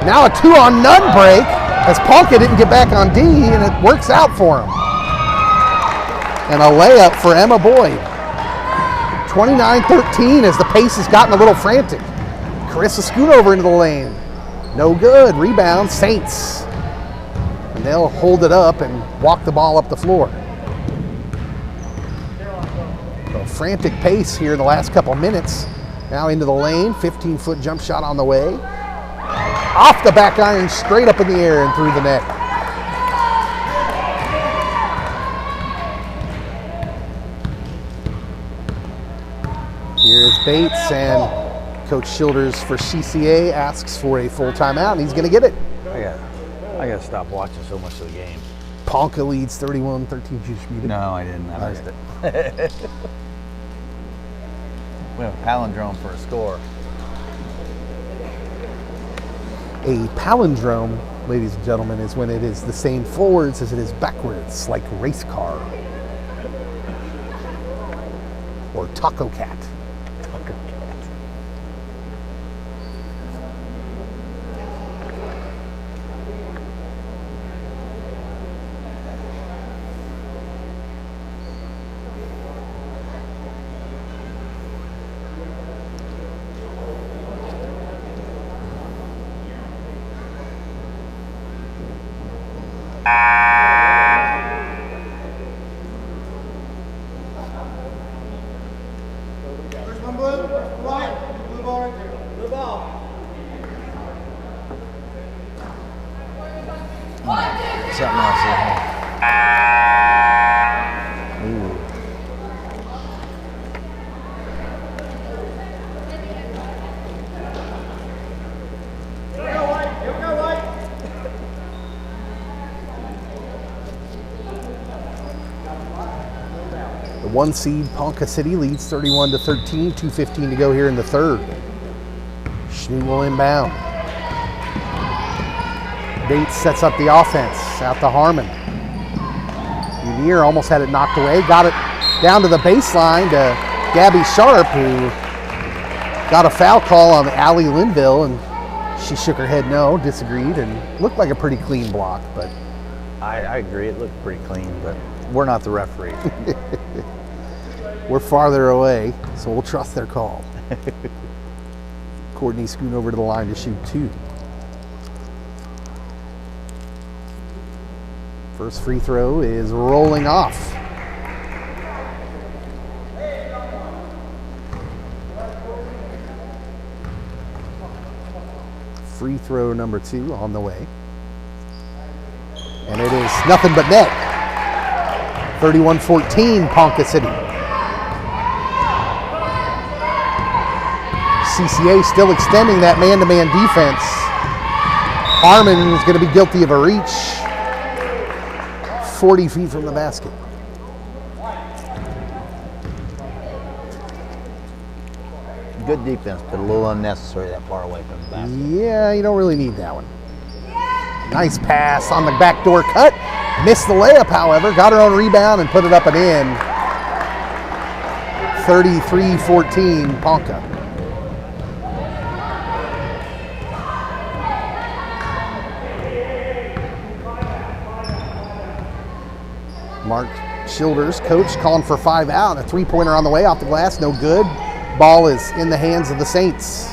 Now a 2-on-none break as Ponca didn't get back on D, and it works out for him. And a layup for Emma Boyd. 29-13 as the pace has gotten a little frantic. Carissa Schoonover into the lane. No good. Rebound, Saints. And they'll hold it up and walk the ball up the floor. A frantic pace here in the last couple minutes. Now into the lane, 15-foot jump shot on the way. Off the back iron, straight up in the air and through the net. Here's Bates, and Coach Childers for CCA asks for a full timeout, and he's going to get it. I got to stop watching so much of the game. Ponca leads 31-13. Did you read it? No, I didn't. I missed it. We have a palindrome for a score. A palindrome, ladies and gentlemen, is when it is the same forwards as it is backwards, like race car. Or taco cat. Taco cat. Something else in here. Ooh. 1 seed Ponca City leads 31-13, 2:15 to go here in the third. Schnee will inbound. Bates sets up the offense out to Harmon. Unier almost had it knocked away, got it down to the baseline to Gabby Sharp, who got a foul call on Allie Linville, and she shook her head no, disagreed, and looked like a pretty clean block. But I agree, it looked pretty clean, but we're not the referee. we're farther away, so we'll trust their call. Courtney scooting over to the line to shoot 2. First free throw is rolling off. Free throw number 2 on the way. And it is nothing but net. 31-14 Ponca City. CCA still extending that man-to-man defense. Harmon is going to be guilty of a reach. 40 feet from the basket. Good defense, but a little unnecessary that far away from the basket. Yeah, you don't really need that one. Nice pass on the backdoor cut. Missed the layup, however. Got her own rebound and put it up and in. 33-14 Ponca. Mark Childers, coach, calling for 5 out. A 3-pointer on the way, off the glass, no good. Ball is in the hands of the Saints.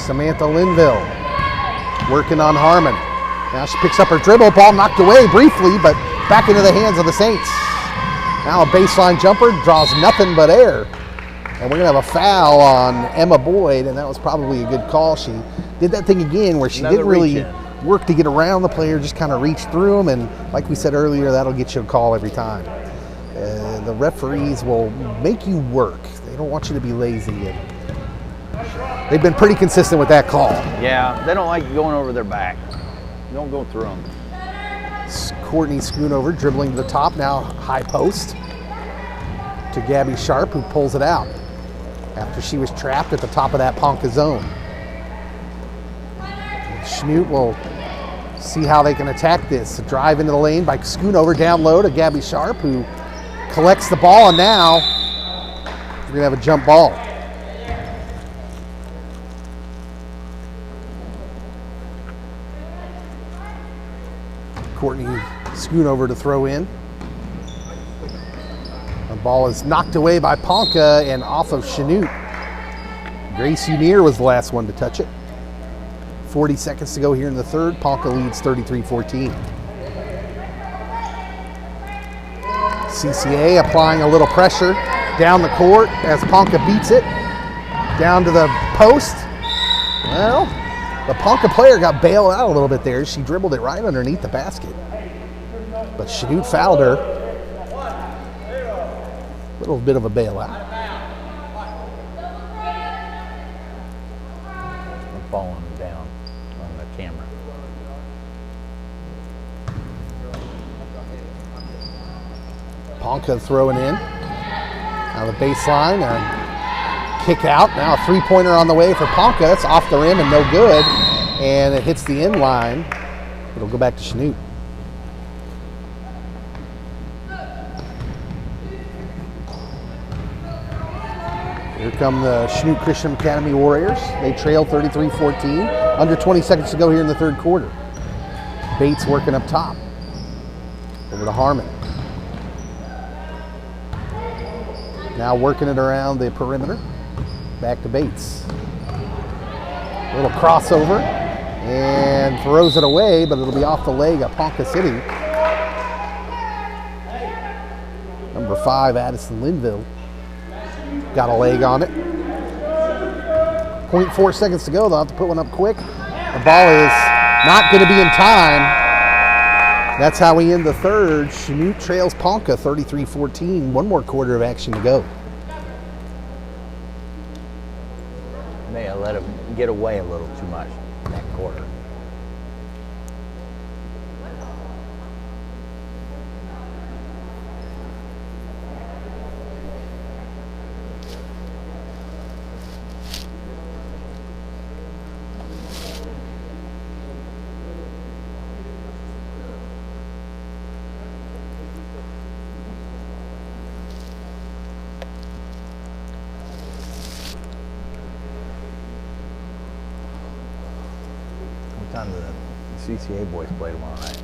Samantha Linville working on Harmon. Now she picks up her dribble, ball knocked away briefly, but back into the hands of the Saints. Now a baseline jumper, draws nothing but air. And we're gonna have a foul on Emma Boyd, and that was probably a good call. She did that thing again where she didn't really work to get around the player, just kind of reached through them, and like we said earlier, that'll get you a call every time. The referees will make you work. They don't want you to be lazy. And they've been pretty consistent with that call. Yeah, they don't like going over their back. Don't go through them. Courtney Schoonover dribbling to the top, now high post to Gabby Sharp, who pulls it out after she was trapped at the top of that Ponca zone. Schnute will see how they can attack this. A drive into the lane by Schoonover, down low to Gabby Sharp, who collects the ball, and now we're gonna have a jump ball. Courtney Schoonover to throw in. The ball is knocked away by Ponca and off of Schnute. Grace Unier was the last one to touch it. 40 seconds to go here in the third. Ponca leads 33-14. CCA applying a little pressure down the court as Ponca beats it. Down to the post. Well, the Ponca player got bailed out a little bit there. She dribbled it right underneath the basket. But Schnute fouled her. A little bit of a bailout. I'm falling down on the camera. Ponca throwing in. Now the baseline, a kick out. Now a 3-pointer on the way for Ponca. It's off the rim and no good. And it hits the end line. It'll go back to Schnute. Here come the Schnute Christian Academy Warriors. They trail 33-14. Under 20 seconds to go here in the third quarter. Bates working up top. Over to Harmon. Now working it around the perimeter. Back to Bates. A little crossover. And throws it away, but it'll be off the leg of Ponca City. Number 5, Addison Linville. Got a leg on it. 0.4 seconds to go. They'll have to put one up quick. The ball is not going to be in time. That's how we end the third. Schnute trails Ponca 33-14. One more quarter of action to go. May have let him get away a little too much in that quarter. What time do the CCA boys play tomorrow night?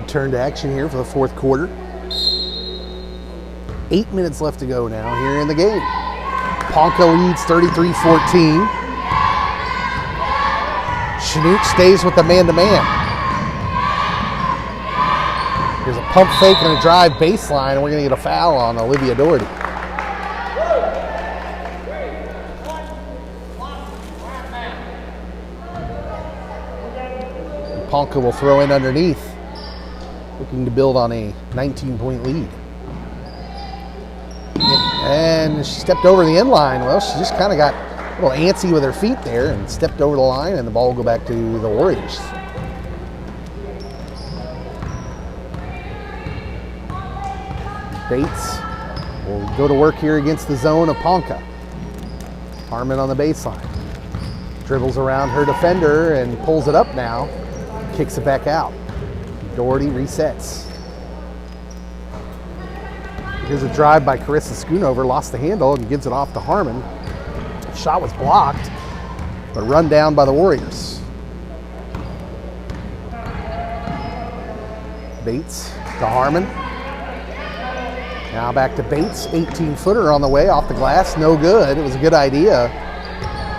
Return to action here for the fourth quarter. 8 minutes left to go now here in the game. Ponca leads 33-14. Chanute stays with the man-to-man. Here's a pump fake and a drive baseline, and we're going to get a foul on Olivia Doherty. Ponca will throw in underneath, looking to build on a 19-point lead. And she stepped over the end line. Well, she just kind of got a little antsy with her feet there and stepped over the line, and the ball will go back to the Warriors. Bates will go to work here against the zone of Ponca. Harmon on the baseline. Dribbles around her defender and pulls it up now. Kicks it back out. Doherty resets. Here's a drive by Carissa Schoonover, lost the handle and gives it off to Harmon. Shot was blocked, but run down by the Warriors. Bates to Harmon. Now back to Bates, 18-footer on the way, off the glass, no good. It was a good idea,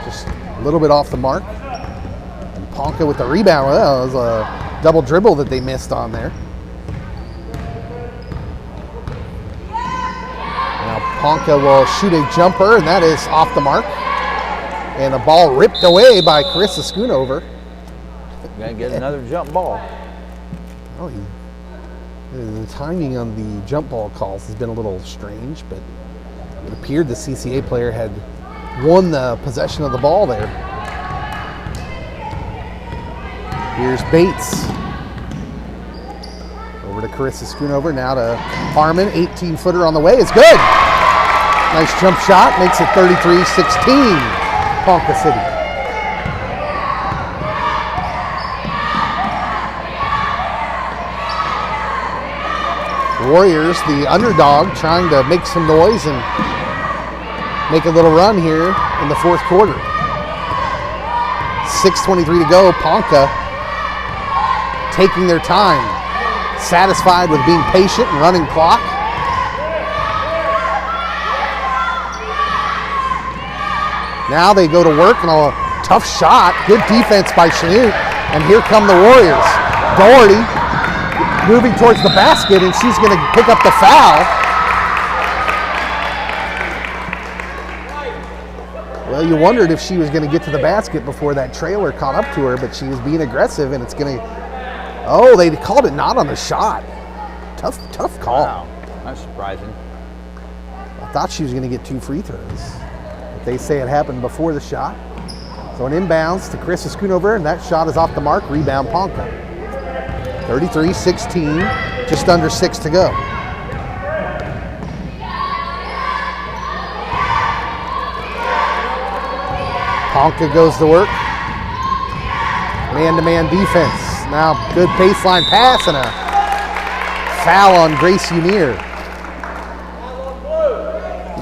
just a little bit off the mark. And Ponca with the rebound. Well, it was a double dribble that they missed on there. Ponca will shoot a jumper, and that is off the mark. And the ball ripped away by Carissa Schoonover. Gonna get another jump ball. Oh, the timing on the jump ball calls has been a little strange, but it appeared the CCA player had won the possession of the ball there. Here's Bates. Over to Carissa Schoonover, now to Harmon, 18-footer on the way. It's good. Nice jump shot, makes it 33-16, Ponca City. Warriors, the underdog, trying to make some noise and make a little run here in the fourth quarter. 6:23 to go, Ponca taking their time, satisfied with being patient and running clock. Now they go to work, and a tough shot. Good defense by Chanute. And here come the Warriors. Doherty moving towards the basket, and she's going to pick up the foul. Well, you wondered if she was going to get to the basket before that trailer caught up to her, but she was being aggressive, and it's going to... Oh, they called it not on the shot. Tough call. Wow, that's surprising. I thought she was going to get 2 free throws. They say it happened before the shot. So an inbounds to Carissa Schoonover, and that shot is off the mark. Rebound Ponca. 33-16, just under 6 to go. Ponca goes to work. Man-to-man defense. Now good baseline pass and a foul on Grace Unier.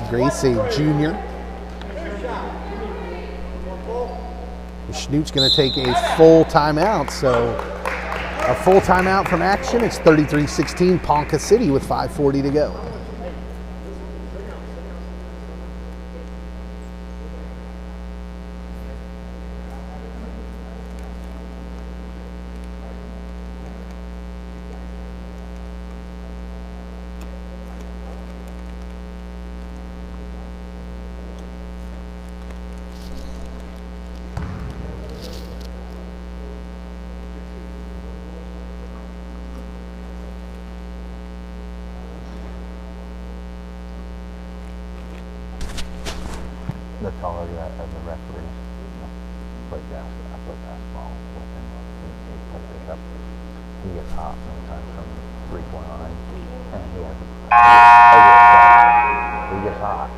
Grace, a junior. Schnute's going to take a full timeout, so a full timeout from action. It's 33-16, Ponca City with 5:40 to go. The taller guy of the referees played basketball with him. He picked it up. top sometimes from 3-point line. And he has a he gets hot.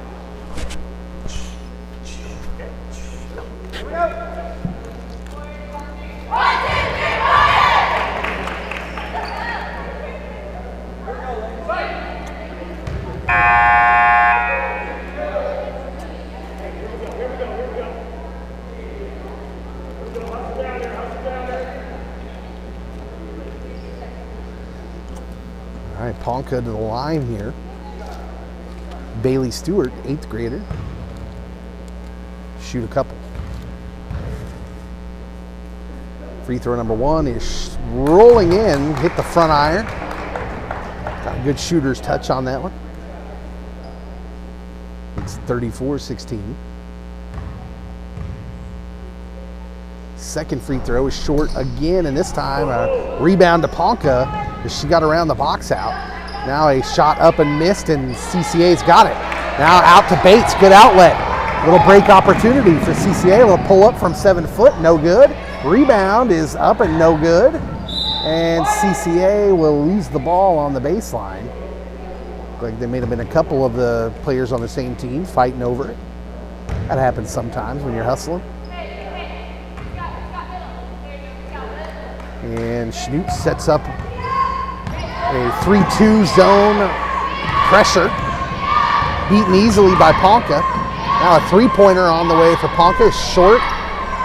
All right, Ponca to the line here. Bailey Stewart, 8th grader. Shoot a couple. Free throw number 1 is rolling in, hit the front iron. Got a good shooter's touch on that one. It's 34-16. Second free throw is short again, and this time a rebound to Ponca as she got around the box out. Now a shot up and missed, and CCA's got it. Now out to Bates, good outlet. Little break opportunity for CCA. A little pull up from 7 foot, no good. Rebound is up and no good. And CCA will lose the ball on the baseline. Looked like there may have been a couple of the players on the same team fighting over it. That happens sometimes when you're hustling. And Schnute sets up a 3-2 zone pressure. Beaten easily by Ponca. Now a 3-pointer on the way for Ponca is short.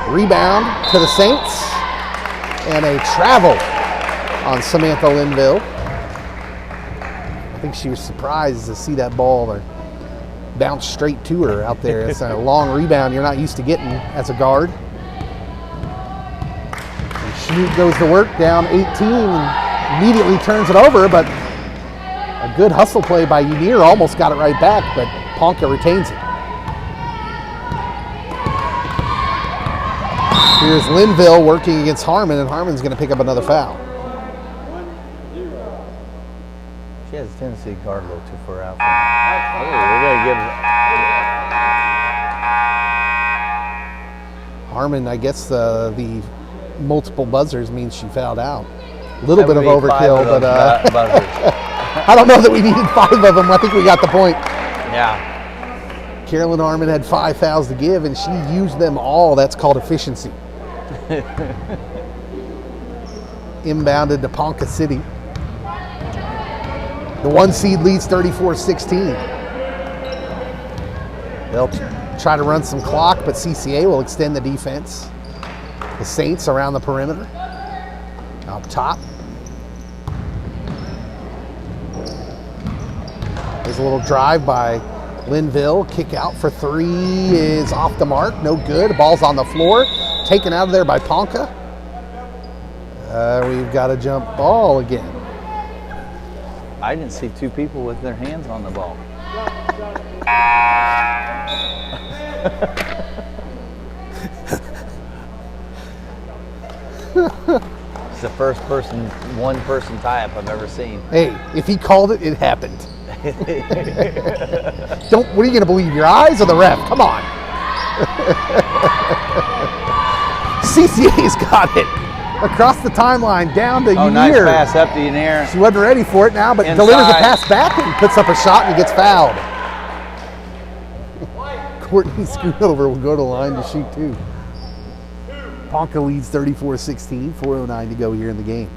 Rebound to the Saints. And a travel on Samantha Linville. I think she was surprised to see that ball bounce straight to her out there. It's a long rebound you're not used to getting as a guard. Schnute goes to work, down 18, and immediately turns it over, but a good hustle play by Unir almost got it right back, but Ponca retains it. Here's Linville working against Harmon, and Harmon's going to pick up another foul. She has a tendency to guard a little too far out. Oh, we're going to give Harmon, I guess the multiple buzzers means she fouled out. A little bit of overkill, but I don't know that we needed 5 of them. I think we got the point. Yeah. Carolyn Harmon had 5 fouls to give, and she used them all. That's called efficiency. Inbounded to Ponca City. The 1 seed leads 34-16. They'll try to run some clock, but CCA will extend the defense. The Saints around the perimeter. Up top. There's a little drive by Linville. Kick out for 3 is off the mark. No good. Ball's on the floor. Taken out of there by Ponca. We've got a jump ball again. I didn't see 2 people with their hands on the ball. It's the first one-person tie-up I've ever seen. Hey, if he called it, it happened. What are you going to believe, your eyes or the ref? Come on. CCA's got it. Across the timeline, down to Unir. Nice pass up to Unir. She wasn't ready for it now, but Inside. delivers a pass back and puts up a shot and gets fouled. Courtney Schoonover will go to the line to shoot 2. Ponca leads 34-16, 4:09 to go here in the game.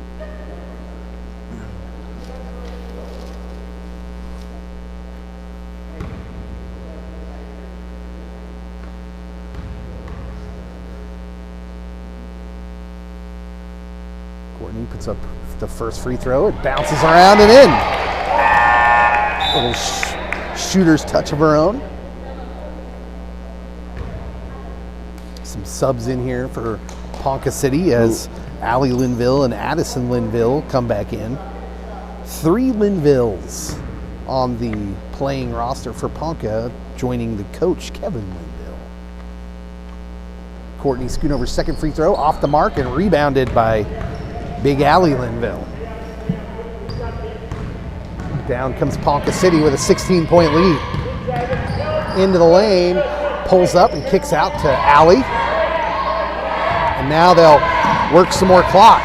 Courtney puts up the first free throw. It bounces around and in. Little shooter's touch of her own. Some subs in here for Ponca City as Allie Linville and Addison Linville come back in. 3 Linvilles on the playing roster for Ponca, joining the coach, Kevin Linville. Courtney Schoonover's second free throw off the mark and rebounded by Big Allie Linville. Down comes Ponca City with a 16-point lead. Into the lane, pulls up and kicks out to Allie. And now they'll work some more clock.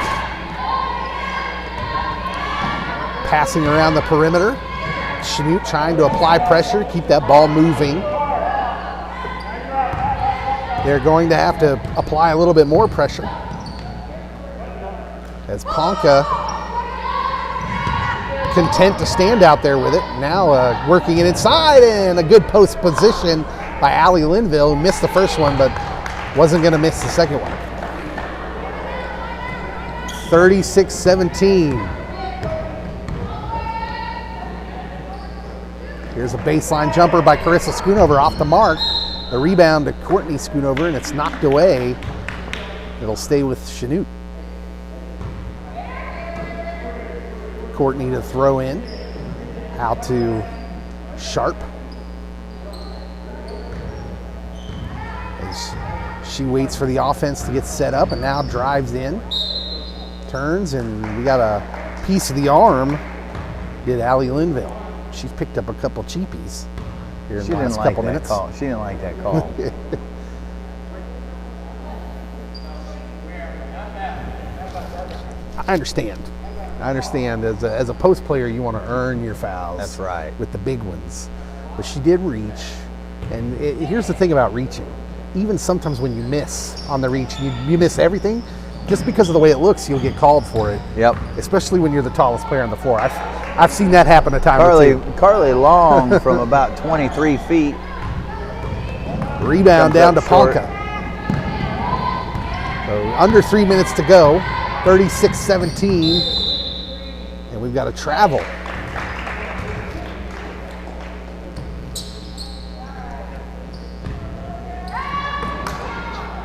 passing around the perimeter. Chanute trying to apply pressure, keep that ball moving. They're going to have to apply a little bit more pressure as Ponca content to stand out there with it. Now working it inside, and a good post position by Allie Linville, who missed the first one but wasn't going to miss the second one. 36-17. Here's a baseline jumper by Carissa Schoonover off the mark. The rebound to Courtney Schoonover, and it's knocked away. It'll stay with Chanute. Courtney to throw in. Out to Sharp. As she waits for the offense to get set up and now drives in. Turns, and we got a piece of the arm. Did Allie Linville. She's picked up a couple cheapies here in the last couple minutes. She didn't like that call. I understand. As a post player, you want to earn your fouls. That's right. With the big ones. But she did reach. And here's the thing about reaching. Even sometimes when you miss on the reach, you miss everything, just because of the way it looks, you'll get called for it. Yep. Especially when you're the tallest player on the floor. I've seen that happen a time or two. Carly Long from about 23 feet. Rebound down to Ponca. So under 3 minutes to go, 36-17, and we've got a travel.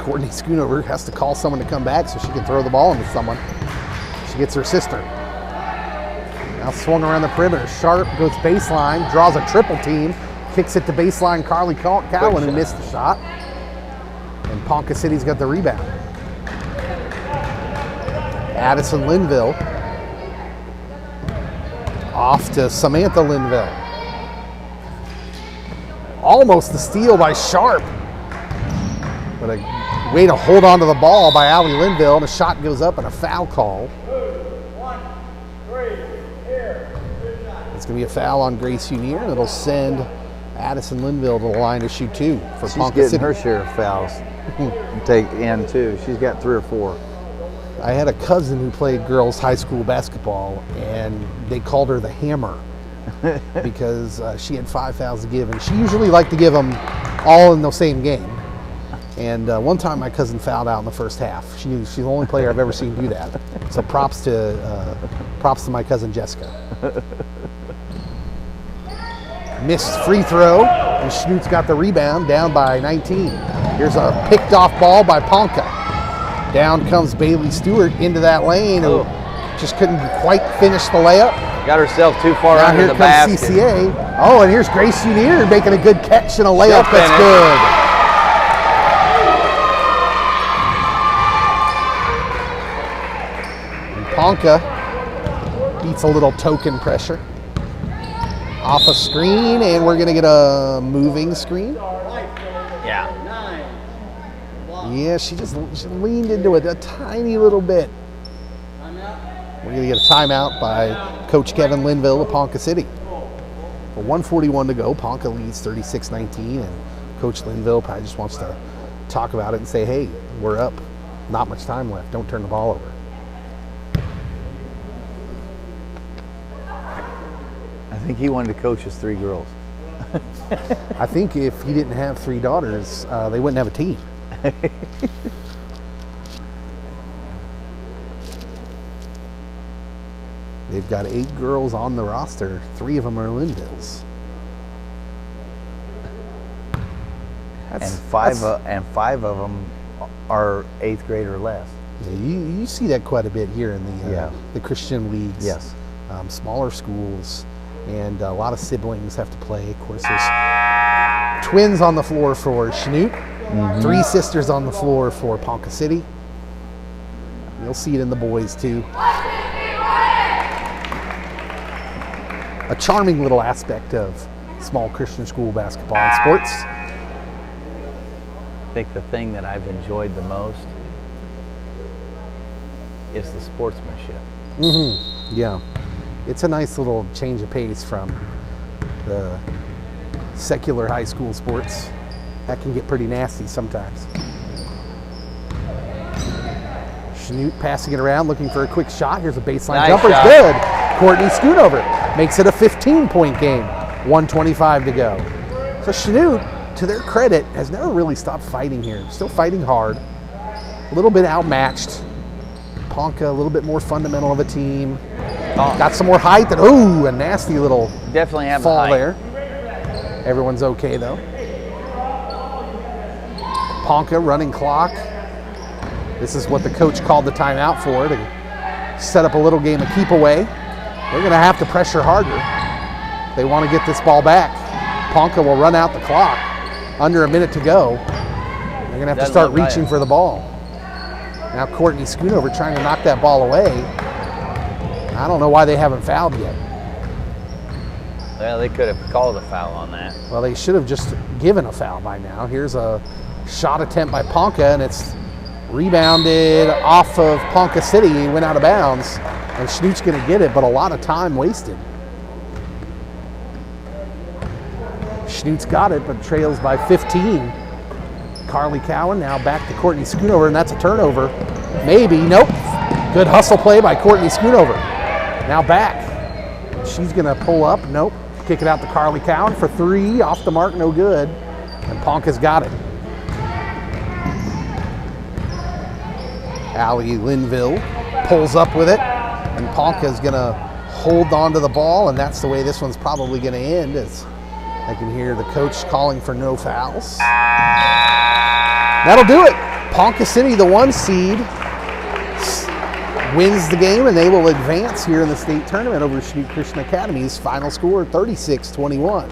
Courtney Schoonover has to call someone to come back so she can throw the ball into someone. She gets her sister. Now swung around the perimeter. Sharp goes baseline, draws a triple team, kicks it to baseline Carly Cowan, who missed the shot. And Ponca City's got the rebound. Addison Linville. Off to Samantha Linville. Almost the steal by Sharp. But a way to hold on to the ball by Allie Linville, and a shot goes up and a foul call. It's going to be a foul on Grace Unier, and it'll send Addison Linville to the line to shoot two for Ponca City. She's getting her share of fouls. Take in two. She's got 3 or 4. I had a cousin who played girls high school basketball, and they called her the Hammer because she had 5 fouls to give, and she usually liked to give them all in the same game. And one time my cousin fouled out in the first half. She's the only player I've ever seen do that. So props to my cousin Jessica. Missed free throw, and Schnute's got the rebound, down by 19. Here's a picked off ball by Ponca. Down comes Bailey Stewart into that lane, who just couldn't quite finish the layup. Got herself too far Now under here the comes basket. CCA. Oh, and here's Grace Unier making a good catch and a layup. That's good. Ponca beats a little token pressure. Off a screen, and we're going to get a moving screen. Yeah. Yeah, she leaned into it a tiny little bit. We're going to get a timeout by Coach Kevin Linville of Ponca City. With 1:41 to go, Ponca leads 36-19, and Coach Linville probably just wants to talk about it and say, hey, we're up. Not much time left. Don't turn the ball over. I think he wanted to coach his 3 girls. I think if he didn't have 3 daughters, they wouldn't have a team. They've got 8 girls on the roster. 3 of them are Linvilles. And five of them are 8th grade or less. Yeah, you see that quite a bit here in the Christian leagues. Yes. Smaller schools, and a lot of siblings have to play. Of course, there's twins on the floor for Chanute, 3 sisters on the floor for Ponca City. You'll see it in the boys too. A charming little aspect of small Christian school basketball and sports. I think the thing that I've enjoyed the most is the sportsmanship. Yeah. it's a nice little change of pace from the secular high school sports. That can get pretty nasty sometimes. Schnute passing it around, looking for a quick shot. Here's a baseline Nice jumper. It's shot. good. Courtney Schoonover makes it a 15-point game. 1:25 to go. So Schnute, to their credit, has never really stopped fighting here. Still fighting hard. A little bit outmatched. Ponca, a little bit more fundamental of a team. Got some more height. And, ooh, a nasty little Definitely have the fall height. there. Everyone's okay, though. Ponca running clock. This is what the coach called the timeout for, to set up a little game of keep away. They're going to have to pressure harder. They want to get this ball back. Ponca will run out the clock. Under a minute to go. They're going to have to start reaching for the ball. Now Courtney Schoonover trying to knock that ball away. I don't know why they haven't fouled yet. Well, they could have called a foul on that. Well, they should have just given a foul by now. Here's a shot attempt by Ponca, and it's rebounded off of Ponca City. He went out of bounds, and Schnute's going to get it, but a lot of time wasted. Schnute's got it, but trails by 15. Carly Cowan now back to Courtney Schoonover, and that's a turnover. Maybe, nope. Good hustle play by Courtney Schoonover. Now back. She's going to pull up, nope. Kick it out to Carly Cowan for three, off the mark, no good. And Ponca's got it. Allie Linville pulls up with it, and Ponca's going to hold on to the ball, and that's the way this one's probably going to end, as I can hear the coach calling for no fouls. That'll do it. Ponca City, the 1 seed, wins the game, and they will advance here in the state tournament over Schnute Christian Academy's final score 36-21.